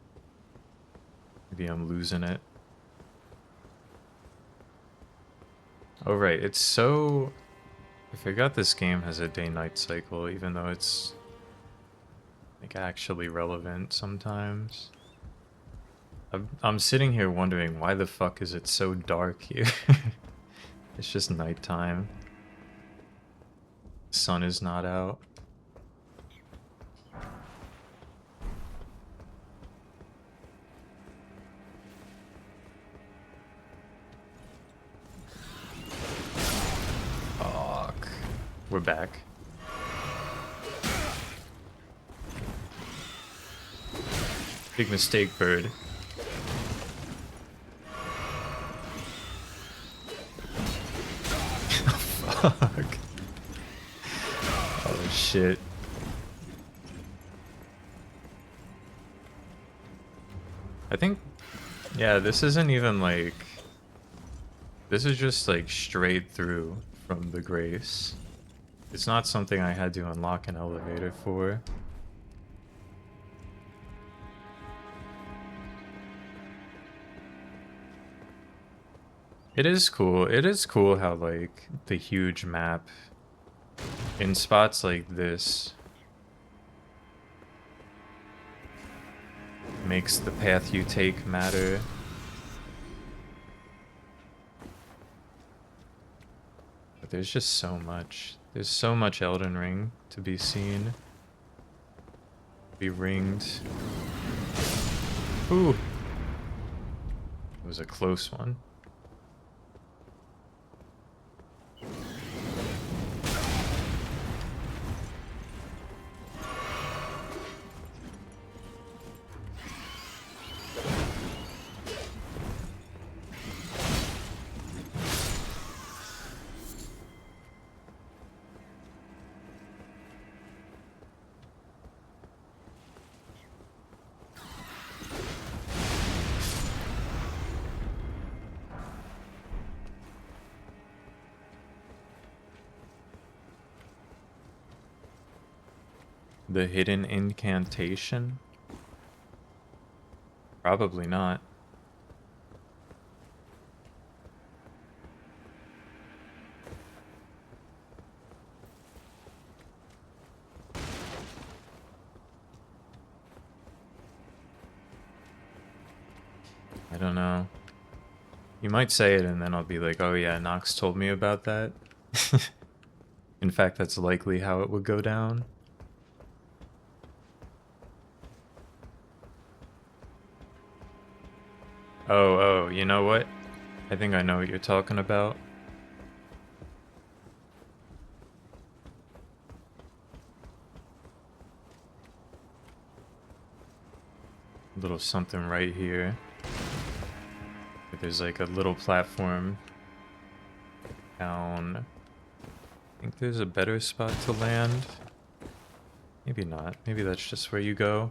S1: Maybe I'm losing it. Oh right, it's so... I forgot this game has a day-night cycle, even though it's like actually relevant sometimes. I'm sitting here wondering why the fuck is it so dark here? It's just nighttime. Sun is not out. Fuck. We're back. Big mistake, bird. Fuck. Oh shit. I think, yeah, this isn't even like, this is just like straight through from the Grace. It's not something I had to unlock an elevator for. It is cool. It is cool how like the huge map in spots like this makes the path you take matter. But there's just so much. There's so much Elden Ring to be seen. Be ringed. Ooh. It was a close one. The hidden incantation? Probably not. I don't know. You might say it and then I'll be like, oh yeah, Nox told me about that. In fact, that's likely how it would go down. Oh, you know what? I think I know what you're talking about. A little something right here. There's like a little platform down. I think there's a better spot to land. Maybe not. Maybe that's just where you go.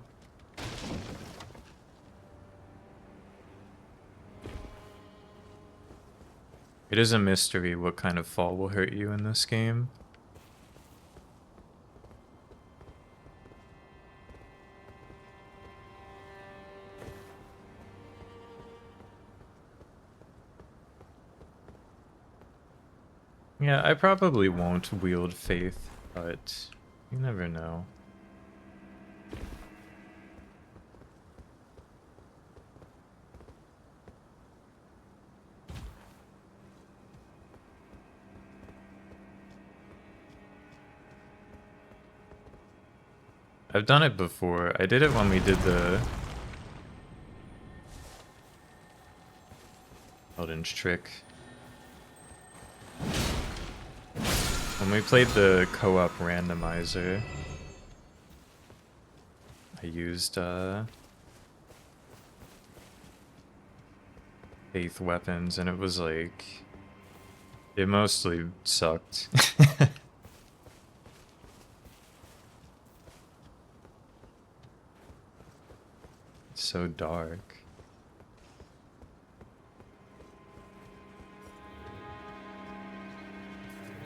S1: It is a mystery what kind of fall will hurt you in this game. Yeah, I probably won't wield Faith, but you never know. I've done it before. I did it when we did the Elden's trick. When we played the co-op randomizer, I used Faith weapons and it was like, it mostly sucked. It's so dark.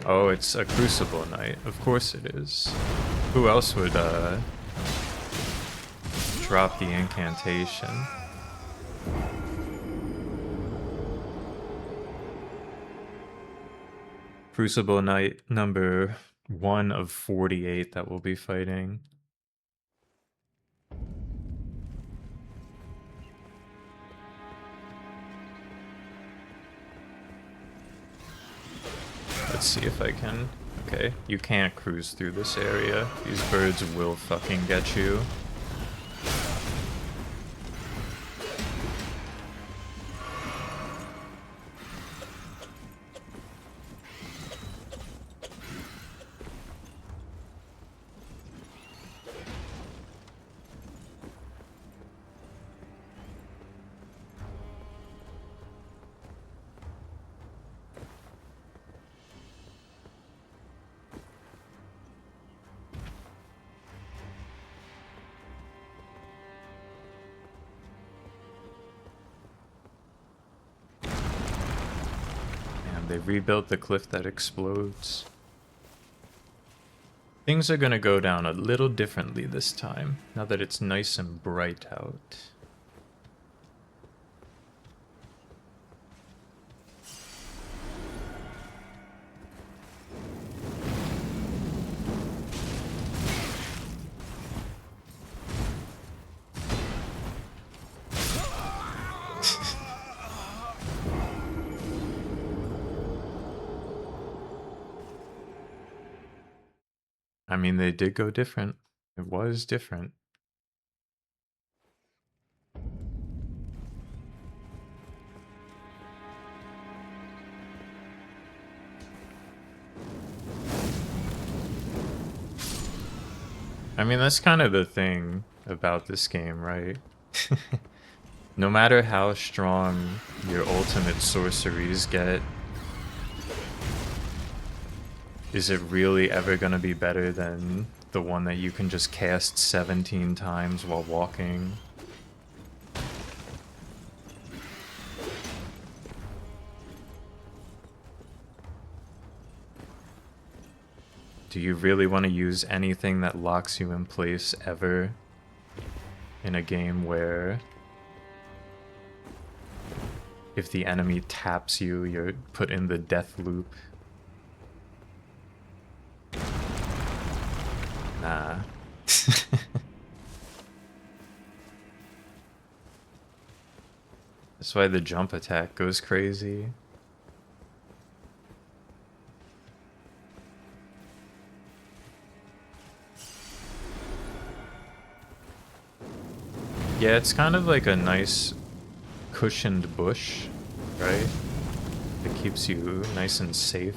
S1: Oh, it's a Crucible Knight. Of course it is. Who else would drop the incantation? Crucible Knight number 1 of 48 that we'll be fighting. Let's see if I can. Okay, you can't cruise through this area. These birds will fucking get you. They rebuilt the cliff that explodes. Things are gonna go down a little differently this time, now that it's nice and bright out. I mean, they did go different. It was different. I mean, that's kind of the thing about this game, right? No matter how strong your ultimate sorceries get, is it really ever gonna be better than the one that you can just cast 17 times while walking? Do you really want to use anything that locks you in place ever in a game where if the enemy taps you, you're put in the death loop? Nah. That's why the jump attack goes crazy. Yeah, it's kind of like a nice cushioned bush, right? It keeps you nice and safe.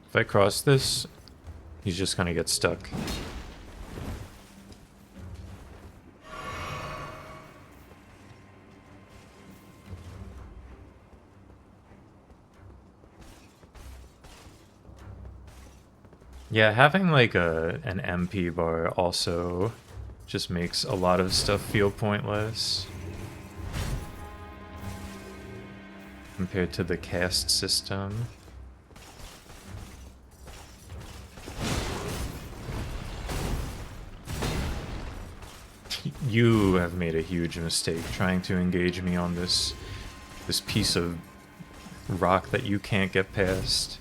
S1: If I cross this, he's just gonna get stuck. Yeah, having like an MP bar also just makes a lot of stuff feel pointless compared to the cast system. You have made a huge mistake trying to engage me on this piece of rock that you can't get past.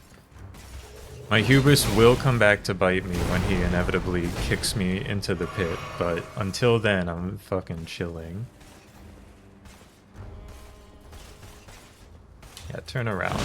S1: My hubris will come back to bite me when he inevitably kicks me into the pit, but until then, I'm fucking chilling. Yeah, turn around.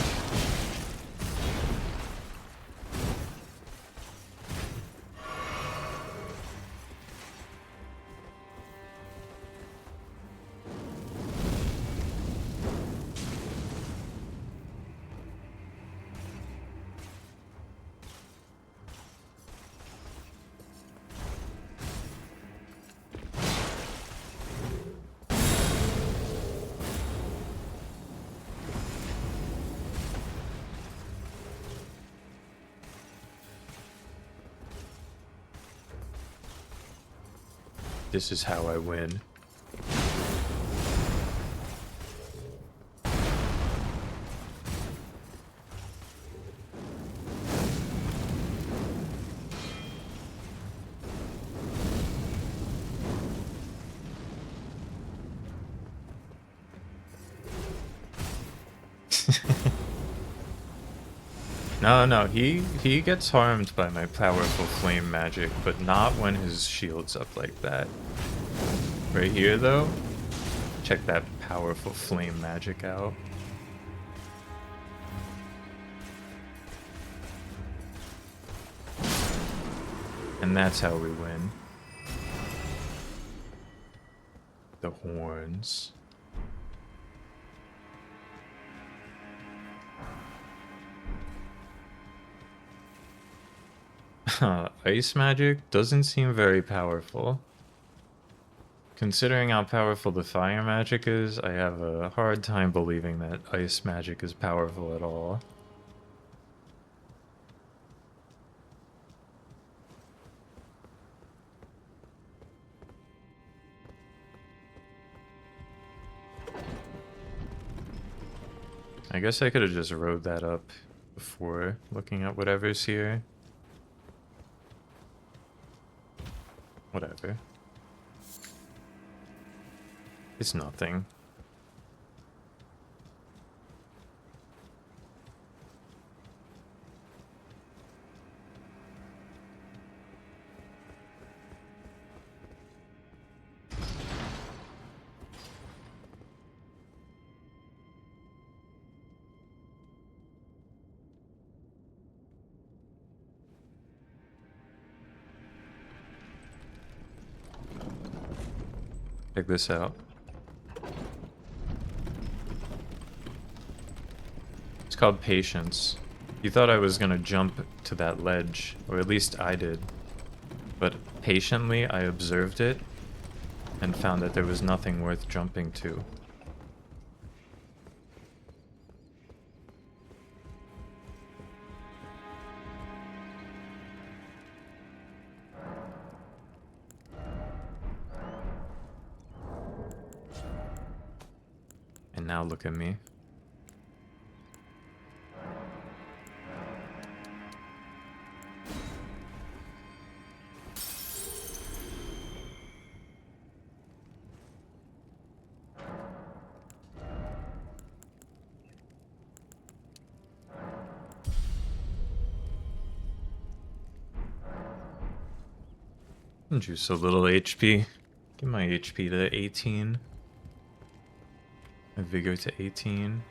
S1: This is how I win. No, he gets harmed by my powerful flame magic, but not when his shield's up like that. Right here, though, check that powerful flame magic out. And that's how we win. The horns. Ice magic doesn't seem very powerful. Considering how powerful the fire magic is, I have a hard time believing that ice magic is powerful at all. I guess I could have just rode that up before looking at whatever's here. Whatever. It's nothing. Check this out. It's called patience. You thought I was gonna jump to that ledge, or at least I did. But patiently, I observed it and found that there was nothing worth jumping to. And now look at me. Juice a little HP. Get my HP to 18. My vigor to 18.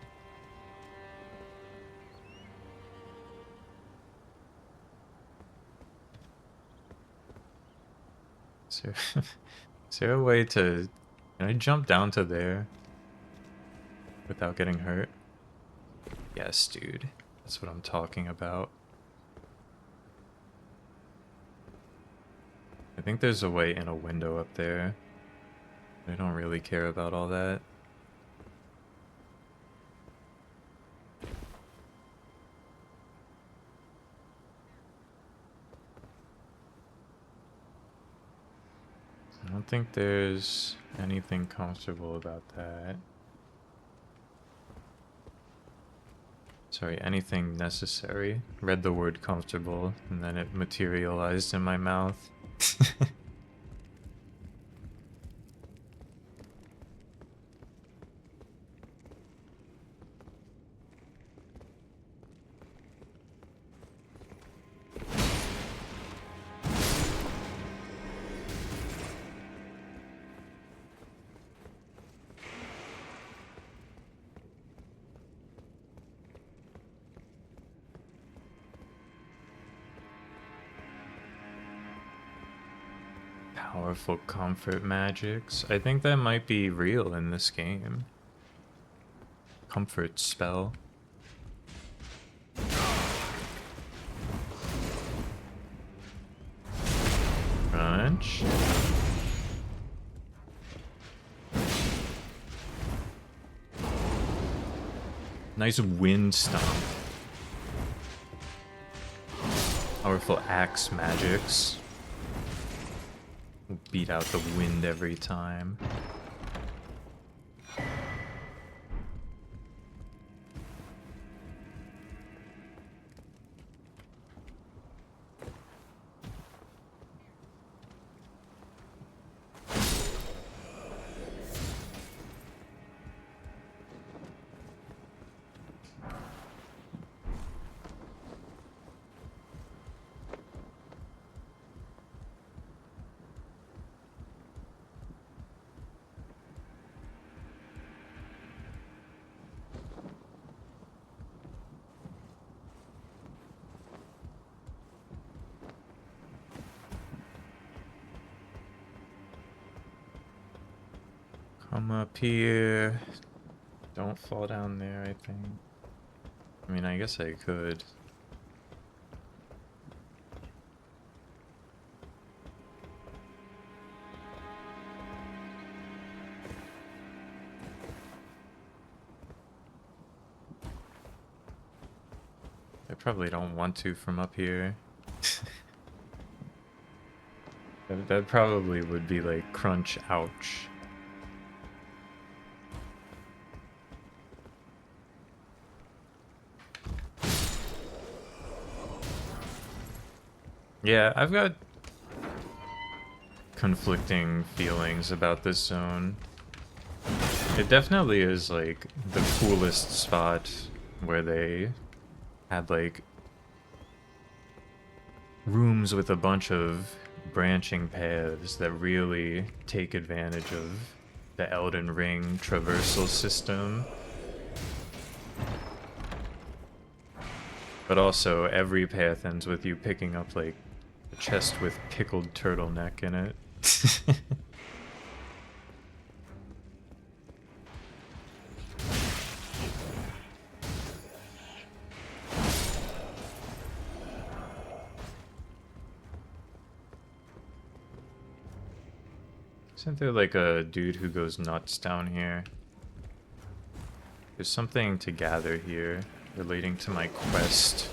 S1: Is there a way to... Can I jump down to there without getting hurt? Yes, dude. That's what I'm talking about. I think there's a way in a window up there. I don't really care about all that. I don't think there's anything comfortable about that. Sorry, anything necessary. Read the word comfortable, and then it materialized in my mouth. Powerful comfort magics. I think that might be real in this game. Comfort spell. Crunch. Nice wind stomp. Powerful axe magics. Beat out the wind every time. Come up here. Don't fall down there, I think. I mean, I guess I could. I probably don't want to from up here. That probably would be like crunch, ouch. Yeah, I've got conflicting feelings about this zone. It definitely is like the coolest spot where they had like rooms with a bunch of branching paths that really take advantage of the Elden Ring traversal system. But also every path ends with you picking up like a chest with pickled turtleneck in it. Isn't there like a dude who goes nuts down here? There's something to gather here relating to my quest.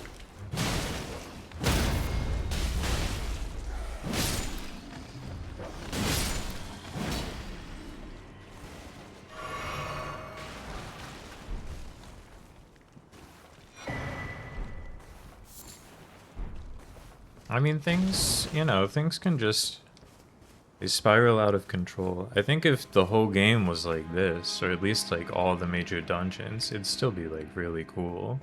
S1: I mean, things, you know, things can just... They spiral out of control. I think if the whole game was like this, or at least like all the major dungeons, it'd still be like really cool.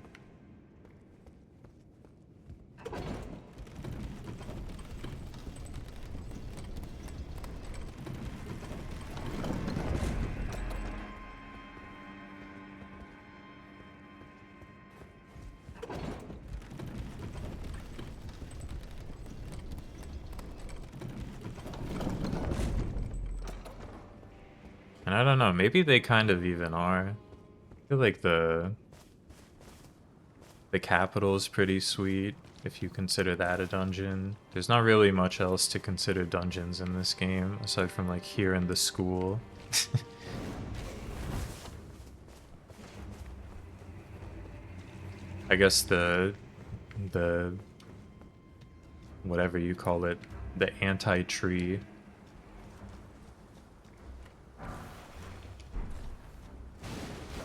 S1: And I don't know, maybe they kind of even are. I feel like the capital is pretty sweet, if you consider that a dungeon. There's not really much else to consider dungeons in this game, aside from like here in the school. I guess the whatever you call it, the anti-tree.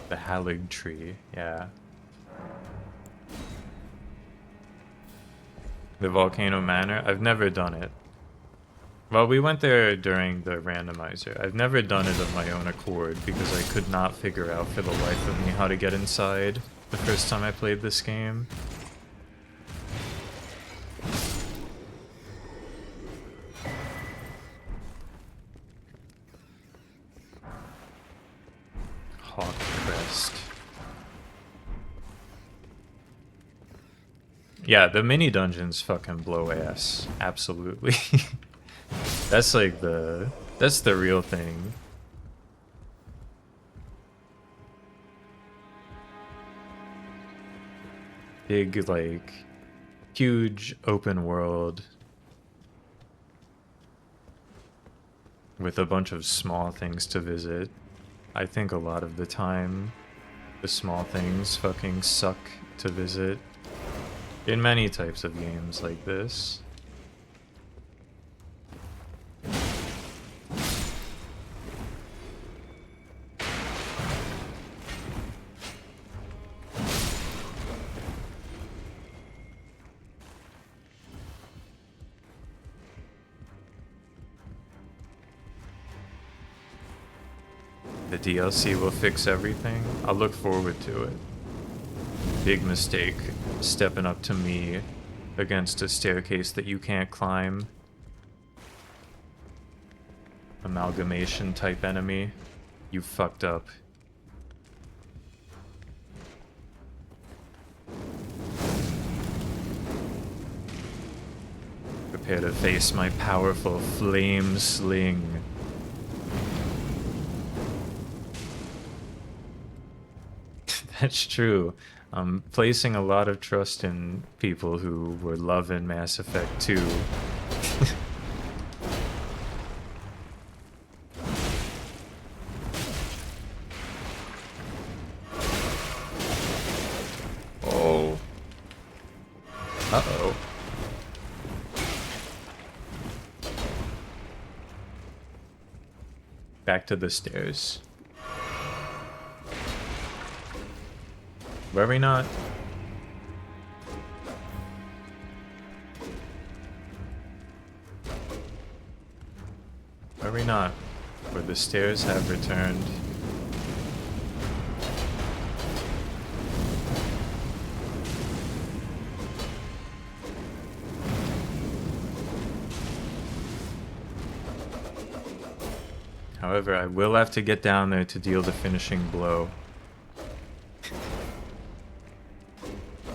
S1: The Halig tree, yeah. The Volcano Manor? I've never done it. Well, we went there during the randomizer. I've never done it of my own accord because I could not figure out for the life of me how to get inside the first time I played this game. Hawk Crest. Yeah, the mini dungeons fucking blow ass. Absolutely. That's like that's the real thing. Big, like, huge open world with a bunch of small things to visit. I think a lot of the time the small things fucking suck to visit in many types of games like this. The DLC will fix everything. I'll look forward to it. Big mistake, stepping up to me against a staircase that you can't climb. Amalgamation type enemy. You fucked up. Prepare to face my powerful flame sling. That's true. I'm placing a lot of trust in people who were loving Mass Effect 2. Oh. Uh-oh. Back to the stairs. Were we not? Were we not? Where the stairs have returned. However, I will have to get down there to deal the finishing blow.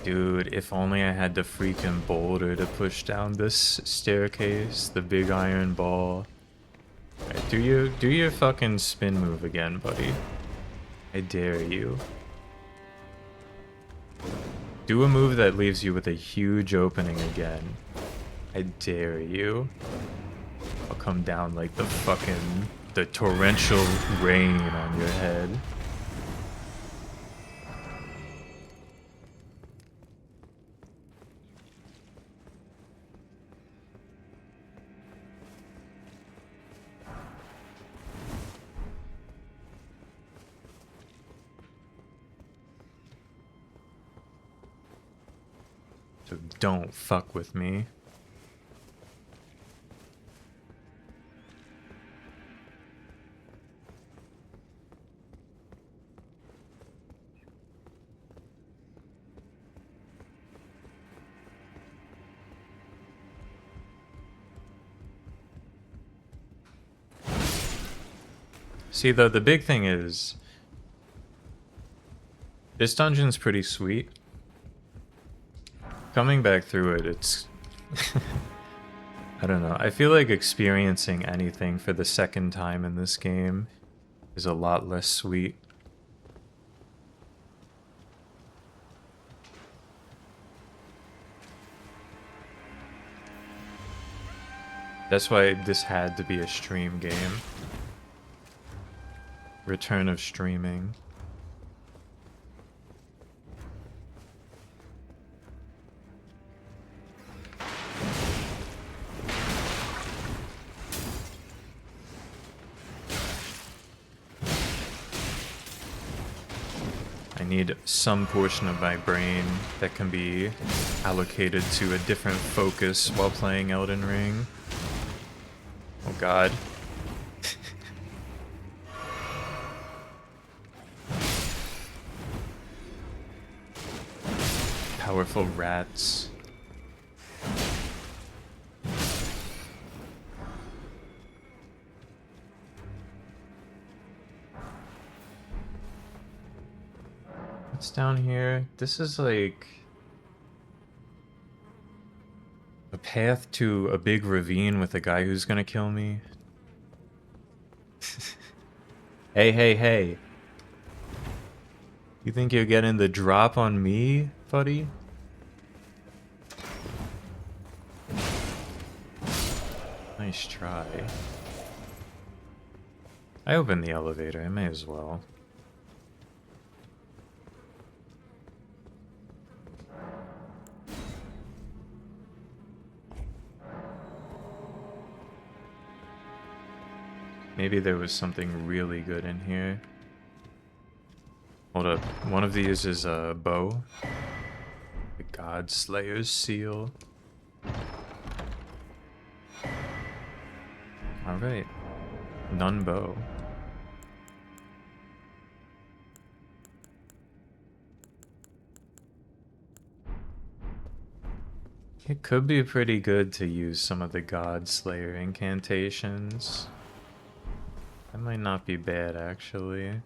S1: Dude, if only I had the freaking boulder to push down this staircase, the big iron ball. Right, do your fucking spin move again, buddy. I dare you. Do a move that leaves you with a huge opening again. I dare you. I'll come down like the torrential rain on your head. So don't fuck with me. See, though, the big thing is this dungeon's pretty sweet. Coming back through it, it's... I don't know. I feel like experiencing anything for the second time in this game is a lot less sweet. That's why this had to be a stream game. Return of streaming. I need some portion of my brain that can be allocated to a different focus while playing Elden Ring. Oh god. Powerful rats. What's down here? This is like a path to a big ravine with a guy who's gonna kill me. Hey, hey, hey. You think you're getting the drop on me, buddy? Nice try. I opened the elevator, I may as well. Maybe there was something really good in here. Hold up. One of these is a bow. The God Slayer's seal. Alright. None bow. It could be pretty good to use some of the God Slayer incantations. That might not be bad, actually.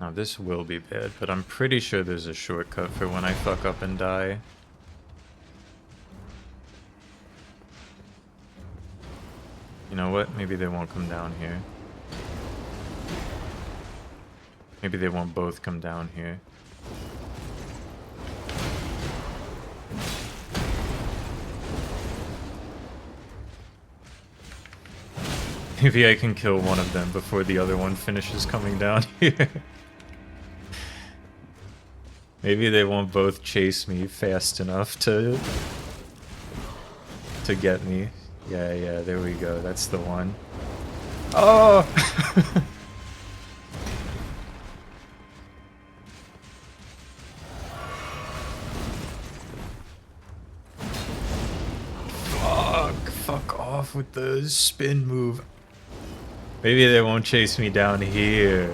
S1: Now this will be bad, but I'm pretty sure there's a shortcut for when I fuck up and die. You know what? Maybe they won't come down here. Maybe they won't both come down here. Maybe I can kill one of them before the other one finishes coming down here. Maybe they won't both chase me fast enough to get me. Yeah, there we go. That's the one. Oh! Fuck off with the spin move. Maybe they won't chase me down here.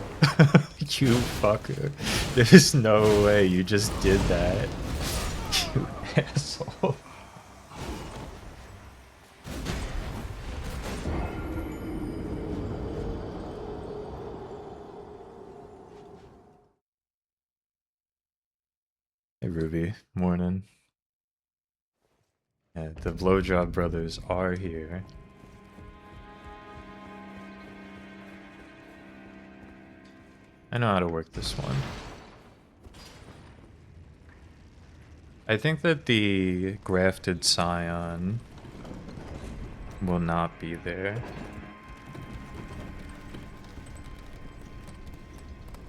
S1: You fucker. There's no way you just did that. You asshole. Hey Ruby, morning. Yeah, the Blowjob brothers are here. I know how to work this one. I think that the grafted scion will not be there.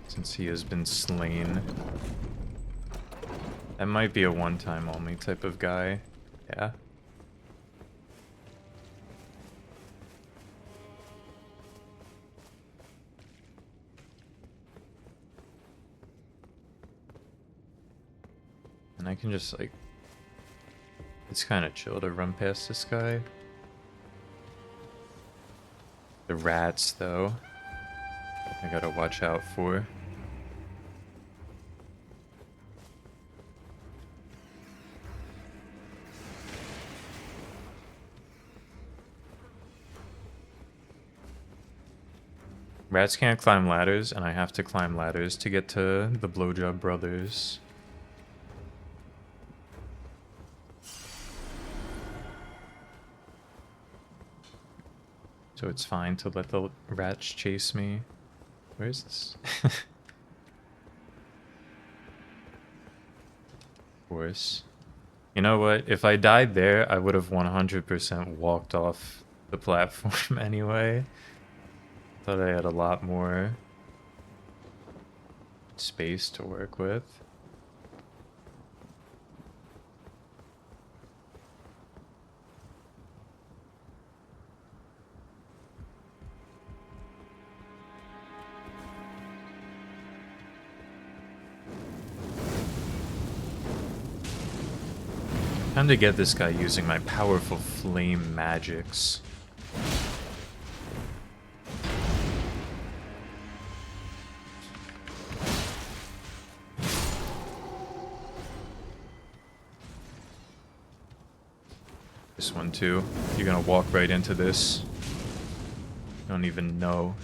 S1: Since he has been slain. That might be a one-time only type of guy. Yeah. And I can just like... It's kind of chill to run past this guy. The rats, though, I gotta watch out for. Rats can't climb ladders, and I have to climb ladders to get to the Blowjob Brothers. So it's fine to let the rats chase me. Where is this? Of course. You know what? If I died there, I would have 100% walked off the platform anyway. Thought I had a lot more space to work with. Time to get this guy using my powerful flame magics. This one too. You're gonna walk right into this. Don't even know.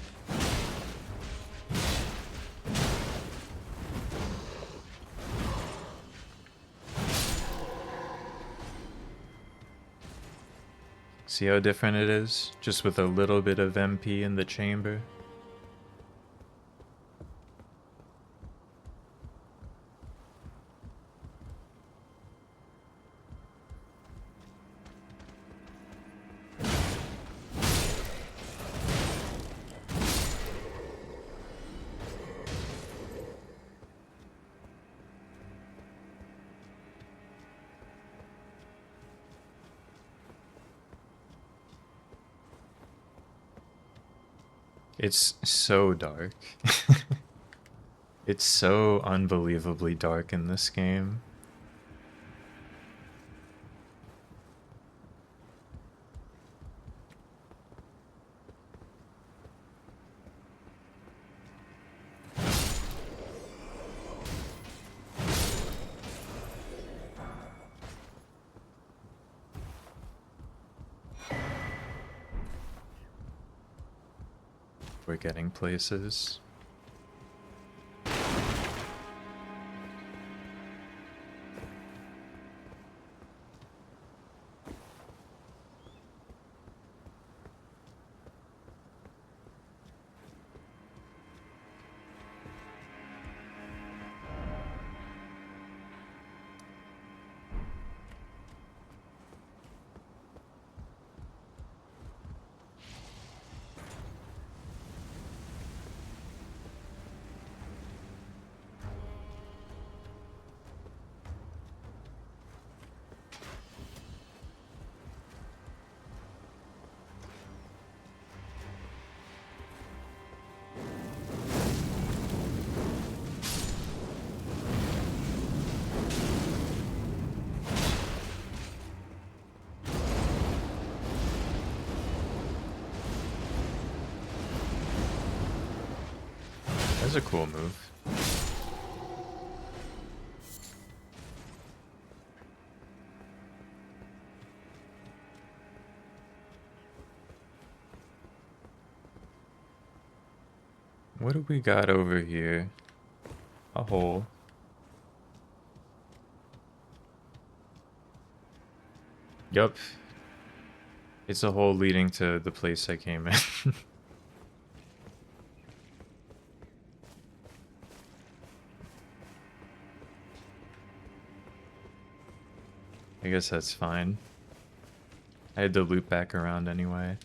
S1: See how different it is? Just with a little bit of MP in the chamber. It's so dark. It's so unbelievably dark in this game. We're getting places. That's a cool move. What do we got over here? A hole. Yup. It's a hole leading to the place I came in. I guess that's fine. I had to loop back around anyway.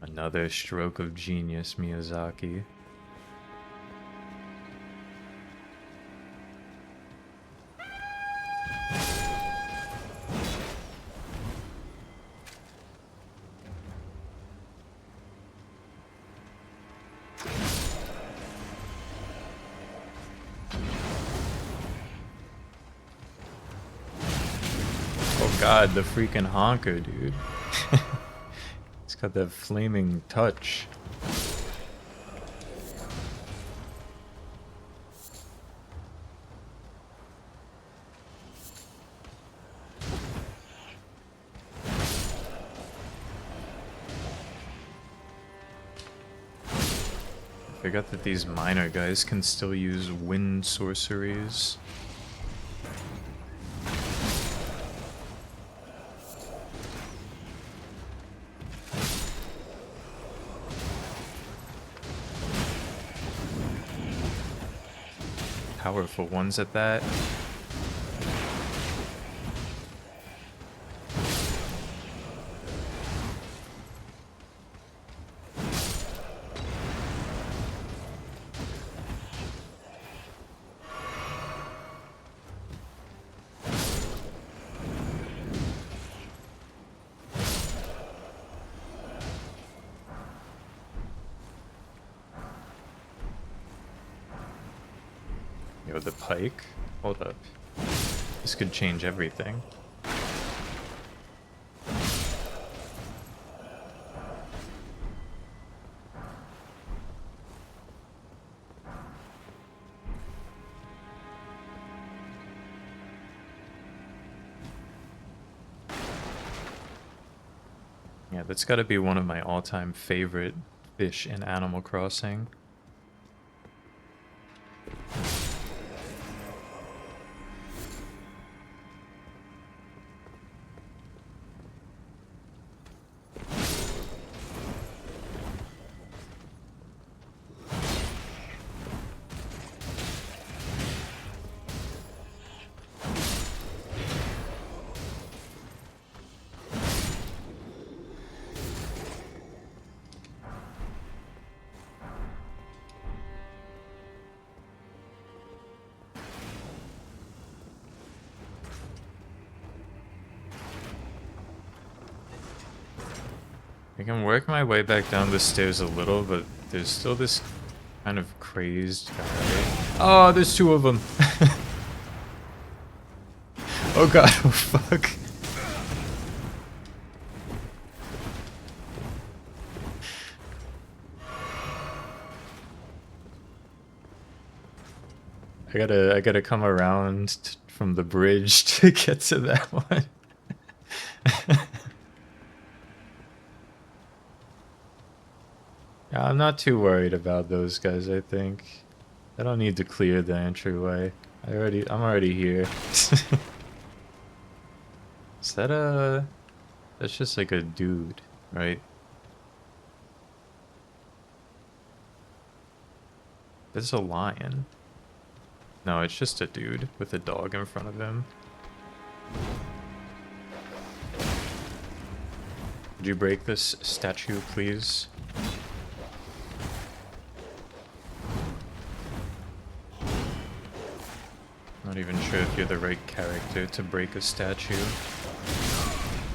S1: Another stroke of genius, Miyazaki. god, the freaking honker, dude. It's got that flaming touch. I forgot that these minor guys can still use wind sorceries. Powerful ones at that. Yo, the pike? Hold up. This could change everything. Yeah, that's gotta be one of my all-time favorite fish in Animal Crossing. I can work my way back down the stairs a little, but there's still this kind of crazed guy. Oh, there's two of them. Oh god, oh fuck. I gotta come around from the bridge to get to that one. Yeah, I'm not too worried about those guys, I think. I don't need to clear the entryway. I'm already here. Is that a... That's just like a dude, right? That's a lion. No, it's just a dude with a dog in front of him. Would you break this statue, please? Not even sure if you're the right character to break a statue.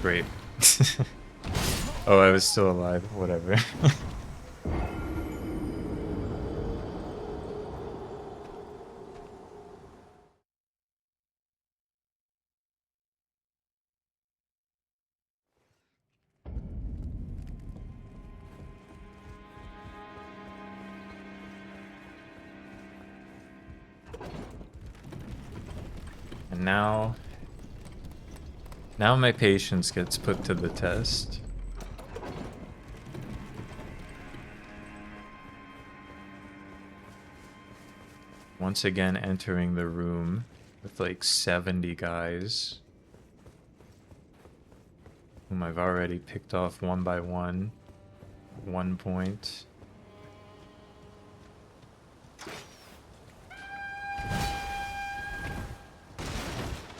S1: Great. Oh, I was still alive. Whatever. And now my patience gets put to the test. Once again entering the room with like 70 guys whom I've already picked off one by one. 1 point.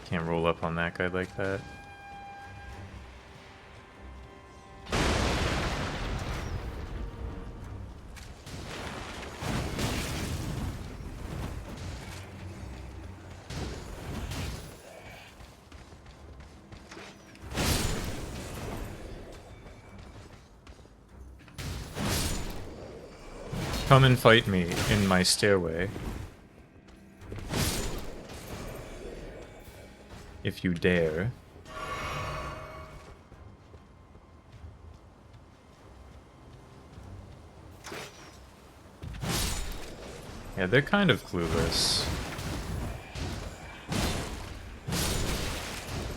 S1: Can't roll up on that guy like that. Come and fight me in my stairway. If you dare. Yeah, they're kind of clueless.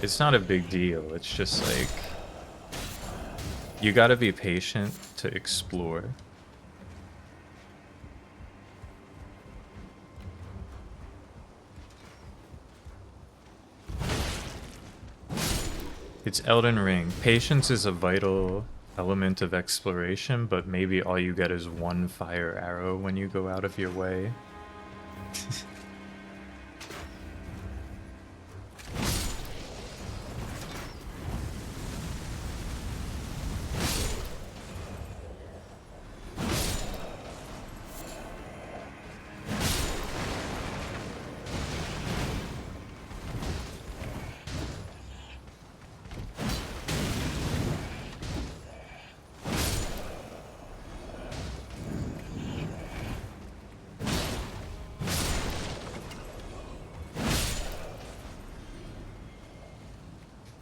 S1: It's not a big deal, it's just like... You gotta be patient to explore. It's Elden Ring. Patience is a vital element of exploration, but maybe all you get is one fire arrow when you go out of your way.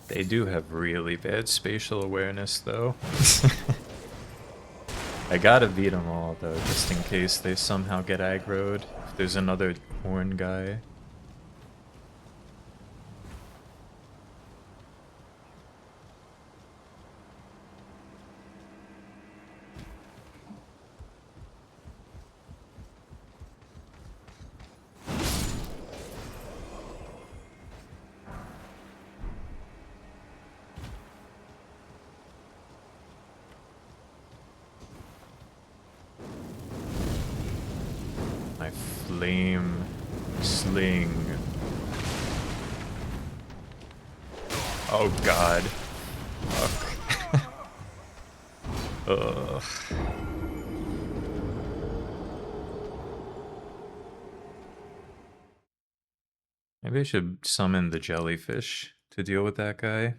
S1: They do have really bad spatial awareness, though. I gotta beat them all, though, just in case they somehow get aggroed. If there's another horn guy. My flame sling. Oh god. Fuck. Ugh. Maybe I should summon the jellyfish to deal with that guy.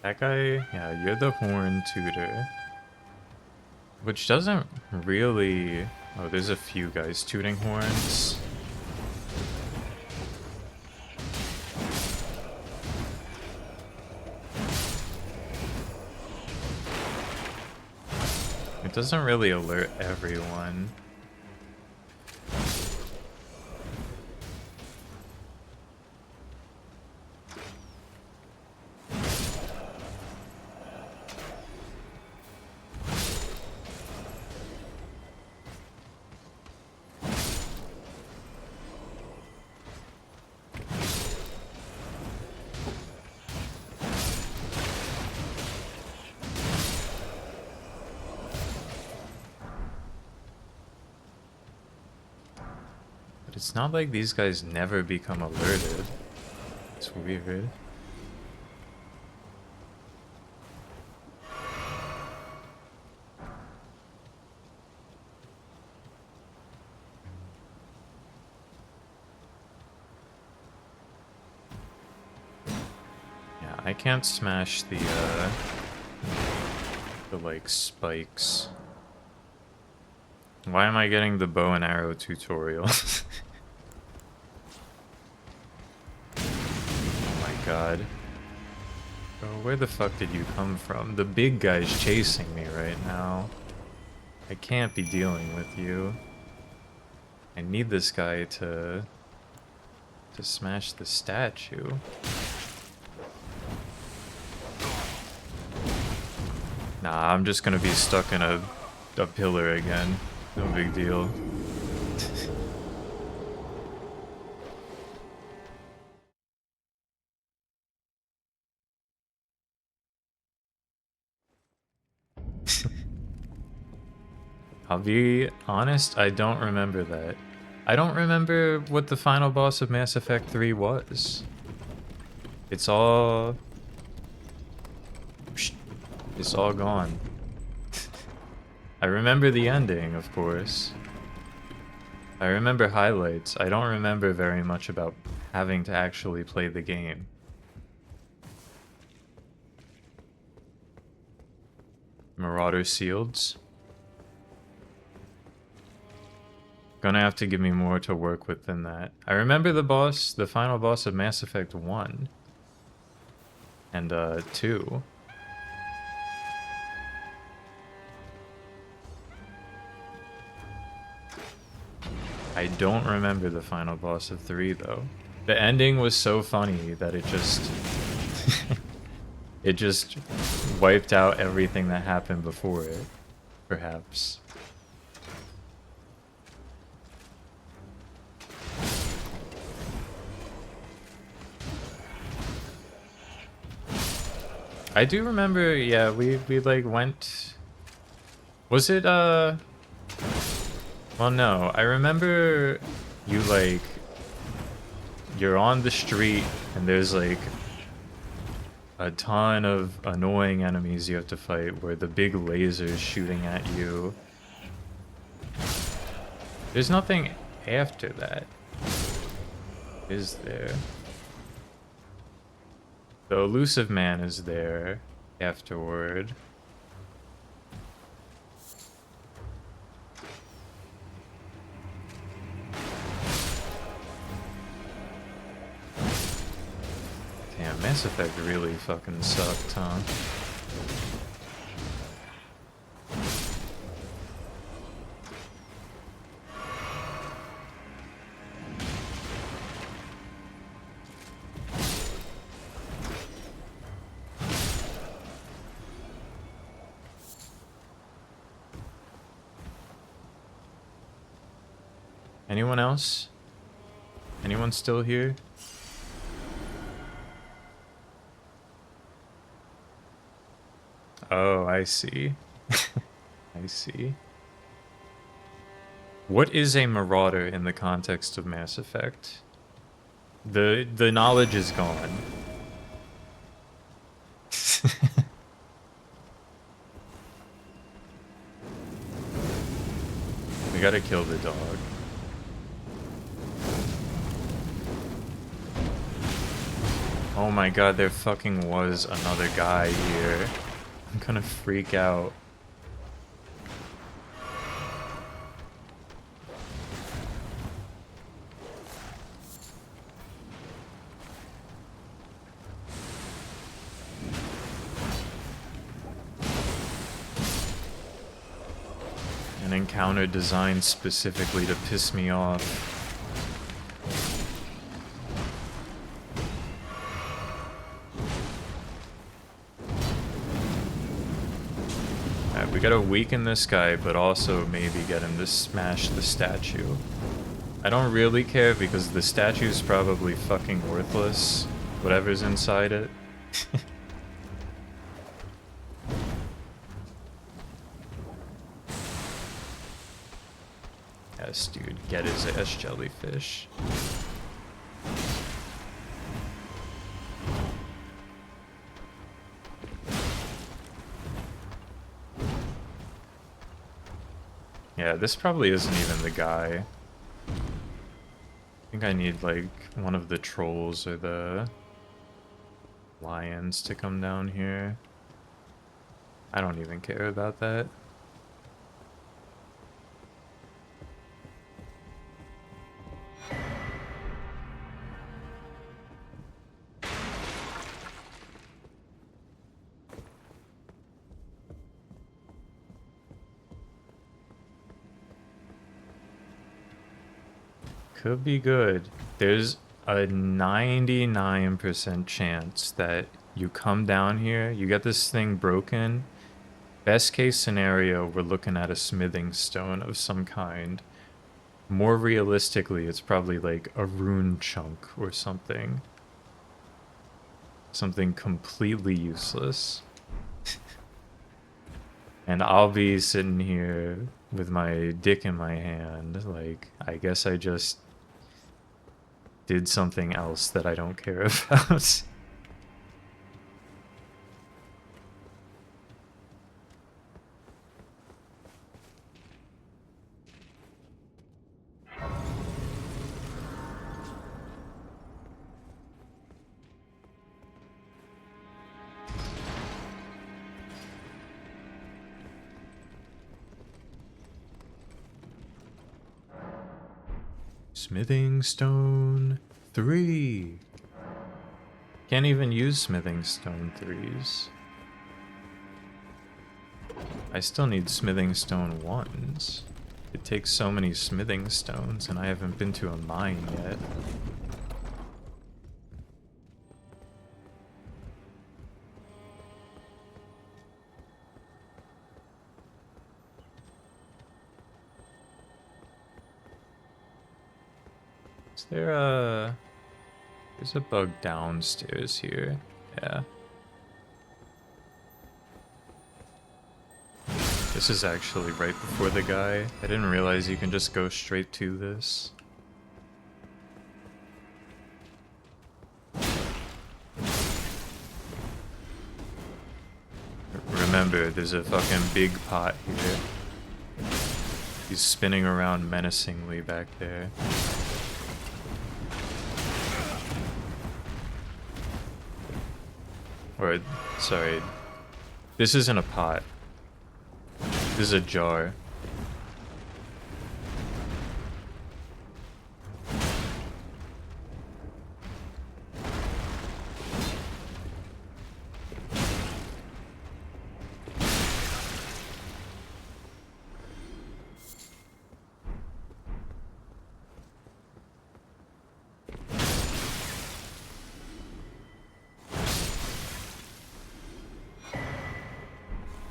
S1: That guy, yeah, you're the horn tutor. Which doesn't really... Oh, there's a few guys tooting horns. It doesn't really alert everyone. But it's not like these guys never become alerted. It's weird. Yeah, I can't smash the like spikes. Why am I getting the bow and arrow tutorial? Oh my god. Bro, where the fuck did you come from? The big guy's chasing me right now. I can't be dealing with you. I need this guy to smash the statue. Nah, I'm just gonna be stuck in a pillar again. No big deal. I'll be honest, I don't remember that. I don't remember what the final boss of Mass Effect 3 was. It's all It's all gone. I remember the ending, of course. I remember highlights. I don't remember very much about having to actually play the game. Marauder Seals. Gonna have to give me more to work with than that. I remember the boss, the final boss of Mass Effect 1. And 2. I don't remember the final boss of 3 though. The ending was so funny that it just it just wiped out everything that happened before it, perhaps. I do remember, yeah, we like went. Was it well, no, I remember you like you're on the street and there's like a ton of annoying enemies you have to fight where the big laser's shooting at you. There's nothing after that, is there? The elusive man is there afterward. Damn, Mass Effect really fucking sucked, huh? Anyone else? Anyone still here? Oh, I see. I see. What is a marauder in the context of Mass Effect? The knowledge is gone. We gotta kill the dog. Oh my god, there fucking was another guy here. I'm gonna freak out. An encounter designed specifically to piss me off. We gotta weaken this guy, but also maybe get him to smash the statue. I don't really care because the statue's probably fucking worthless, whatever's inside it. Yes, dude, get his ass, jellyfish. Yeah, this probably isn't even the guy. I think I need, like, one of the trolls or the lions to come down here. I don't even care about that. Could be good. There's a 99% chance that you come down here, you get this thing broken. Best case scenario, we're looking at a smithing stone of some kind. More realistically, it's probably like a rune chunk or something. Something completely useless. And I'll be sitting here with my dick in my hand, like, I guess I just did something else that I don't care about. Smithing stone 3. Can't even use smithing stone 3s. I still need smithing stone 1s. It takes so many smithing stones, and I haven't been to a mine yet. Is there a... There's a bug downstairs here. Yeah. This is actually right before the guy. I didn't realize you can just go straight to this. Remember, there's a fucking big pot here. He's spinning around menacingly back there. Or, sorry, this isn't a pot. This is a jar.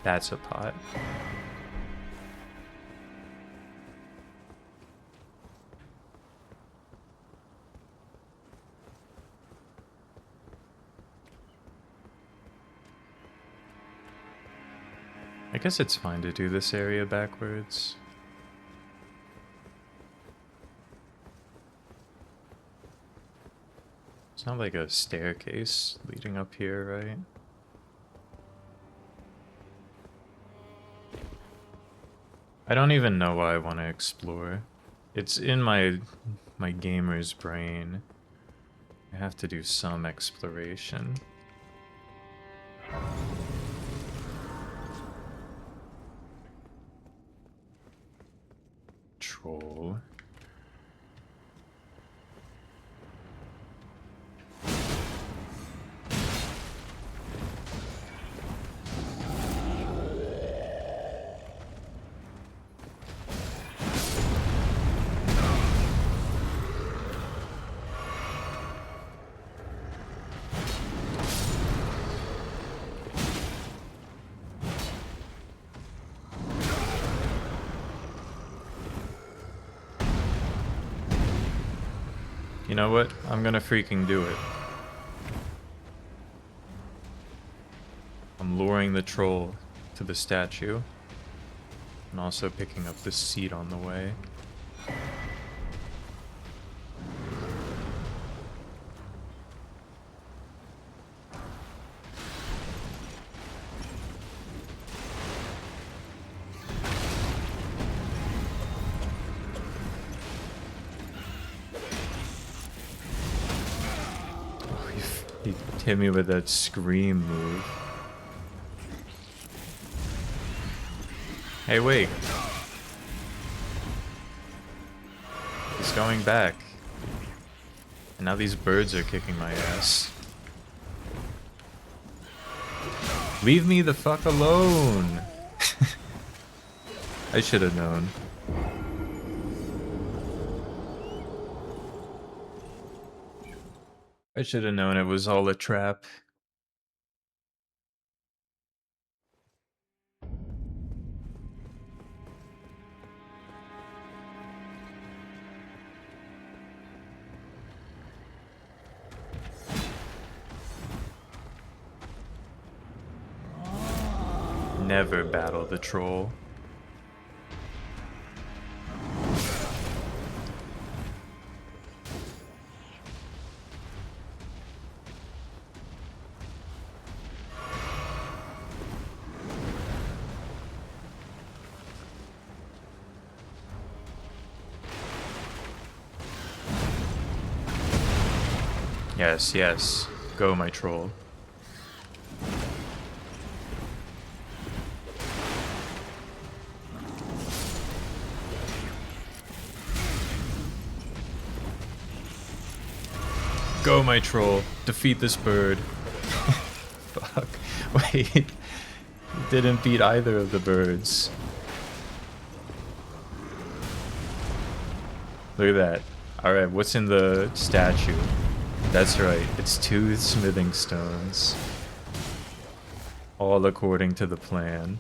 S1: That's a pot. I guess it's fine to do this area backwards. It's not like a staircase leading up here, right? I don't even know why I want to explore. It's in my gamer's brain. I have to do some exploration. Troll. You know what? I'm gonna freaking do it. I'm luring the troll to the statue. And also picking up this seed on the way. He hit me with that scream move. Hey, wait. He's going back. And now these birds are kicking my ass. Leave me the fuck alone! I should have known. I should have known it was all a trap. Never battle the troll. Yes, yes. Go, my troll. Go, my troll. Defeat this bird. Fuck. Wait. You didn't beat either of the birds. Look at that. Alright, what's in the statue? That's right, it's 2 smithing stones. All according to the plan.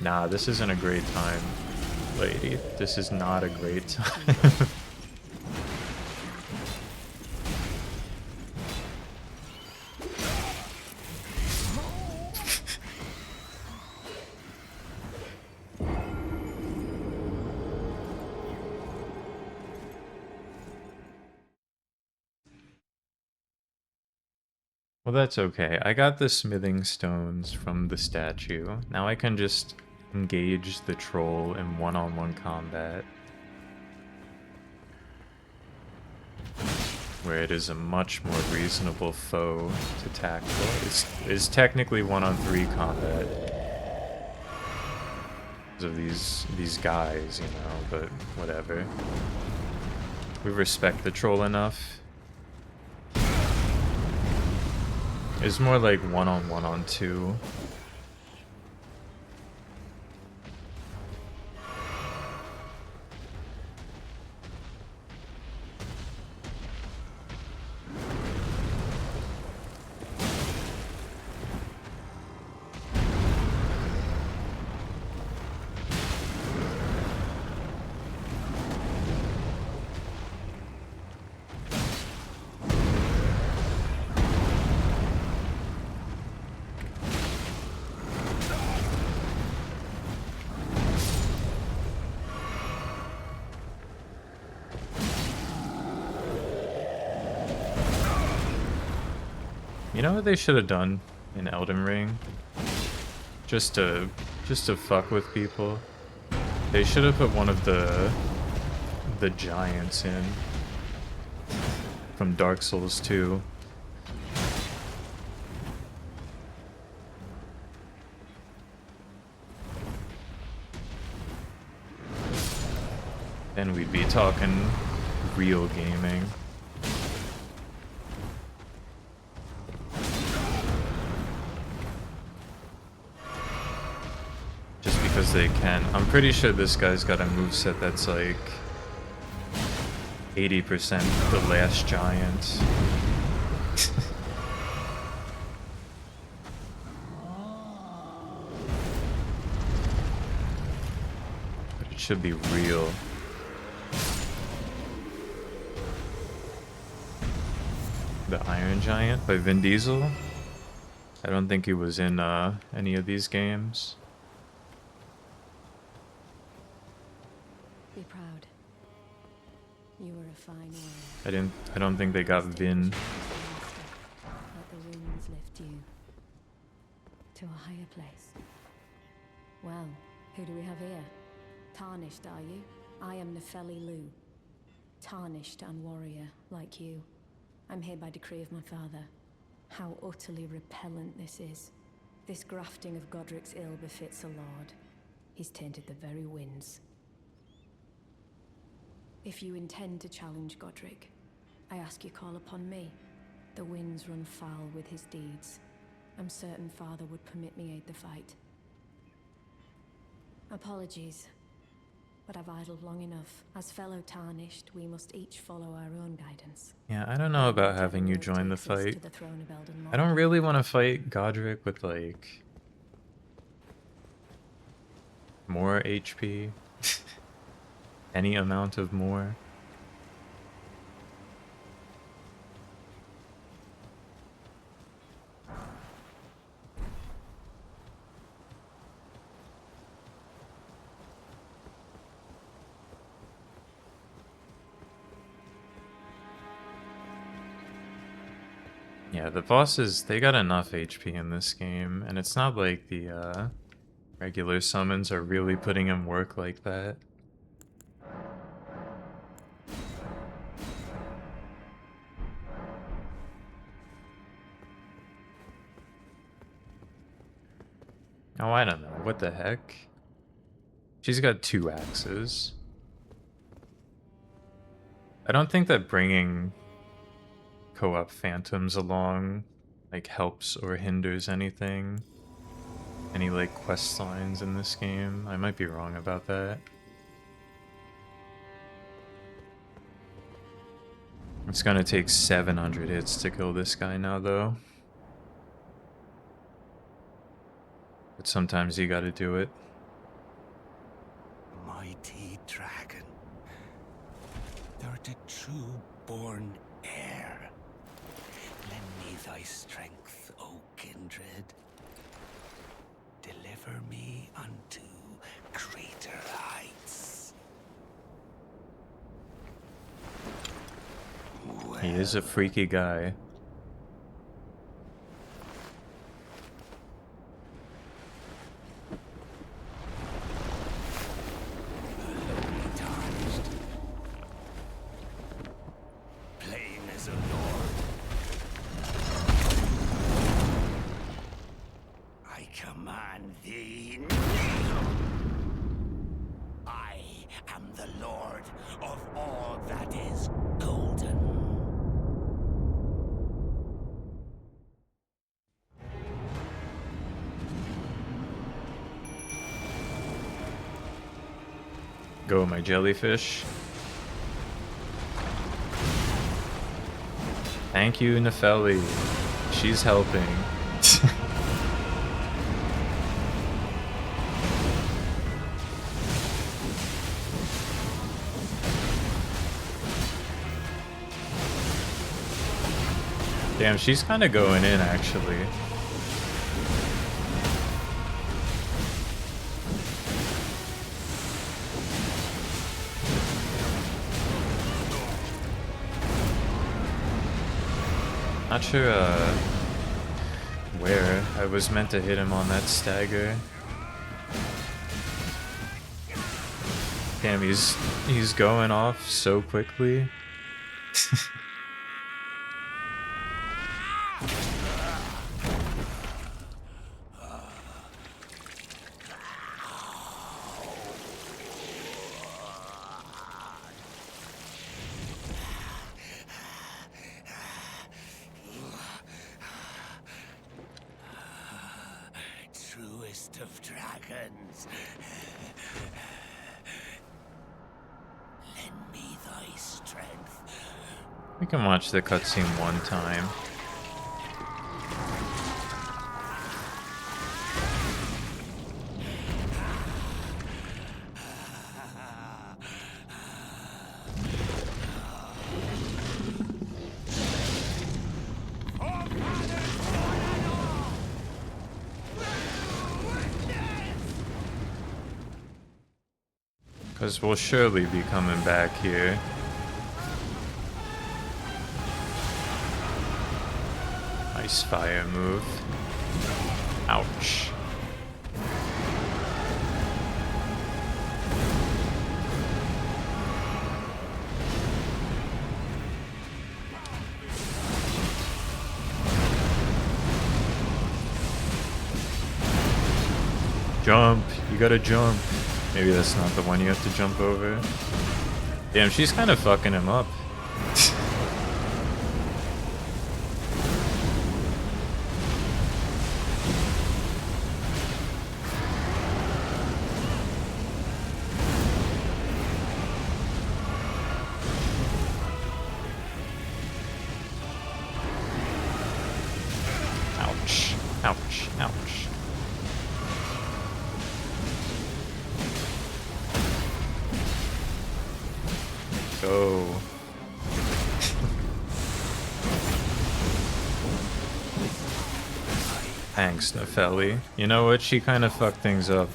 S1: Nah, this isn't a great time, lady. This is not a great time. Well, that's okay. I got the smithing stones from the statue. Now I can just engage the troll in one-on-one combat, where it is a much more reasonable foe to tackle. It's technically 1-on-3 combat because of these guys, you know, but whatever. We respect the troll enough. It's more like 1-on-1-on-2. You know what they should have done in Elden Ring? Just to fuck with people. They should have put one of the giants in from Dark Souls 2. Then we'd be talking real gaming. Because they can. I'm pretty sure this guy's got a moveset that's like 80% the last giant. But it should be real. The Iron Giant by Vin Diesel? I don't think he was in any of these games.
S2: Be proud. You were a fine warrior.
S1: I don't think they got Vin.
S2: Let the winds lift you to a higher place. Well, who do we have here? Tarnished, are you? I am Nefeli Lu. Tarnished and warrior, like you. I'm here by decree of my father. How utterly repellent this is. This grafting of Godric's ill befits a lord. He's tainted the very winds. If you intend to challenge Godric, I ask you call upon me. The winds run foul with his deeds. I'm certain father would permit me aid the fight. Apologies, but I've idled long enough. As fellow Tarnished, we must each follow our own guidance.
S1: Yeah, I don't know about having you join the fight. I don't really want to fight Godric with, like, more HP. Any amount of more. Yeah, the bosses, they got enough HP in this game, and it's not like the regular summons are really putting in work like that. Oh, I don't know. What the heck? She's got 2 axes. I don't think that bringing co-op phantoms along like helps or hinders anything. Any like quest lines in this game. I might be wrong about that. It's gonna take 700 hits to kill this guy now though. But sometimes you gotta do it.
S5: Mighty dragon, thou'rt a true-born heir. Lend me thy strength, O kindred. Deliver me unto greater heights.
S1: He is a freaky guy.
S5: Plain as a lord. I command thee, kneel! I am the lord of all that is golden.
S1: Go, my jellyfish. Thank you, Nefeli. She's helping. Damn, she's kind of going in, actually. Not sure where I was meant to hit him on that stagger. Damn, he's going off so quickly.
S5: Truest of dragons. Lend me thy strength.
S1: We can watch the cutscene one time. Because we'll surely be coming back here. Nice fire move. Ouch. Jump! You gotta jump. Maybe that's not the one you have to jump over. Damn, she's kind of fucking him up. Ouch. Ouch. Ouch. Go. Thanks, Nefeli. You know what? She kind of fucked things up.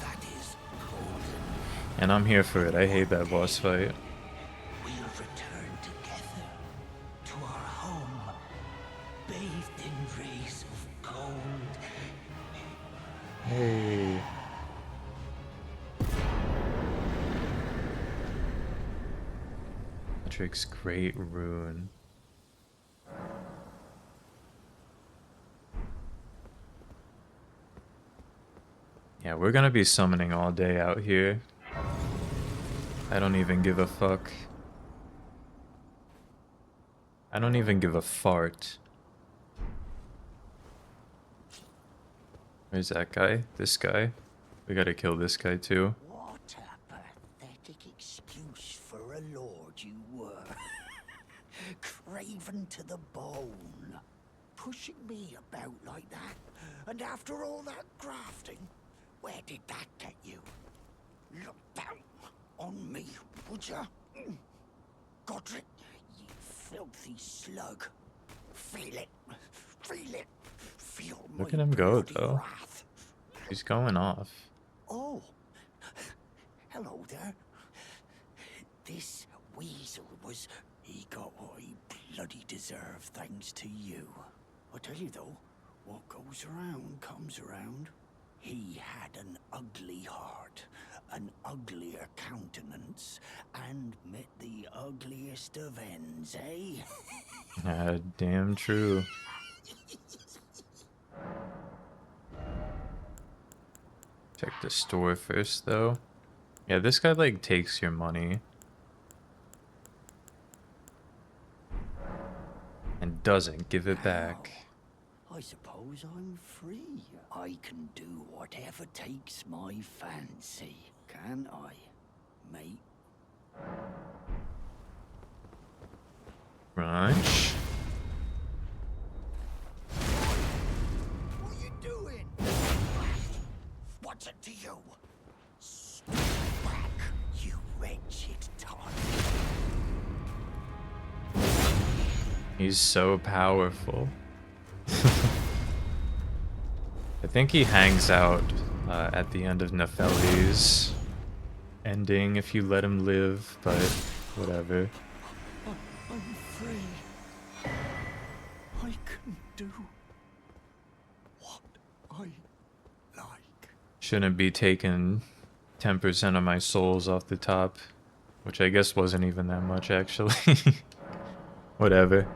S1: And I'm here for it. I hate that boss fight.
S5: We'll return together to our home, bathed in rays of gold.
S1: Hey. Patrick's great rune. Yeah, we're gonna be summoning all day out here. I don't even give a fuck. I don't even give a fart. Where's that guy? This guy? We gotta kill this guy too.
S5: What a pathetic excuse for a lord you were. Craven to the bone. Pushing me about like that. And after all that grafting, where did that get you? Look down on me, would ya? Godric, you filthy slug. Feel it. Feel it. Feel my
S1: Look at him go,
S5: bloody
S1: though.
S5: wrath.
S1: He's going off.
S5: Oh, hello there. This weasel he got what he bloody deserved thanks to you. I tell you though, what goes around comes around. He had an ugly heart, an uglier countenance, and met the ugliest of ends, eh?
S1: Ah, damn true. Check the store first, though. Yeah, this guy, like, takes your money. And doesn't give it back.
S5: I suppose I'm free. I can do whatever takes my fancy, can I, mate?
S1: Crunch.
S5: What are you doing? What's it to you? Step back, you wretched tart.
S1: He's so powerful. I think he hangs out at the end of Nefeli's ending if you let him live, but whatever.
S5: I'm free. I can do what I like.
S1: Shouldn't be taking 10% of my souls off the top, which I guess wasn't even that much actually. Whatever.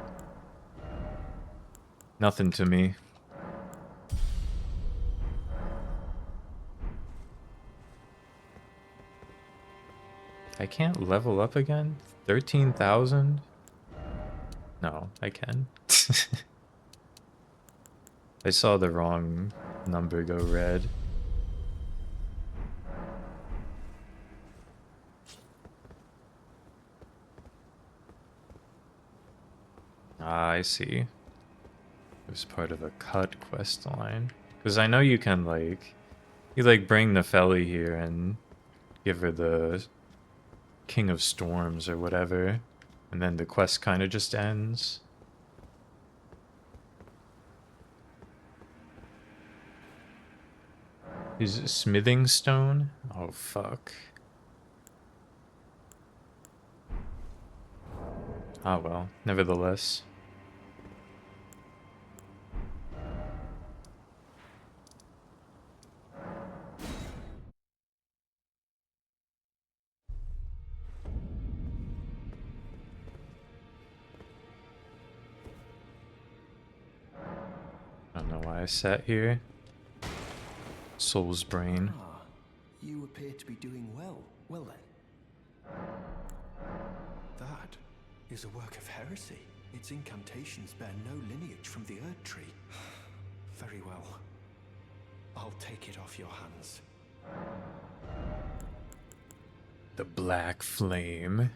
S1: Nothing to me. I can't level up again? 13,000? No, I can. I saw the wrong number go red. Ah, I see. It was part of a cut quest line. Because I know you can, like... You, like, bring Nefeli here and give her the King of Storms or whatever. And then the quest kind of just ends. Is it smithing stone? Oh, fuck. Ah, well. Nevertheless. I don't know why I sat here. Soul's brain.
S6: Ah, you appear to be doing well. Well then. That is a work of heresy. Its incantations bear no lineage from the Erd Tree. Very well. I'll take it off your hands.
S1: The Black Flame.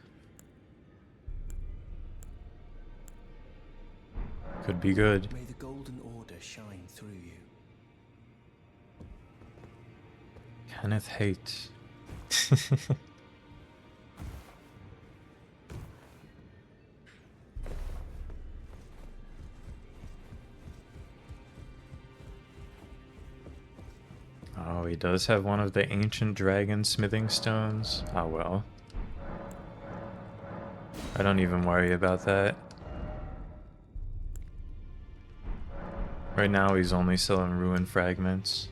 S1: Could be good.
S6: May the Golden Order shine through you.
S1: Kenneth Haight. Oh, he does have one of the ancient dragon smithing stones. Oh well. I don't even worry about that. Right now he's only selling ruin fragments.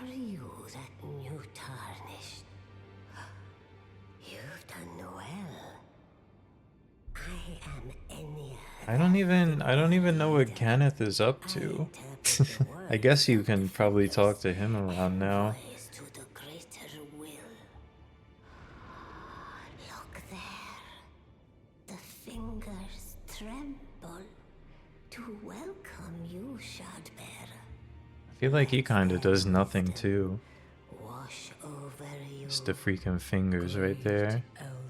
S7: Are you that new tarnished? You've done well. I am Enya.
S1: I don't even know what Kenneth is up to. I guess you can probably talk to him around now.
S7: Voice to the greater will. Look there. The fingers tremble to welcome you, Shardbearer.
S1: I feel like he kinda does nothing too.
S7: Wash over you.
S1: Just the freaking fingers right there.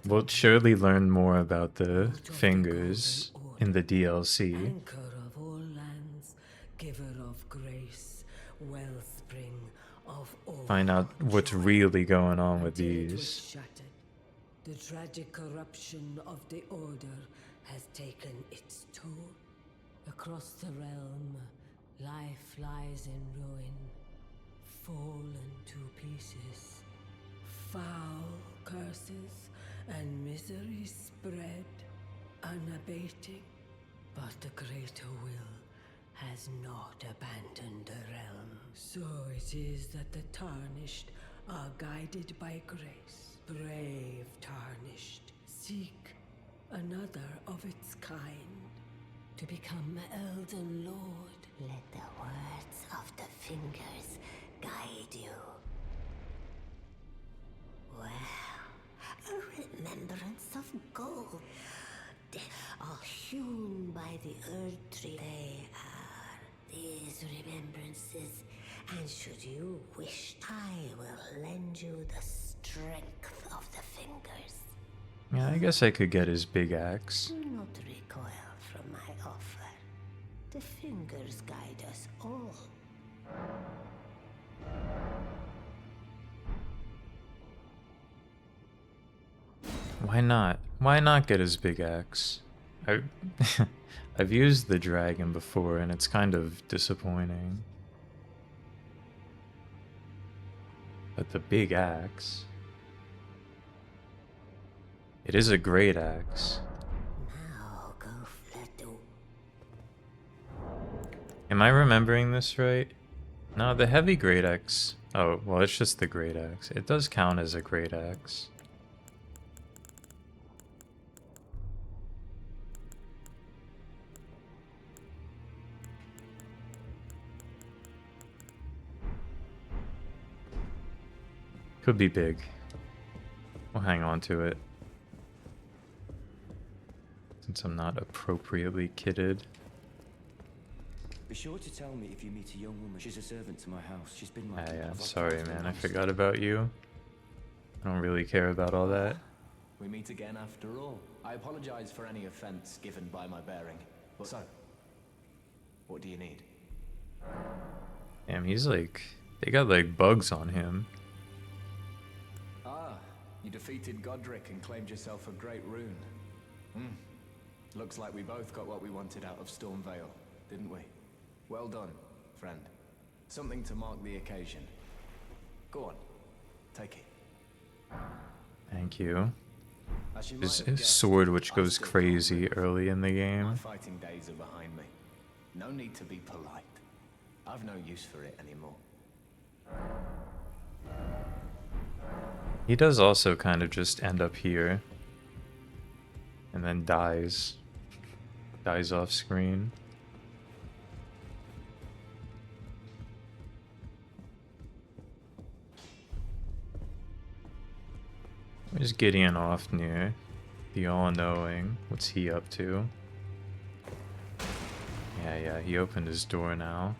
S1: We'll surely learn more about the fingers in the DLC.
S8: Anchor of all lands, giver of grace, wellspring of all.
S1: Find out what's really going on with
S8: Until it was
S1: these.
S8: shattered. The tragic corruption of the Order has taken its toll. Across the realm, life lies in ruin, fallen to pieces. Foul curses and misery spread, unabating. But the greater will has not abandoned the realm. So it is that the Tarnished are guided by grace. Brave Tarnished, seek another of its kind to become Elden Lord.
S7: Let the words of the fingers guide you. Well, a remembrance of gold. They are hewn by the earth tree. They are these remembrances, and should you wish, I will lend you the strength of the fingers.
S1: Yeah, I guess I could get his big axe.
S7: Do not recoil from my offer. The fingers guide us all.
S1: Why not? Why not get his big axe? I've used the dragon before and it's kind of disappointing. But the big axe... It is a great axe.
S7: Now go Fledu.
S1: Am I remembering this right? No, the heavy great axe... Oh, well, it's just the great axe. It does count as a great axe. Could be big. We'll hang on to it. Since I'm not appropriately kitted.
S6: Be sure to tell me if you meet a young woman. She's a servant to my house. She's been my
S1: Yeah,
S6: I've lost
S1: sorry
S6: touch with
S1: man,
S6: her
S1: I
S6: house.
S1: forgot about you. I don't really care about all that.
S6: We meet again after all. I apologize for any offense given by my bearing. But so, what do you need?
S1: Damn, he's like... They got like bugs on him.
S6: Ah, you defeated Godric and claimed yourself a great rune. Looks like we both got what we wanted out of Stormvale, didn't we? Well done, friend. Something to mark the occasion. Go on, take it.
S1: Thank you.
S6: As you might
S1: His
S6: have guessed,
S1: sword which
S6: I'm
S1: goes
S6: still
S1: crazy
S6: Godric.
S1: early in the
S6: My
S1: game.
S6: fighting days are behind me. No need to be polite. I've no use for it anymore.
S1: He does also kind of just end up here. And then dies. Dies off screen. Where's Gideon off near? The all-knowing. What's he up to? Yeah, he opened his door now.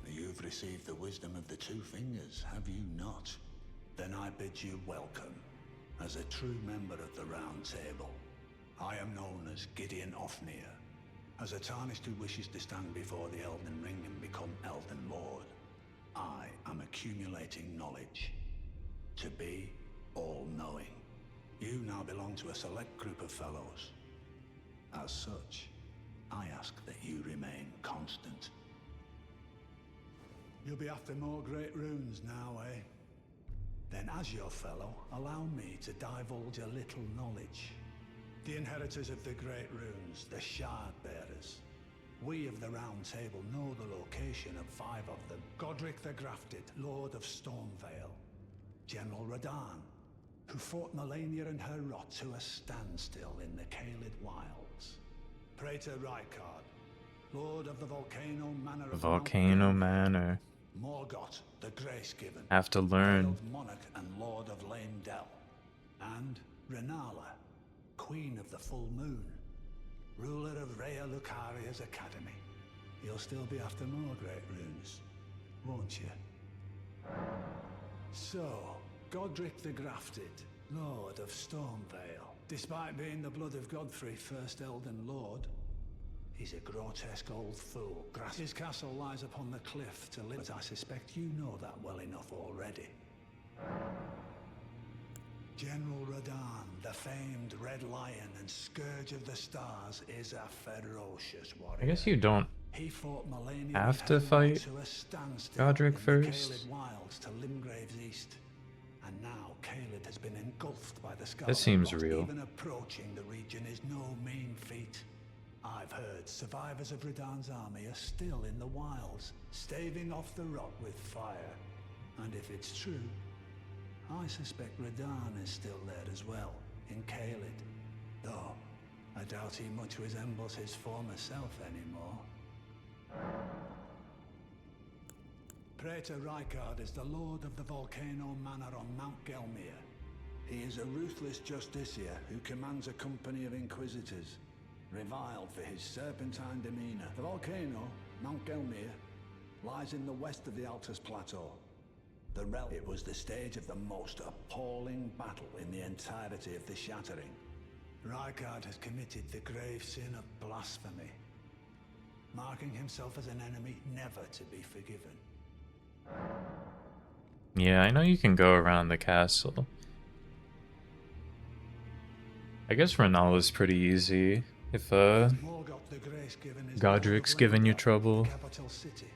S4: You've received the wisdom of the two fingers, have you not? Then I bid you welcome, as a true member of the Round Table. I am known as Gideon Ofnir, as a Tarnished who wishes to stand before the Elden Ring and become Elden Lord. I am accumulating knowledge, to be all-knowing. You now belong to a select group of fellows. As such, I ask that you remain constant. You'll be after more great runes now, eh? Then as your fellow, allow me to divulge a little knowledge. The inheritors of the great runes, the Shard Bearers. We of the Round Table know the location of 5 of them. Godric the Grafted, Lord of Stormvale. General Radahn, who fought Melania and her rot to a standstill in the Caelid Wilds. Praetor Rykard, Lord of the Volcano Manor of
S1: Volcano Manor.
S4: Morgoth, the Grace-Given.
S1: Have to learn.
S4: Veiled Monarch and Lord of Leyndell. And Renala, Queen of the Full Moon. Ruler of Rhea Lucaria's Academy. You'll still be after more great runes, won't you? So, Godric the Grafted, Lord of Stormvale. Despite being the blood of Godfrey, first Elden Lord, he's a grotesque old fool. His castle lies upon the cliff to live, but I suspect you know that well enough already. General Radahn, the famed Red Lion and Scourge of the Stars, is a ferocious warrior.
S1: I guess you don't
S4: He fought Melania
S1: have to fight
S4: to a standstill
S1: Godric
S4: in
S1: first.
S4: The Caelid Wilds to Limgrave's east. And now Caelid has been engulfed by the Scarlet
S1: That seems
S4: Rot.
S1: real.
S4: Even approaching the region is no mean feat. I've heard survivors of Radahn's army are still in the wilds, staving off the rot with fire. And if it's true, I suspect Radahn is still there as well, in Caelid. Though, I doubt he much resembles his former self anymore. Praetor Rykard is the Lord of the Volcano Manor on Mount Gelmir. He is a ruthless justiciar who commands a company of inquisitors, reviled for his serpentine demeanor. The volcano, Mount Gelmir, lies in the west of the Altus Plateau. The realm, it was the stage of the most appalling battle in the entirety of the Shattering. Rykard has committed the grave sin of blasphemy, marking himself as an enemy never to be forgiven.
S1: Yeah, I know you can go around the castle. I guess Renala's pretty easy. If
S4: Morgoth the Grace-Given is
S1: Godric's
S4: Lord of
S1: giving you
S4: Leyndell,
S1: trouble,
S4: the capital city.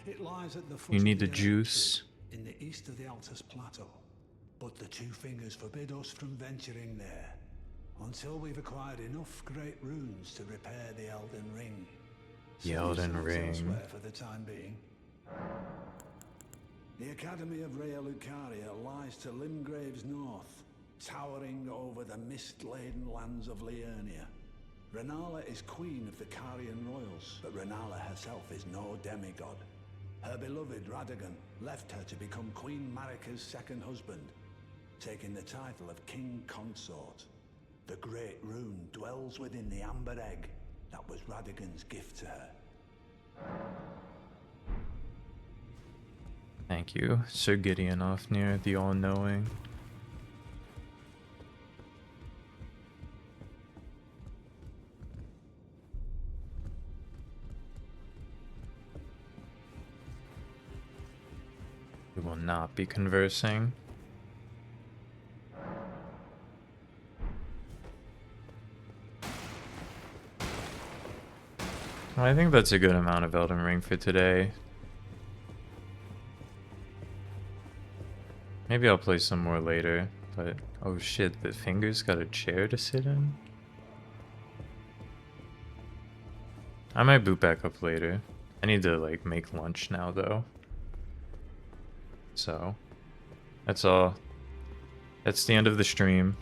S4: It lies at the foot
S1: you
S4: of
S1: need the
S4: Elect
S1: juice.
S4: Tree, in the east of the Altus Plateau. But the Two Fingers forbid us from venturing there until we've acquired enough great runes to repair the Elden Ring.
S1: The Elden Ring.
S4: Elsewhere for the time being. The Academy of Rhea Lucaria lies to Limgrave's north, towering over the mist-laden lands of Liurnia. Renala is queen of the Carian royals, but Renala herself is no demigod. Her beloved Radagon left her to become Queen Marika's second husband, taking the title of King Consort. The Great Rune dwells within the Amber Egg that was Radagon's gift to her.
S1: Thank you, Sir Gideon Ofnir, the All-Knowing. We will not be conversing. Well, I think that's a good amount of Elden Ring for today. Maybe I'll play some more later, but oh shit, the Fingers got a chair to sit in? I might boot back up later. I need to like make lunch now though. So, that's all. That's the end of the stream.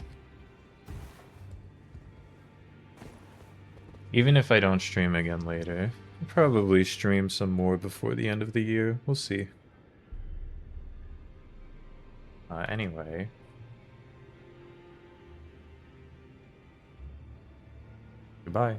S1: Even if I don't stream again later, I'll probably stream some more before the end of the year. We'll see. Anyway. Goodbye.